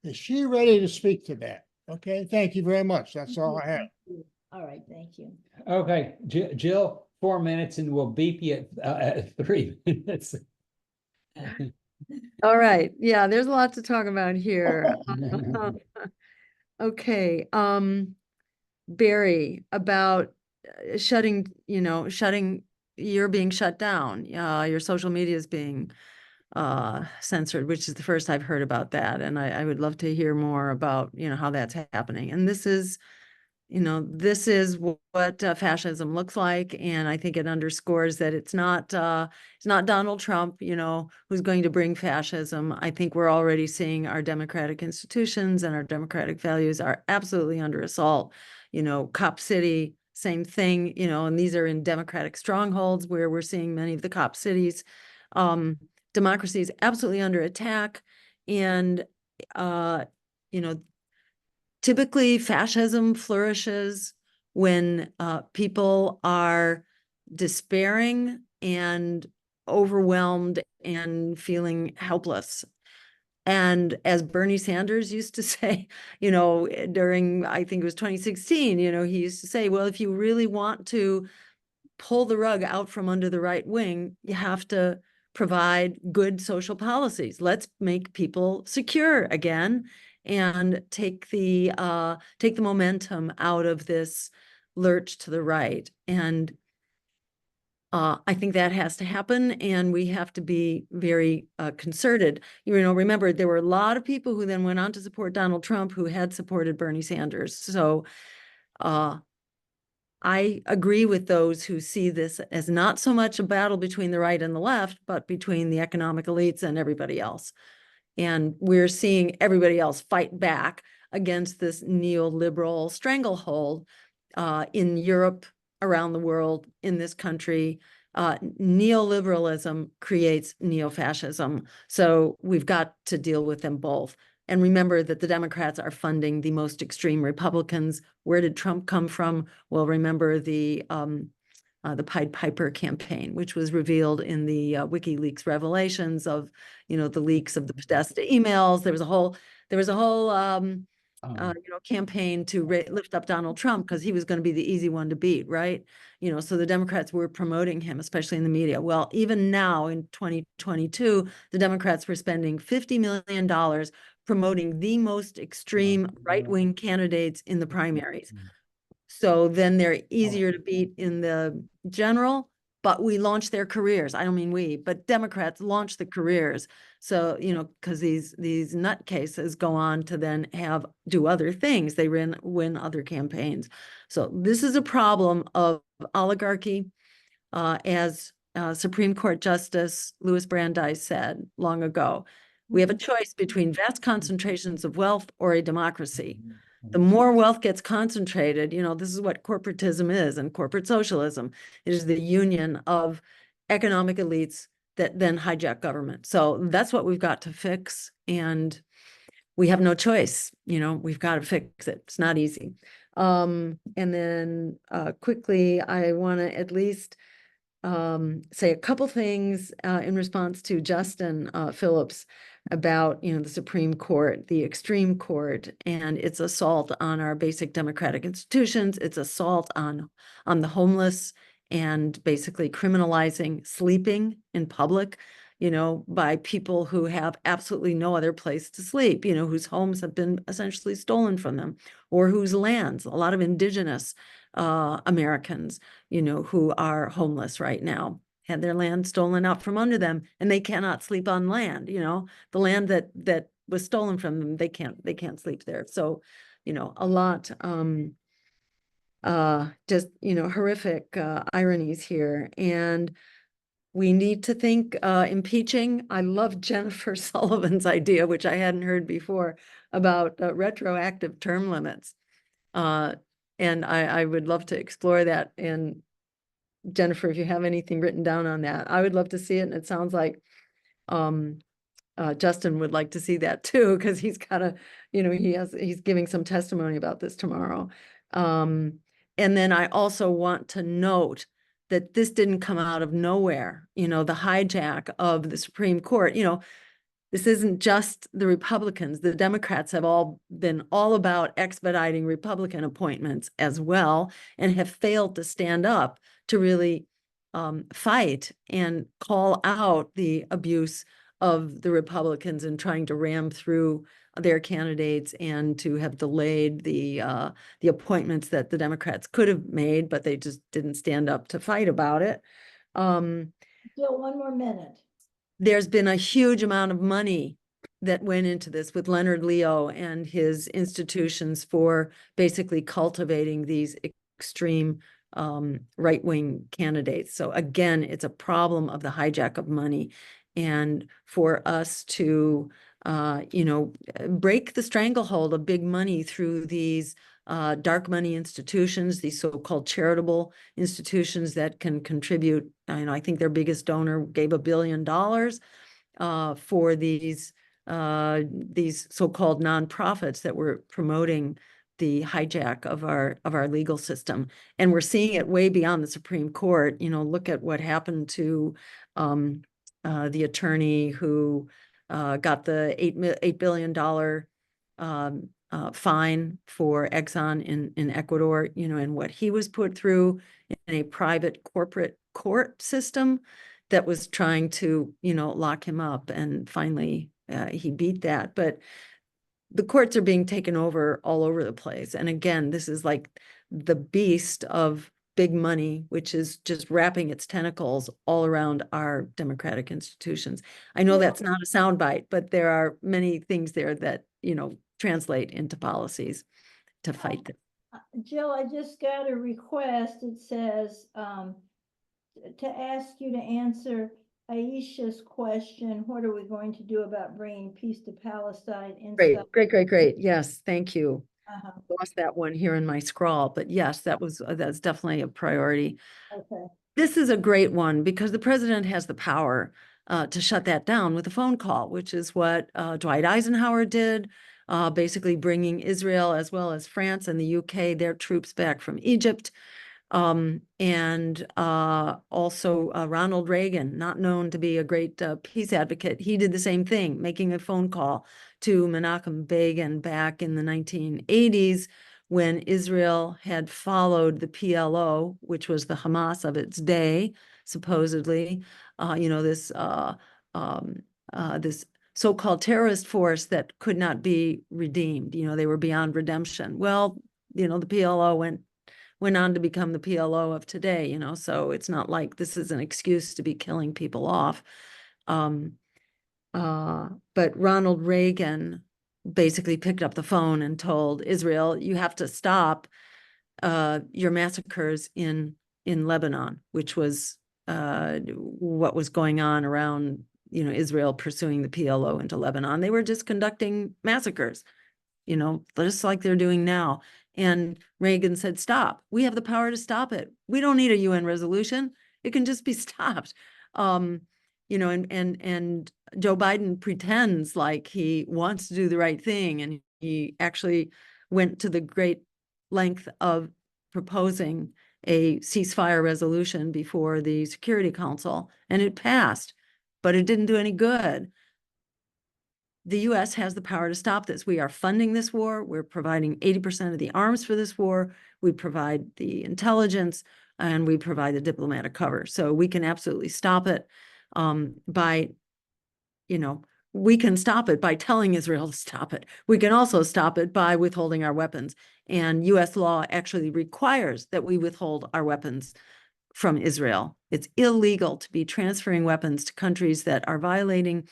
is she ready to speak to that? Okay, thank you very much. That's all I have. All right, thank you. Okay, Jill, 4 minutes and we'll beep you at 3 minutes. All right. Yeah, there's a lot to talk about here. Okay. Barry, about shutting, you're being shut down. Your social media is being censored, which is the first I've heard about that. And I would love to hear more about, how that's happening. And this is what fascism looks like. And I think it underscores that it's not Donald Trump, who's going to bring fascism. I think we're already seeing our democratic institutions and our democratic values are absolutely under assault. Cop City, same thing, and these are in democratic strongholds where we're seeing many of the cop cities. Democracy is absolutely under attack. And, typically fascism flourishes when people are despairing and overwhelmed and feeling helpless. And as Bernie Sanders used to say, during, I think it was 2016, he used to say, well, if you really want to pull the rug out from under the right wing, you have to provide good social policies. Let's make people secure again and take the momentum out of this lurch to the right. And I think that has to happen, and we have to be very concerted. Remember, there were a lot of people who then went on to support Donald Trump who had supported Bernie Sanders. So I agree with those who see this as not so much a battle between the right and the left, but between the economic elites and everybody else. And we're seeing everybody else fight back against this neoliberal stranglehold in Europe, around the world, in this country. Neoliberalism creates neo-fascism. So we've got to deal with them both. And remember that the Democrats are funding the most extreme Republicans. Where did Trump come from? Well, remember the Pied Piper campaign, which was revealed in the WikiLeaks revelations of, the leaks of the Podesta emails. There was a whole campaign to lift up Donald Trump because he was going to be the easy one to beat, right? So the Democrats were promoting him, especially in the media. Well, even now in 2022, the Democrats were spending $50 million promoting the most extreme right-wing candidates in the primaries. So then they're easier to beat in the general, but we launch their careers. I don't mean we, but Democrats launch the careers. So, because these nutcases go on to then do other things. They win other campaigns. So this is a problem of oligarchy, as Supreme Court Justice Louis Brandeis said long ago. We have a choice between vast concentrations of wealth or a democracy. The more wealth gets concentrated, this is what corporatism is and corporate socialism. It is the union of economic elites that then hijack government. So that's what we've got to fix. And we have no choice. We've got to fix it. It's not easy. And then quickly, I want to at least say a couple things in response to Justin Phillips about the Supreme Court, the extreme court, and its assault on our basic democratic institutions, its assault on the homeless, and basically criminalizing sleeping in public, by people who have absolutely no other place to sleep, whose homes have been essentially stolen from them, or whose lands, a lot of indigenous Americans, who are homeless right now, had their land stolen out from under them, and they cannot sleep on land, the land that was stolen from them, they can't sleep there. So, a lot, just, horrific ironies here. And we need to think impeaching. I love Jennifer Sullivan's idea, which I hadn't heard before, about retroactive term limits. And I would love to explore that. And Jennifer, if you have anything written down on that, I would love to see it. And it sounds like Justin would like to see that too, because he's got a, he's giving some testimony about this tomorrow. And then I also want to note that this didn't come out of nowhere, the hijack of the Supreme Court, this isn't just the Republicans. The Democrats have all been all about expediting Republican appointments as well, and have failed to stand up to really fight and call out the abuse of the Republicans in trying to ram through their candidates, and to have delayed the appointments that the Democrats could have made, but they just didn't stand up to fight about it. Still one more minute. There's been a huge amount of money that went into this with Leonard Leo and his institutions for basically cultivating these extreme right-wing candidates. So again, it's a problem of the hijack of money, and for us to break the stranglehold of big money through these dark money institutions, these so-called charitable institutions that can contribute. I think their biggest donor gave $1 billion for these so-called nonprofits that were promoting the hijack of our legal system. And we're seeing it way beyond the Supreme Court. Look at what happened to the attorney who got the $8 billion fine for Exxon in Ecuador, and what he was put through in a private corporate court system that was trying to, lock him up. And finally, he beat that. But the courts are being taken over all over the place. And again, this is like the beast of big money, which is just wrapping its tentacles all around our democratic institutions. I know that's not a soundbite, but there are many things there that, translate into policies to fight this. Jill, I just got a request. It says to ask you to answer Aisha's question, what are we going to do about bringing peace to Palestine? Great. Yes, thank you. Lost that one here in my scrawl, but yes, that's definitely a priority. Okay. This is a great one because the president has the power to shut that down with a phone call, which is what Dwight Eisenhower did, basically bringing Israel as well as France and the UK, their troops back from Egypt. And also Ronald Reagan, not known to be a great peace advocate, he did the same thing, making a phone call to Menachem Begin back in the 1980s when Israel had followed the PLO, which was the Hamas of its day, supposedly, this so-called terrorist force that could not be redeemed. They were beyond redemption. Well, the PLO went on to become the PLO of today, so it's not like this is an excuse to be killing people off. But Ronald Reagan basically picked up the phone and told Israel, you have to stop your massacres in Lebanon, which was what was going on around, Israel pursuing the PLO into Lebanon. They were just conducting massacres. just like they're doing now. And Reagan said, stop. We have the power to stop it. We don't need a UN resolution. It can just be stopped. And Joe Biden pretends like he wants to do the right thing. And he actually went to the great length of proposing a ceasefire resolution before the Security Council, and it passed, but it didn't do any good. The US has the power to stop this. We are funding this war. We're providing 80% of the arms for this war. We provide the intelligence and we provide the diplomatic cover. So we can absolutely stop it we can stop it by telling Israel to stop it. We can also stop it by withholding our weapons. And US law actually requires that we withhold our weapons from Israel. It's illegal to be transferring weapons to countries that are violating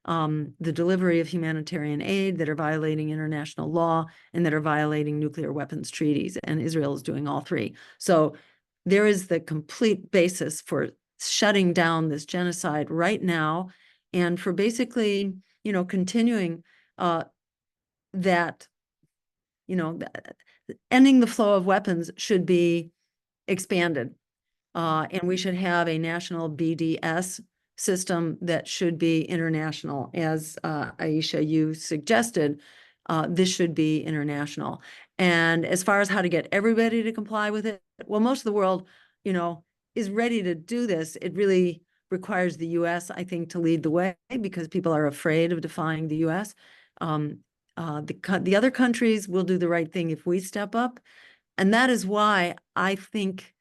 the delivery of humanitarian aid, that are violating international law, and that are violating nuclear weapons treaties. And Israel is doing all three. So there is the complete basis for shutting down this genocide right now, and for basically, continuing that, ending the flow of weapons should be expanded. And we should have a national BDS system that should be international. As Aisha, you suggested, this should be international. And as far as how to get everybody to comply with it, well, most of the world, is ready to do this. It really requires the US, I think, to lead the way because people are afraid of defying the US. The other countries will do the right thing if we step up. And that is why I think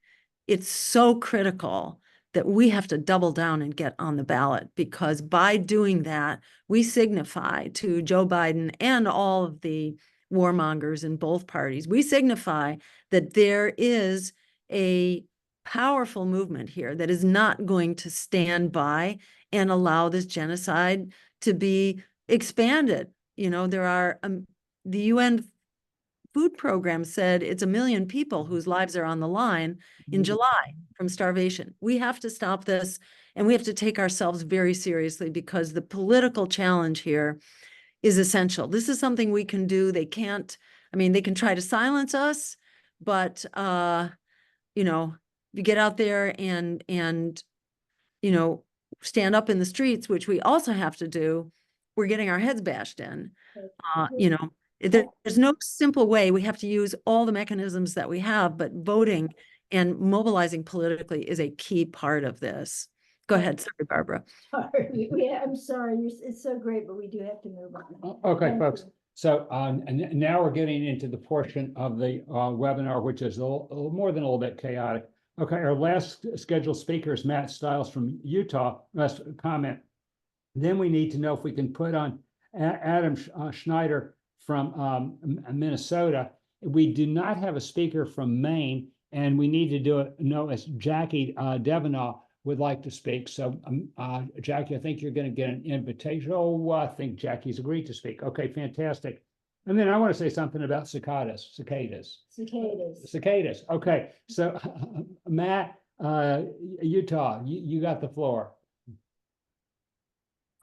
it's so critical that we have to double down and get on the ballot, because by doing that, we signify to Joe Biden and all of the warmongers in both parties, we signify that there is a powerful movement here that is not going to stand by and allow this genocide to be expanded. There are the UN food program said it's 1 million people whose lives are on the line in July from starvation. We have to stop this, and we have to take ourselves very seriously because the political challenge here is essential. This is something we can do. They can try to silence us, but if you get out there and stand up in the streets, which we also have to do, we're getting our heads bashed in. There's no simple way. We have to use all the mechanisms that we have, but voting and mobilizing politically is a key part of this. Go ahead. Sorry, Barbara. Sorry. I'm sorry. It's so great, but we do have to move on. Okay, Thank folks. you. So and now we're getting into the portion of the webinar, which is a little more than a little bit chaotic. Okay, our last scheduled speaker is Matt Stiles from Utah. Last comment. Then we need to know if we can put on Adam Schneider from Minnesota. We do not have a speaker from Maine, and we need to know as Jackie Devenaugh would like to speak. So Jackie, I think you're going to get an invitation. Oh, I think Jackie's agreed to speak. Okay, fantastic. And then I want to say something about cicadas. Okay, so Matt, Utah, you got the floor.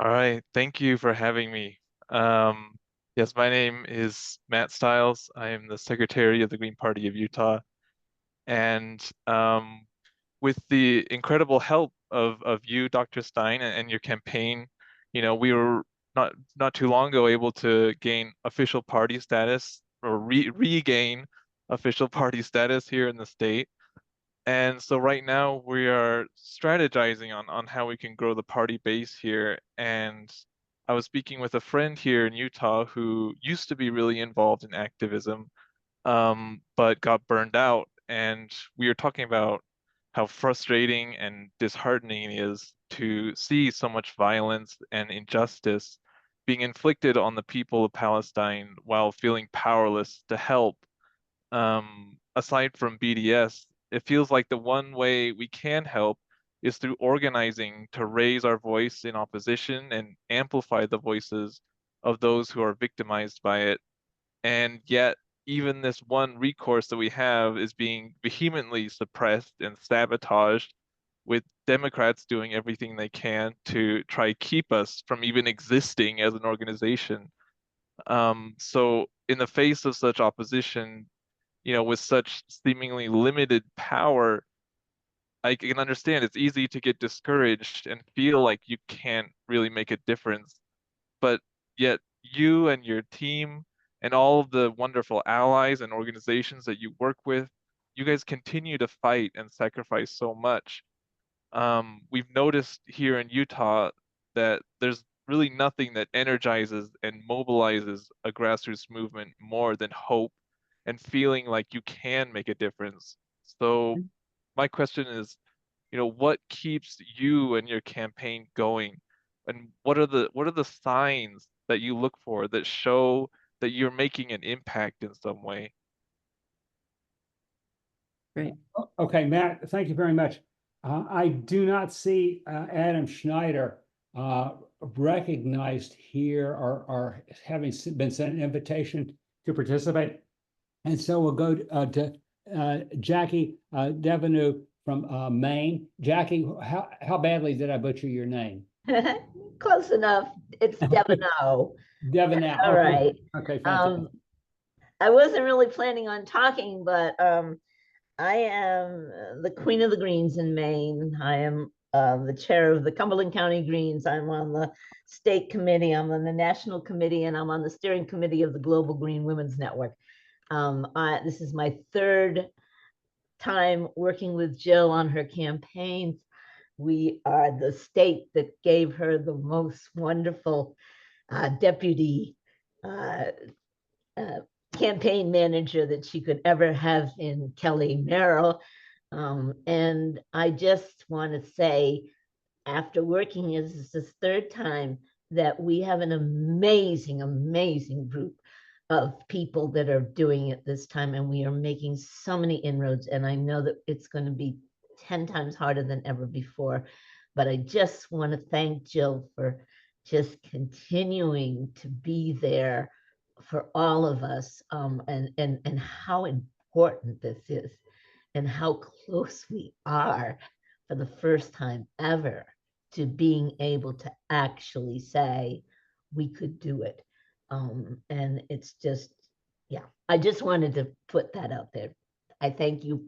All right, thank you for having me. Yes, my name is Matt Stiles. I am the Secretary of the Green Party of Utah. And with the incredible help of you, Dr. Stein, and your campaign, we were not too long ago able to gain official party status or regain official party status here in the state. And so right now we are strategizing on how we can grow the party base here. And I was speaking with a friend here in Utah who used to be really involved in activism, but got burned out. And we were talking about how frustrating and disheartening it is to see so much violence and injustice being inflicted on the people of Palestine while feeling powerless to help. Aside from BDS, it feels like the one way we can help is through organizing to raise our voice in opposition and amplify the voices of those who are victimized by it. And yet, even this one recourse that we have is being vehemently suppressed and sabotaged, with Democrats doing everything they can to try keep us from even existing as an organization. So in the face of such opposition, with such seemingly limited power, I can understand it's easy to get discouraged and feel like you can't really make a difference. But yet you and your team and all of the wonderful allies and organizations that you work with, you guys continue to fight and sacrifice so much. We've noticed here in Utah that there's really nothing that energizes and mobilizes a grassroots movement more than hope and feeling like you can make a difference. So my question is, what keeps you and your campaign going? And what are the signs that you look for that show that you're making an impact in some way? Great. Okay, Matt, thank you very much. I do not see Adam Schneider recognized here or having been sent an invitation to participate. And so we'll go to Jackie Devenu from Maine. Jackie, how badly did I butcher your name? Close enough. It's Devino. Devino. All Okay. right. Okay, fantastic. I wasn't really planning on talking, but I am the Queen of the Greens in Maine. I am the chair of the Cumberland County Greens. I'm on the state committee, I'm on the national committee, and I'm on the steering committee of the Global Green Women's Network. This is my third time working with Jill on her campaigns. We are the state that gave her the most wonderful deputy campaign manager that she could ever have in Kelly Merrill. And I just want to say, after working, this is the third time that we have an amazing, amazing group of people that are doing it this time, and we are making so many inroads, and I know that it's going to be 10 times harder than ever before. But I just want to thank Jill for just continuing to be there for all of us, and how important this is, and how close we are for the first time ever to being able to actually say we could do it. And it's just, yeah, I just wanted to put that out there. I thank you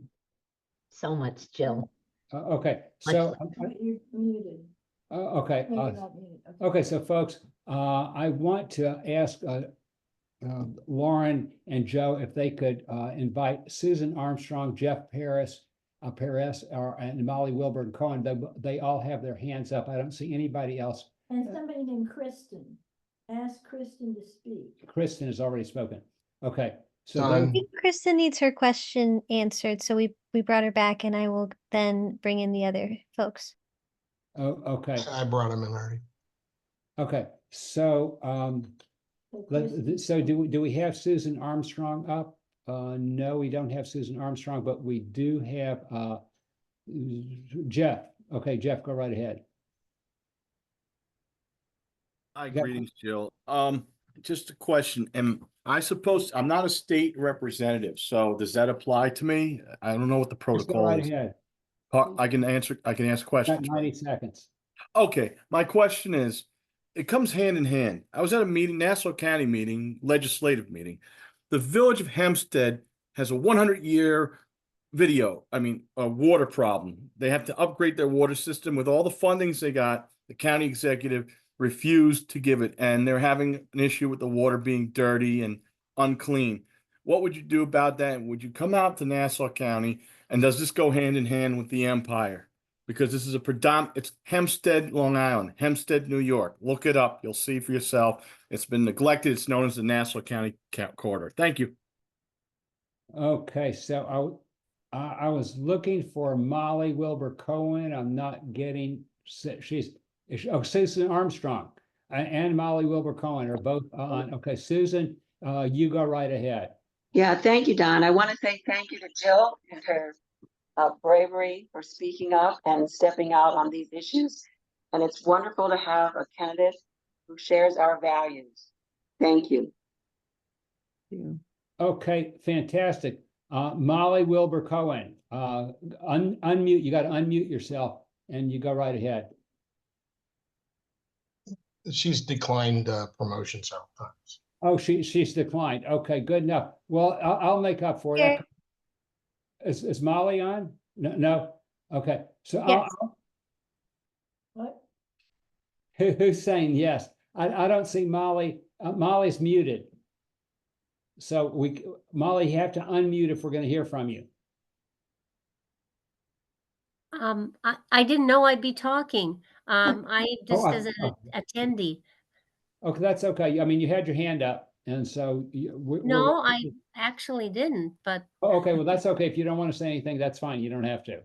so much, Jill. Okay, so You're muted. okay. No, you're not muted. Okay, so folks, I want to ask Lauren and Joe if they could invite Susan Armstrong, Jeff Perez, and Molly Wilburn Cohen. They all have their hands up. I don't see anybody else. And somebody named Kristen. Ask Kristen to speak. Kristen has already spoken. Okay, so I think Kristen needs her question answered, so we brought her back, and I will then bring in the other folks. oh, okay, I brought him in already. okay. So so do we have Susan Armstrong up? No, we don't have Susan Armstrong, but we do have Jeff. Okay, Jeff, go right ahead. Hi, greetings, Jill. Just a question. I'm not a state representative, so does that apply to me? I don't know what the protocol right is. ahead. I can ask questions. 90 seconds. Okay, my question is, it comes hand in hand. I was at a meeting, Nassau County meeting, legislative meeting. The village of Hempstead has a 100-year water problem. They have to upgrade their water system with all the fundings they got. The county executive refused to give it, and they're having an issue with the water being dirty and unclean. What would you do about that? Would you come out to Nassau County, and does this go hand in hand with the Empire? Because this is it's Hempstead, Long Island, Hempstead, New York. Look it up. You'll see for yourself. It's been neglected. It's known as the Nassau County Corridor. Thank you. Okay, so I was looking for Molly Wilbur Cohen. I'm not getting, Susan Armstrong and Molly Wilbur Cohen are both on. Okay, Susan, you go right ahead. Yeah, thank you, Don. I want to say thank you to Jill and her bravery for speaking up and stepping out on these issues. And it's wonderful to have a candidate who shares our values. Thank you. Okay, fantastic. Molly Wilbur Cohen, unmute. You got to unmute yourself and you go right ahead. She's declined promotion several times. Oh, she's declined. Okay, good enough. Well, I'll make up for Here. that. Is Molly on? No, no. Okay, so Yes. What? who's saying yes? I don't see Molly. Molly's muted. So Molly, you have to unmute if we're going to hear from you. I didn't know I'd be talking. I Oh, just as an attendee. Okay, that's okay. I mean, you had your hand up, and so No, I actually didn't, but Oh, okay, well, that's okay. If you don't want to say anything, that's fine. You don't have to.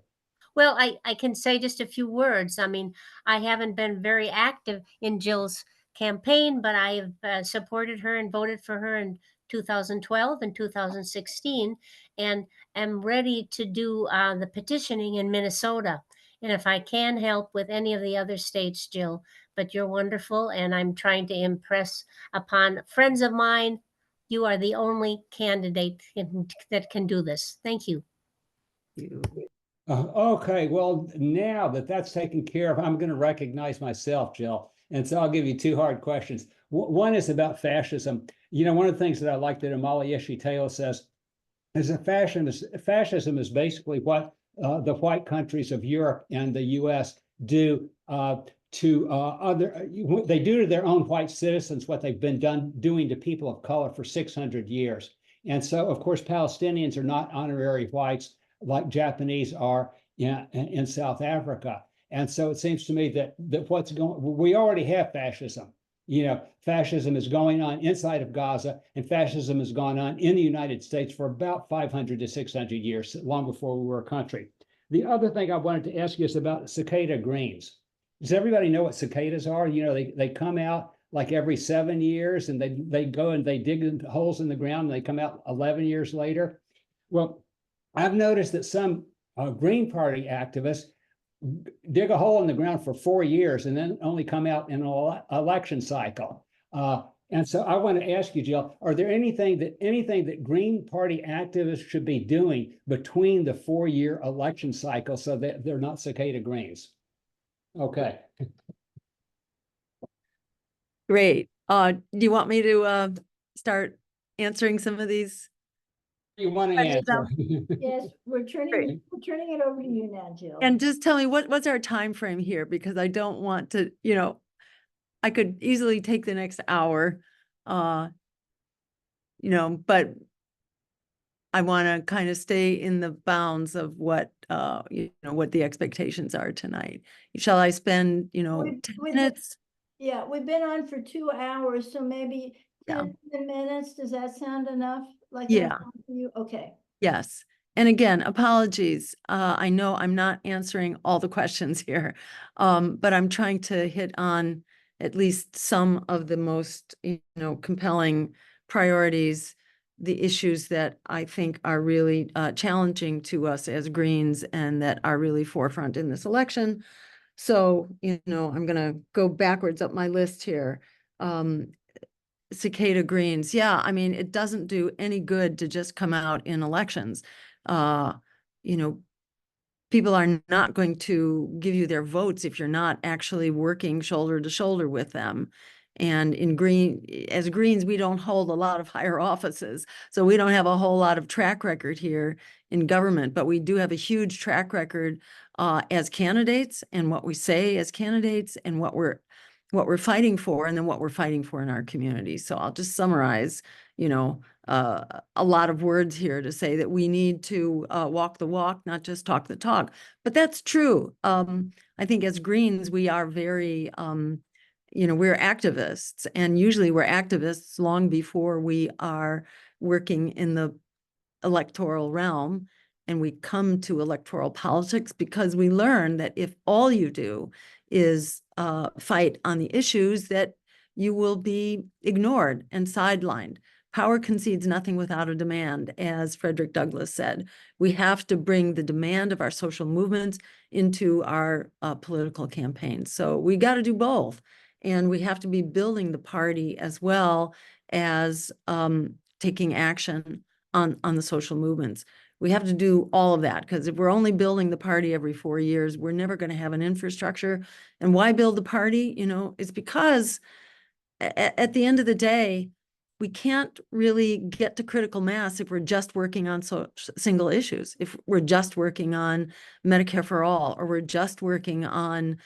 well, I can say just a few words. I mean, I haven't been very active in Jill's campaign, but I have supported her and voted for her in 2012 and 2016, and am ready to do the petitioning in Minnesota. And if I can help with any of the other states, Jill, but you're wonderful, and I'm trying to impress upon friends of mine. You are the only candidate that can do this. Thank you. Okay, well, now that that's taken care of, I'm going to recognize myself, Jill. And so I'll give you two hard questions. One is about fascism. You know, one of the things that I like that Amali Yeshiteo says is that fascism is basically what the white countries of Europe and the US do to they do to their own white citizens what they've been doing to people of color for 600 years. And so, of course, Palestinians are not honorary whites like Japanese are in South Africa. And so it seems to me that we already have fascism. You know, fascism is going on inside of Gaza, and fascism has gone on in the United States for about 500 to 600 years, long before we were a country. The other thing I wanted to ask you is about cicada greens. Does everybody know what cicadas are? You know, they come out like every 7 years, and they go and they dig holes in the ground, and they come out 11 years later. Well, I've noticed that some Green Party activists dig a hole in the ground for 4 years and then only come out in an election cycle. And so I want to ask you, Jill, are there anything that Green Party activists should be doing between the 4-year election cycle so that they're not cicada greens? Okay. Great. Do you want me to start answering some of these? You want to answer? Yes, we're turning it over to you now, Jill. And just tell me what's our time frame here, because I don't want to, you know, I could easily take the next hour, you know, but I want to kind of stay in the bounds of what, you know, what the expectations are tonight. Shall I spend, you know, 10 minutes? Yeah, we've been on for 2 hours, so maybe 10 minutes. Does that sound enough? Like Yeah. for you? Okay. Yes. And again, apologies. I know I'm not answering all the questions here, but I'm trying to hit on at least some of the most, you know, compelling priorities, the issues that I think are really challenging to us as Greens and that are really forefront in this election. So, you know, I'm going to go backwards up my list here. Cicada greens. Yeah, I mean, it doesn't do any good to just come out in elections. You know, people are not going to give you their votes if you're not actually working shoulder to shoulder with them. And as Greens, we don't hold a lot of higher offices. So we don't have a whole lot of track record here in government, but we do have a huge track record as candidates, and what we say as candidates, and what we're fighting for, and then what we're fighting for in our community. So I'll just summarize, you know, a lot of words here to say that we need to walk the walk, not just talk the talk. But that's true. I think as Greens, we are very, you know, we're activists, and usually we're activists long before we are working in the electoral realm. And we come to electoral politics because we learn that if all you do is fight on the issues, that you will be ignored and sidelined. Power concedes nothing without a demand, as Frederick Douglass said. We have to bring the demand of our social movements into our political campaigns. So we got to do both. And we have to be building the party as well as taking action on the social movements. We have to do all of that, because if we're only building the party every 4 years, we're never going to have an infrastructure. And why build the party? You know, it's because at the end of the day, we can't really get to critical mass if we're just working on single issues. If we're just working on Medicare-for-All, or we're just working on,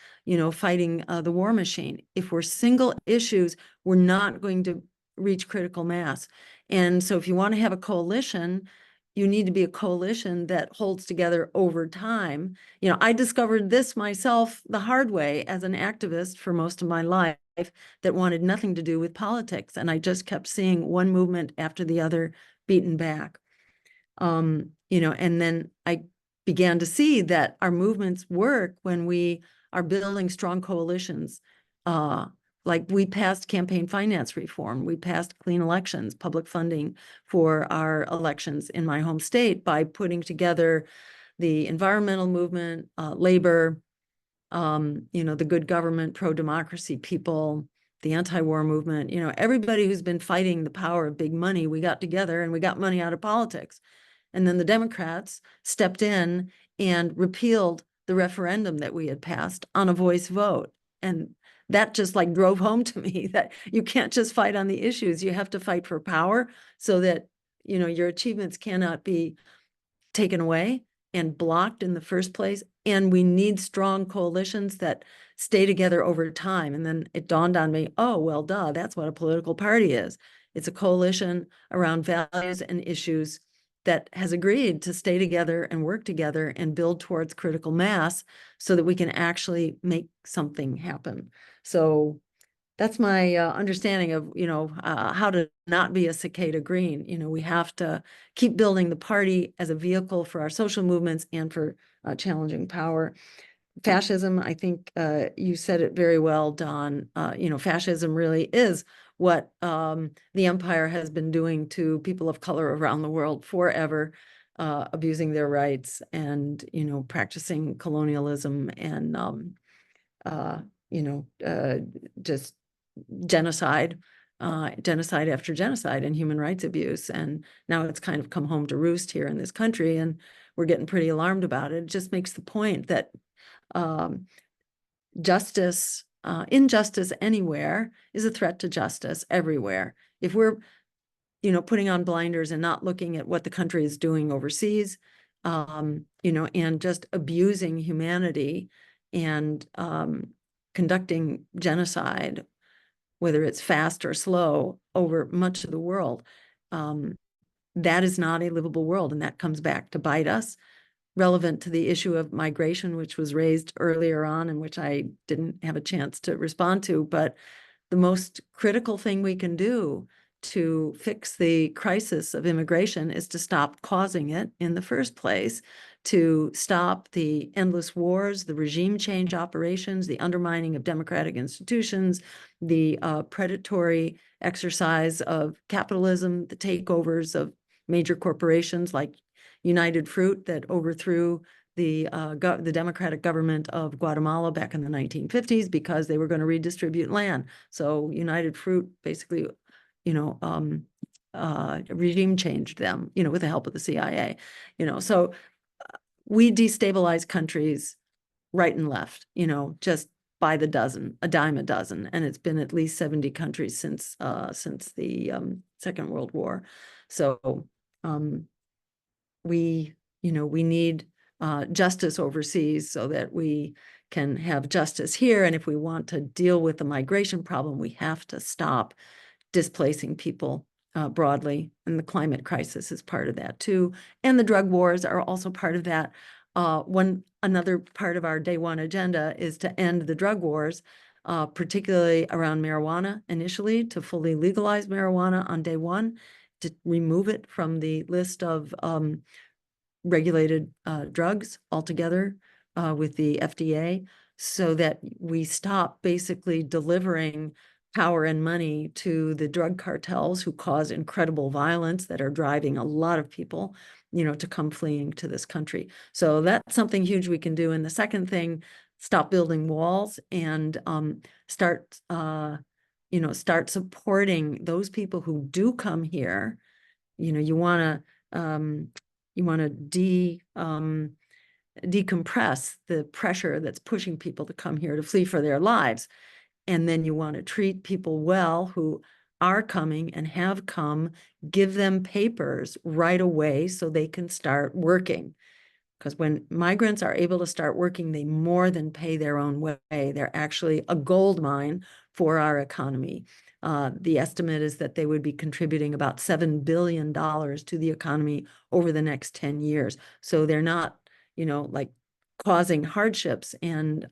fighting the war machine. If we're single issues, we're not going to reach critical mass. And so if you want to have a coalition, you need to be a coalition that holds together over time. I discovered this myself the hard way as an activist for most of my life that wanted nothing to do with politics. And I just kept seeing one movement after the other beaten back. And then I began to see that our movements work when we are building strong coalitions. Like we passed campaign finance reform, we passed clean elections, public funding for our elections in my home state by putting together the environmental movement, labor, the good government, pro-democracy people, the anti-war movement, everybody who's been fighting the power of big money, we got together and we got money out of politics. And then the Democrats stepped in and repealed the referendum that we had passed on a voice vote. And that just like drove home to me that you can't just fight on the issues. You have to fight for power so that, your achievements cannot be taken away and blocked in the first place. And we need strong coalitions that stay together over time. And then it dawned on me, oh, well, duh, that's what a political party is. It's a coalition around values and issues that has agreed to stay together and work together and build towards critical mass so that we can actually make something happen. So that's my understanding of, how to not be a cicada green. We have to keep building the party as a vehicle for our social movements and for challenging power. Fascism, I think you said it very well, Don. Fascism really is what the empire has been doing to people of color around the world forever, abusing their rights and, practicing colonialism and, just genocide after genocide and human rights abuse. And now it's kind of come home to roost here in this country, and we're getting pretty alarmed about it. It just makes the point that injustice anywhere is a threat to justice everywhere. If we're, putting on blinders and not looking at what the country is doing overseas, and just abusing humanity and conducting genocide, whether it's fast or slow, over much of the world, that is not a livable world. And that comes back to bite us. Relevant to the issue of migration, which was raised earlier on and which I didn't have a chance to respond to, but the most critical thing we can do to fix the crisis of immigration is to stop causing it in the first place, to stop the endless wars, the regime change operations, the undermining of democratic institutions, the predatory exercise of capitalism, the takeovers of major corporations like United Fruit that overthrew the democratic government of Guatemala back in the 1950s because they were going to redistribute land. So United Fruit basically, regime changed them, with the help of the CIA, so we destabilize countries right and left, just by the dozen, a dime a dozen. And it's been at least 70 countries since the Second World War. So we need justice overseas so that we can have justice here. And if we want to deal with the migration problem, we have to stop displacing people broadly. And the climate crisis is part of that too. And the drug wars are also part of that. Another part of our day one agenda is to end the drug wars, particularly around marijuana initially, to fully legalize marijuana on day one, to remove it from the list of regulated drugs altogether with the FDA, so that we stop basically delivering power and money to the drug cartels who cause incredible violence that are driving a lot of people, to come fleeing to this country. So that's something huge we can do. And the second thing, stop building walls and start supporting those people who do come here. You want to decompress the pressure that's pushing people to come here to flee for their lives. And then you want to treat people well who are coming and have come, give them papers right away so they can start working. Because when migrants are able to start working, they more than pay their own way. They're actually a gold mine for our economy. The estimate is that they would be contributing about $7 billion to the economy over the next 10 years. So they're not, like causing hardships and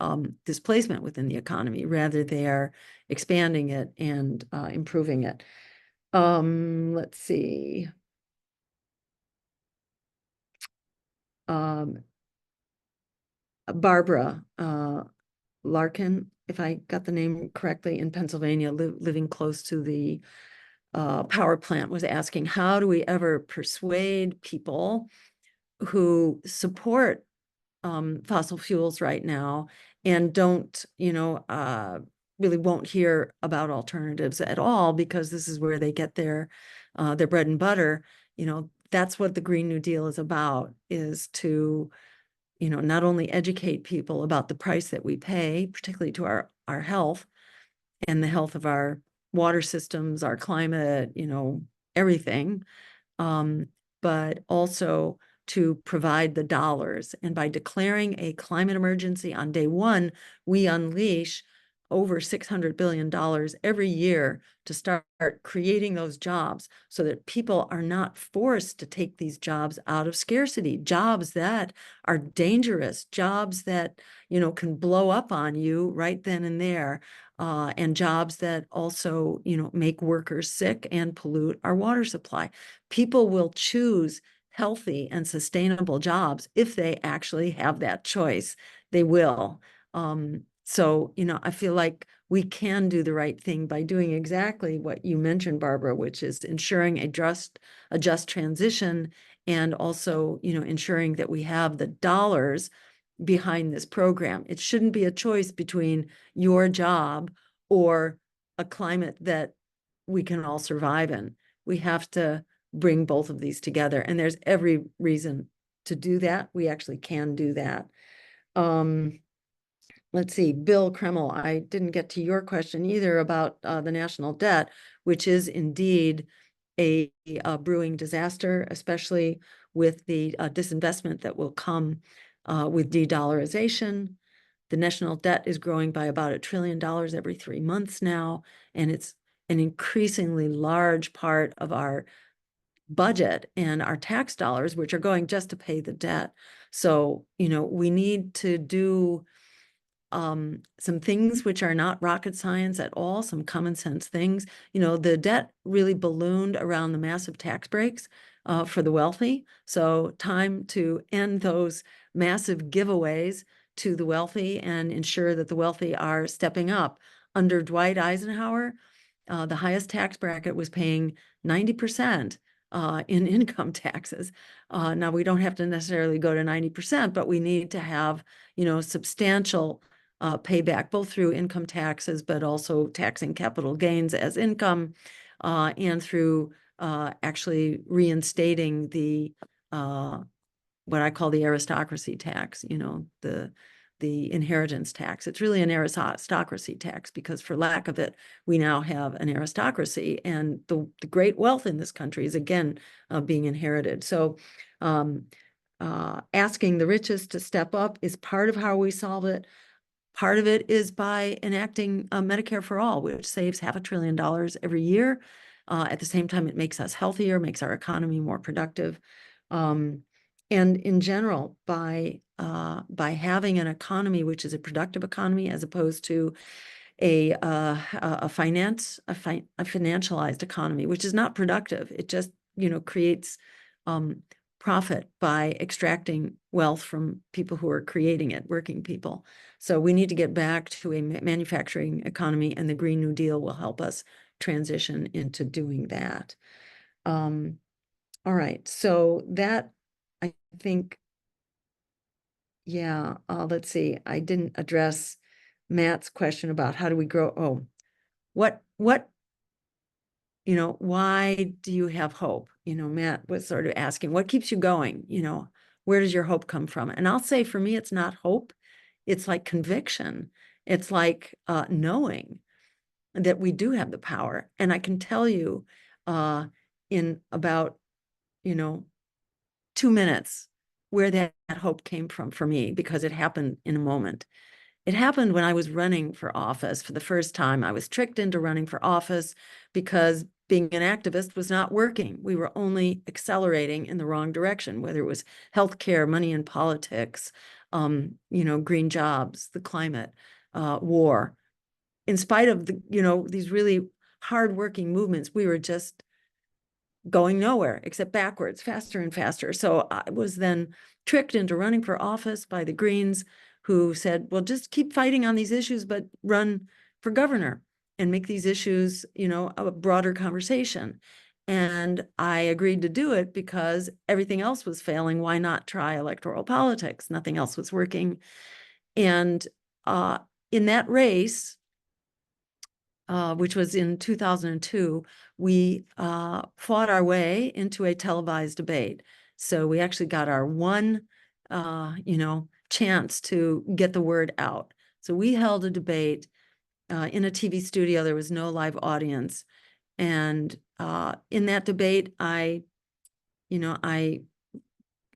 displacement within the economy. Rather, they are expanding it and improving it. Let's see. Barbara Larkin, if I got the name correctly, in Pennsylvania, living close to the power plant, was asking, how do we ever persuade people who support fossil fuels right now and don't, really won't hear about alternatives at all, because this is where they get their bread and butter. That's what the Green New Deal is about, is to not only educate people about the price that we pay, particularly to our health and the health of our water systems, our climate, everything, but also to provide the dollars. And by declaring a climate emergency on day one, we unleash over $600 billion every year to start creating those jobs, so that people are not forced to take these jobs out of scarcity, jobs that are dangerous, jobs that, can blow up on you right then and there, and jobs that also, make workers sick and pollute our water supply. People will choose healthy and sustainable jobs if they actually have that choice. They will. So, I feel like we can do the right thing by doing exactly what you mentioned, Barbara, which is ensuring a just transition, and also, ensuring that we have the dollars behind this program. It shouldn't be a choice between your job or a climate that we can all survive in. We have to bring both of these together, and there's every reason to do that. We actually can do that. Let's see, Bill Kreml, I didn't get to your question either about the national debt, which is indeed a brewing disaster, especially with the disinvestment that will come with de-dollarization. The national debt is growing by about $1 trillion every 3 months now, and it's an increasingly large part of our budget and our tax dollars, which are going just to pay the debt. So, we need to do some things which are not rocket science at all, some common sense things. The debt really ballooned around the massive tax breaks for the wealthy. So time to end those massive giveaways to the wealthy and ensure that the wealthy are stepping up. Under Dwight Eisenhower, the highest tax bracket was paying 90% in income taxes. Now, we don't have to necessarily go to 90%, but we need to have, substantial payback, both through income taxes, but also taxing capital gains as income, and through actually reinstating the what I call the aristocracy tax, the inheritance tax. It's really an aristocracy tax, because for lack of it, we now have an aristocracy, and the great wealth in this country is again being inherited. So asking the richest to step up is part of how we solve it. Part of it is by enacting Medicare-for-All, which saves $500 billion every year. At the same time, it makes us healthier, makes our economy more productive. And in general, by having an economy which is a productive economy, as opposed to a financialized economy, which is not productive. It just, creates profit by extracting wealth from people who are creating it, working people. So we need to get back to a manufacturing economy, and the Green New Deal will help us transition into doing that. All right, so that, I think, yeah, let's see, I didn't address Matt's question about how do we grow. Oh, what, why do you have hope? Matt was sort of asking, what keeps you going? Where does your hope come from? And I'll say, for me, it's not hope. It's like conviction. It's like knowing that we do have the power. And I can tell you in about, 2 minutes where that hope came from for me, because it happened in a moment. It happened when I was running for office for the first time. I was tricked into running for office because being an activist was not working. We were only accelerating in the wrong direction, whether it was healthcare, money in politics, green jobs, the climate, war. In spite of these really hardworking movements, we were just going nowhere except backwards, faster and faster. So I was then tricked into running for office by the Greens, who said, well, just keep fighting on these issues, but run for governor and make these issues, a broader conversation. And I agreed to do it because everything else was failing. Why not try electoral politics? Nothing else was working. And in that race, which was in 2002, we fought our way into a televised debate. So we actually got our one, chance to get the word out. So we held a debate in a TV studio. There was no live audience. And in that debate, I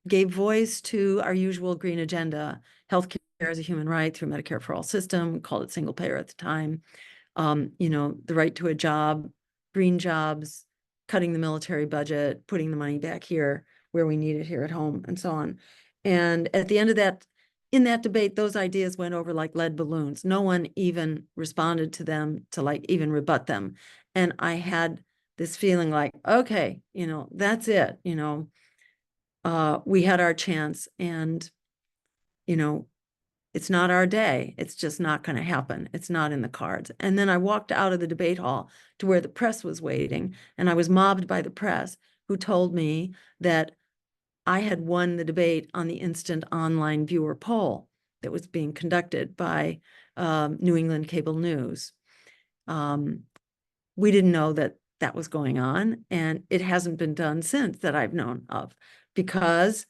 gave voice to our usual green agenda, healthcare as a human right through Medicare-for-All system, called it single payer at the time. The right to a job, green jobs, cutting the military budget, putting the money back here where we need it here at home, and so on. And at the end of that, in that debate, those ideas went over like lead balloons. No one even responded to them to like even rebut them. And I had this feeling like, okay, that's it. We had our chance, and, it's not our day. It's just not going to happen. It's not in the cards. And then I walked out of the debate hall to where the press was waiting, and I was mobbed by the press, who told me that I had won the debate on the instant online viewer poll that was being conducted by New England Cable News. We didn't know that that was going on, and it hasn't been done since that I've known of, because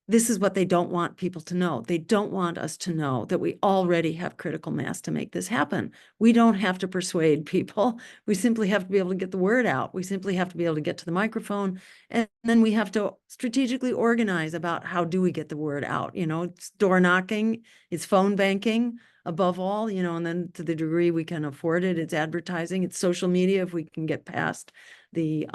this is what they don't want people to know. They don't want us to know that we already have critical mass to make this happen. We don't have to persuade people. We simply have to be able to get the word out. We simply have to be able to get to the microphone. And then we have to strategically organize about how do we get the word out. It's door knocking, it's phone banking above all, and then to the degree we can afford it, it's advertising, it's social media if we can get past the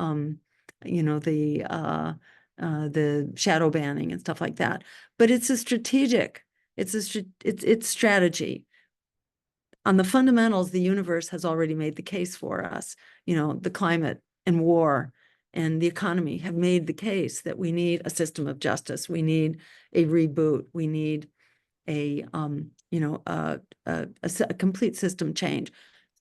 shadow banning and stuff like that. But it's a strategic, it's strategy. On the fundamentals, the universe has already made the case for us. The climate and war and the economy have made the case that we need a system of justice. We need a reboot. We need a complete system change.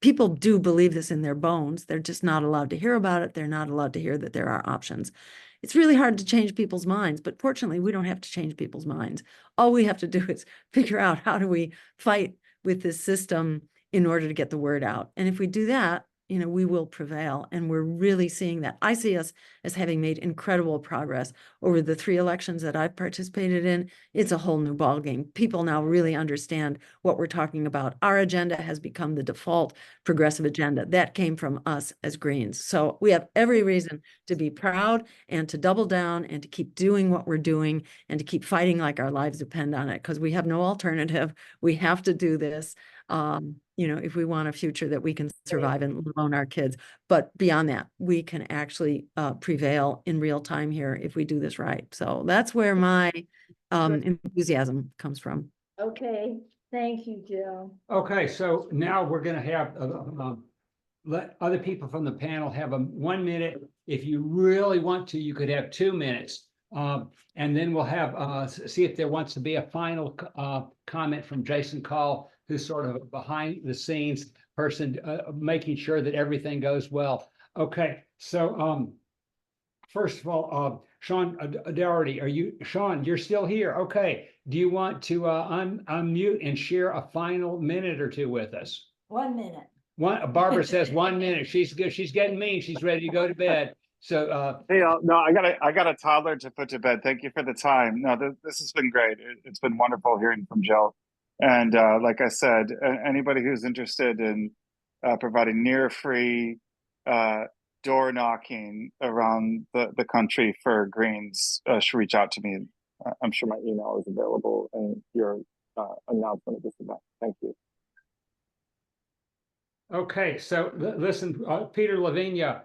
People do believe this in their bones. They're just not allowed to hear about it. They're not allowed to hear that there are options. It's really hard to change people's minds, but fortunately, we don't have to change people's minds. All we have to do is figure out how do we fight with this system in order to get the word out. And if we do that, we will prevail. And we're really seeing that. I see us as having made incredible progress over the 3 elections that I've participated in. It's a whole new ballgame. People now really understand what we're talking about. Our agenda has become the default progressive agenda. That came from us as Greens. So we have every reason to be proud and to double down and to keep doing what we're doing and to keep fighting like our lives depend on it, because we have no alternative. We have to do this. If we want a future that we can survive and loan our kids. But beyond that, we can actually prevail in real time here if we do this right. So that's where my enthusiasm comes from. Okay, thank you, Jill. Okay, so now we're going to have let other people from the panel have 1 minute. If you really want to, you could have 2 minutes. And then we'll have see if there wants to be a final comment from Jason Call, who's sort of a behind the scenes person, making sure that everything goes well. Okay, so first of all, Sean Doherty, Sean, you're still here. Okay, do you want to unmute and share a final minute or 2 with us? 1 minute. Barbara says 1 minute. She's good. She's getting mean. She's ready to go to bed. So hey, no, I got a toddler to put to bed. Thank you for the time. No, this has been great. It's been wonderful hearing from Jill. And like I said, anybody who's interested in providing near free door knocking around the country for Greens should reach out to me. I'm sure my email is available in your announcement of this event. Thank you. Okay, so listen, Peter Lavinia,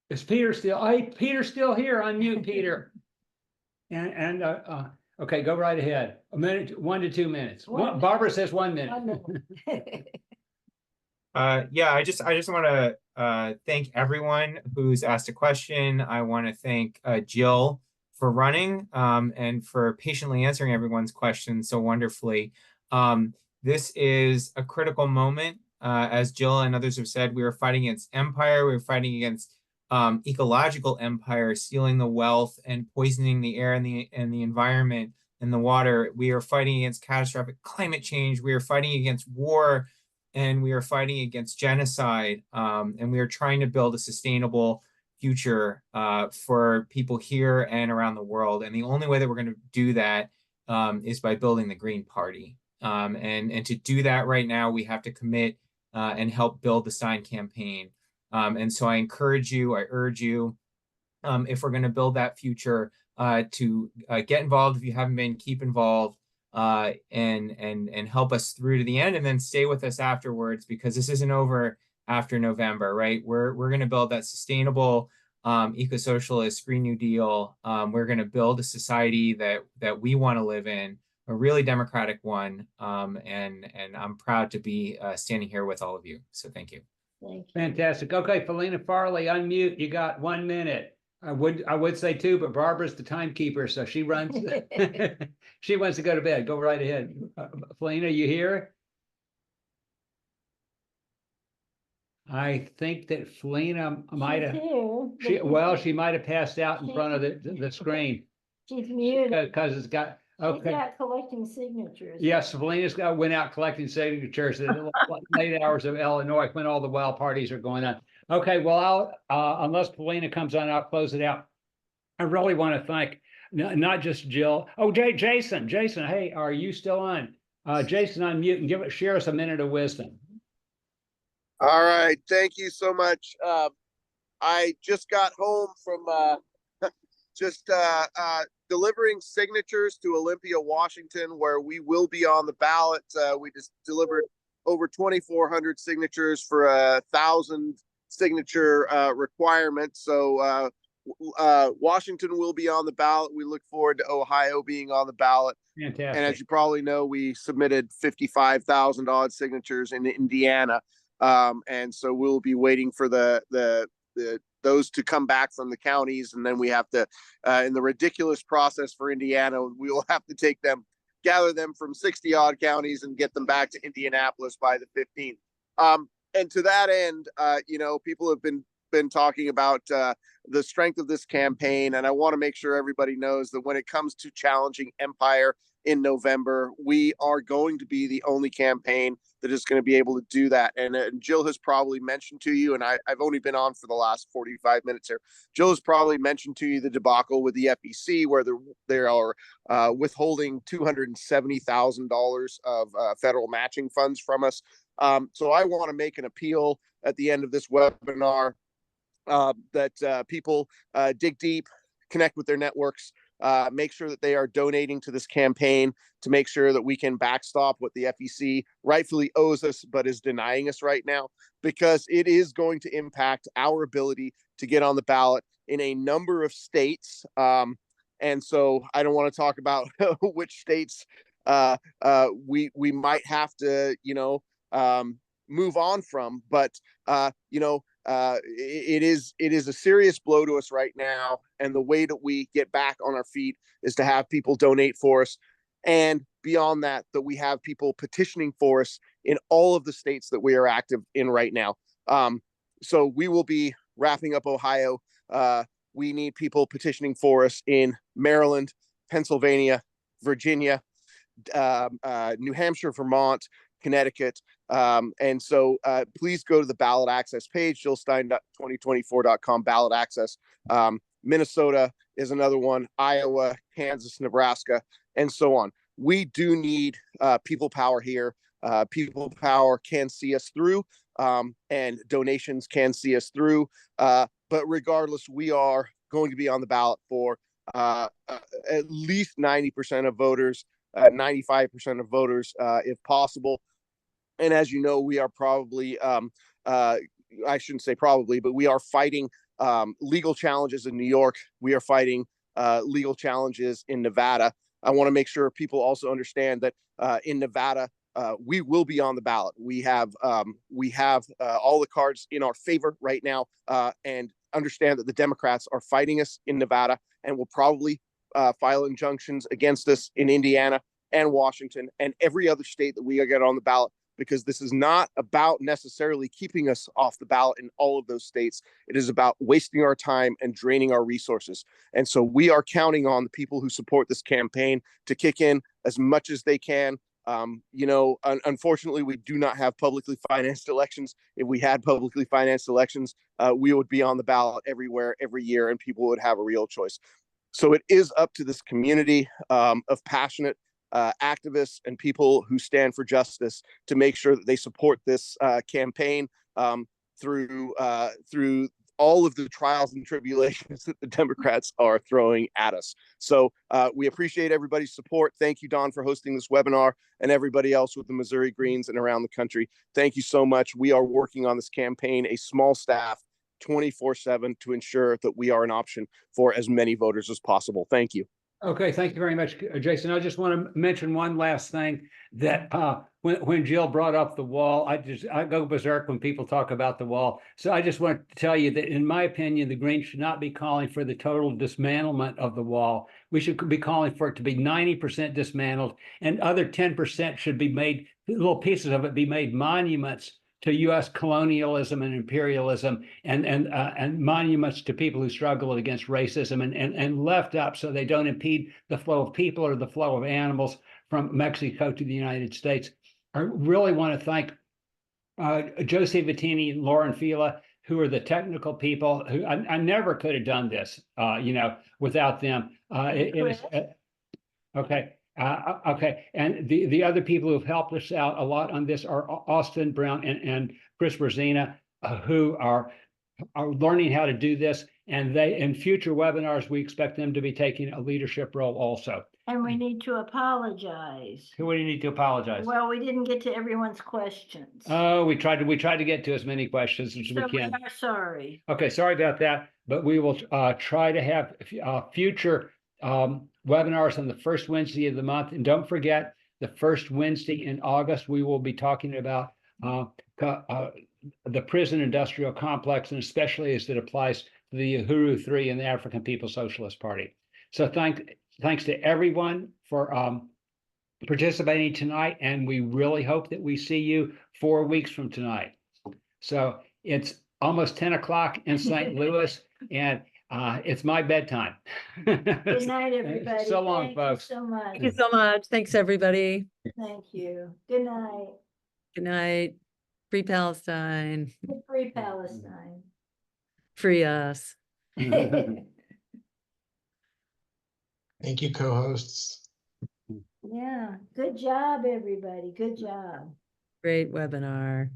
is Peter still? Peter's still here. Unmute Peter. And okay, go right ahead. A minute, 1 to 2 minutes. Barbara says 1 minute. 1 minute. Yeah, I just want to thank everyone who's asked a question. I want to thank Jill for running and for patiently answering everyone's questions so wonderfully. This is a critical moment. As Jill and others have said, we are fighting against empire. We're fighting against ecological empire, stealing the wealth and poisoning the air and the environment and the water. We are fighting against catastrophic climate change. We are fighting against war, and we are fighting against genocide. And we are trying to build a sustainable future for people here and around the world. And the only way that we're going to do that is by building the Green Party. And to do that right now, we have to commit and help build the Stein campaign. And so I encourage you, I urge you, if we're going to build that future, to get involved. If you haven't been, keep involved, and help us through to the end, and then stay with us afterwards, because this isn't over after November, right? We're going to build that sustainable, eco-socialist Green New Deal. We're going to build a society that we want to live in, a really democratic one. And I'm proud to be standing here with all of you. So thank you. Thank you. Fantastic. Okay, Felina Farley, unmute. You got 1 minute. I would say 2, but Barbara's the timekeeper, so she runs. She wants to go to bed. Go right ahead. Felina, you here? I think that Felina might have. She might have passed out in front of the screen. She's muted because it's got. Okay. She's out collecting signatures. Yes, Felina's went out collecting signatures at the late hours of Illinois when all the wild parties are going on. Okay, well, unless Felina comes on, I'll close it out. I really want to thank not just Jill. Oh, Jason, hey, are you still on? Jason, unmute and share us a minute of wisdom. All right, thank you so much. I just got home from delivering signatures to Olympia, Washington, where we will be on the ballot. We just delivered over 2,400 signatures for 1,000 signature requirement. So Washington will be on the ballot. We look forward to Ohio being on the ballot. Fantastic. And as you probably know, we submitted 55,000 odd signatures in Indiana. And so we'll be waiting for those to come back from the counties, and then we have to, in the ridiculous process for Indiana, we will have to gather them from 60 odd counties and get them back to Indianapolis by the 15th. And to that end, people have been talking about the strength of this campaign, and I want to make sure everybody knows that when it comes to challenging empire in November, we are going to be the only campaign that is going to be able to do that. And Jill has probably mentioned to you, and I've only been on for the last 45 minutes here. Jill has probably mentioned to you the debacle with the FEC, where they are withholding $270,000 of federal matching funds from us. So I want to make an appeal at the end of this webinar that people dig deep, connect with their networks, make sure that they are donating to this campaign to make sure that we can backstop what the FEC rightfully owes us, but is denying us right now, because it is going to impact our ability to get on the ballot in a number of states. And so I don't want to talk about which states we might have to, move on from, but it is a serious blow to us right now. And the way that we get back on our feet is to have people donate for us. And beyond that, that we have people petitioning for us in all of the states that we are active in right now. So we will be wrapping up Ohio. We need people petitioning for us in Maryland, Pennsylvania, Virginia, New Hampshire, Vermont, Connecticut. And so please go to the ballot access page, jillstein.2024.com, ballot access. Minnesota is another one, Iowa, Kansas, Nebraska, and so on. We do need people power here. People power can see us through. and donations can see us through. But regardless, we are going to be on the ballot for at least 90% of voters, 95% of voters, if possible. And as you know, we are probably, I shouldn't say probably, but we are fighting legal challenges in New York. We are fighting legal challenges in Nevada. I want to make sure people also understand that in Nevada, we will be on the ballot. We have all the cards in our favor right now, and understand that the Democrats are fighting us in Nevada and will probably file injunctions against us in Indiana and Washington and every other state that we get on the ballot, because this is not about necessarily keeping us off the ballot in all of those states. It is about wasting our time and draining our resources. And so we are counting on the people who support this campaign to kick in as much as they can. Unfortunately, we do not have publicly financed elections. If we had publicly financed elections, we would be on the ballot everywhere, every year, and people would have a real choice. So it is up to this community of passionate activists and people who stand for justice to make sure that they support this campaign through all of the trials and tribulations that the Democrats are throwing at us. So we appreciate everybody's support. Thank you, Don, for hosting this webinar, and everybody else with the Missouri Greens and around the country. Thank you so much. We are working on this campaign, a small staff, 24/7, to ensure that we are an option for as many voters as possible. Thank you. Okay, thank you very much, Jason. I just want to mention one last thing, that when Jill brought up the wall, I go berserk when people talk about the wall. So I just want to tell you that, in my opinion, the Greens should not be calling for the total dismantlement of the wall. We should be calling for it to be 90% dismantled, and other 10% should be made, little pieces of it be made monuments to U.S. colonialism and imperialism, and monuments to people who struggle against racism, and left up so they don't impede the flow of people or the flow of animals from Mexico to the United States. I really want to thank Josie Vittini and Lauren Fila, who are the technical people. Who I never could have done this, without them. Okay. Okay, and the other people who've helped us out a lot on this are Austin Brown and Chris Berzina, who are learning how to do this, and in future webinars, we expect them to be taking a leadership role also. And we need to apologize. Who do you need to apologize? Well, we didn't get to everyone's questions. Oh, we tried to get to as many questions as we can. We are sorry. Okay, sorry about that, but we will try to have future webinars on the first Wednesday of the month. And don't forget, the first Wednesday in August, we will be talking about the prison industrial complex, and especially as it applies to the Uhuru 3 and the African People's Socialist Party. So thanks to everyone for participating tonight, and we really hope that we see you 4 weeks from tonight. So it's almost 10 o'clock in St. Louis, and it's my bedtime. Good night, everybody. So long, Thank folks. you so much. Thank you so much. Thanks, everybody. Thank you. Good night. Good night. Free Palestine. Free Palestine. Free us. Yeah, Thank you, co-hosts. good job, everybody. Good job. Great webinar.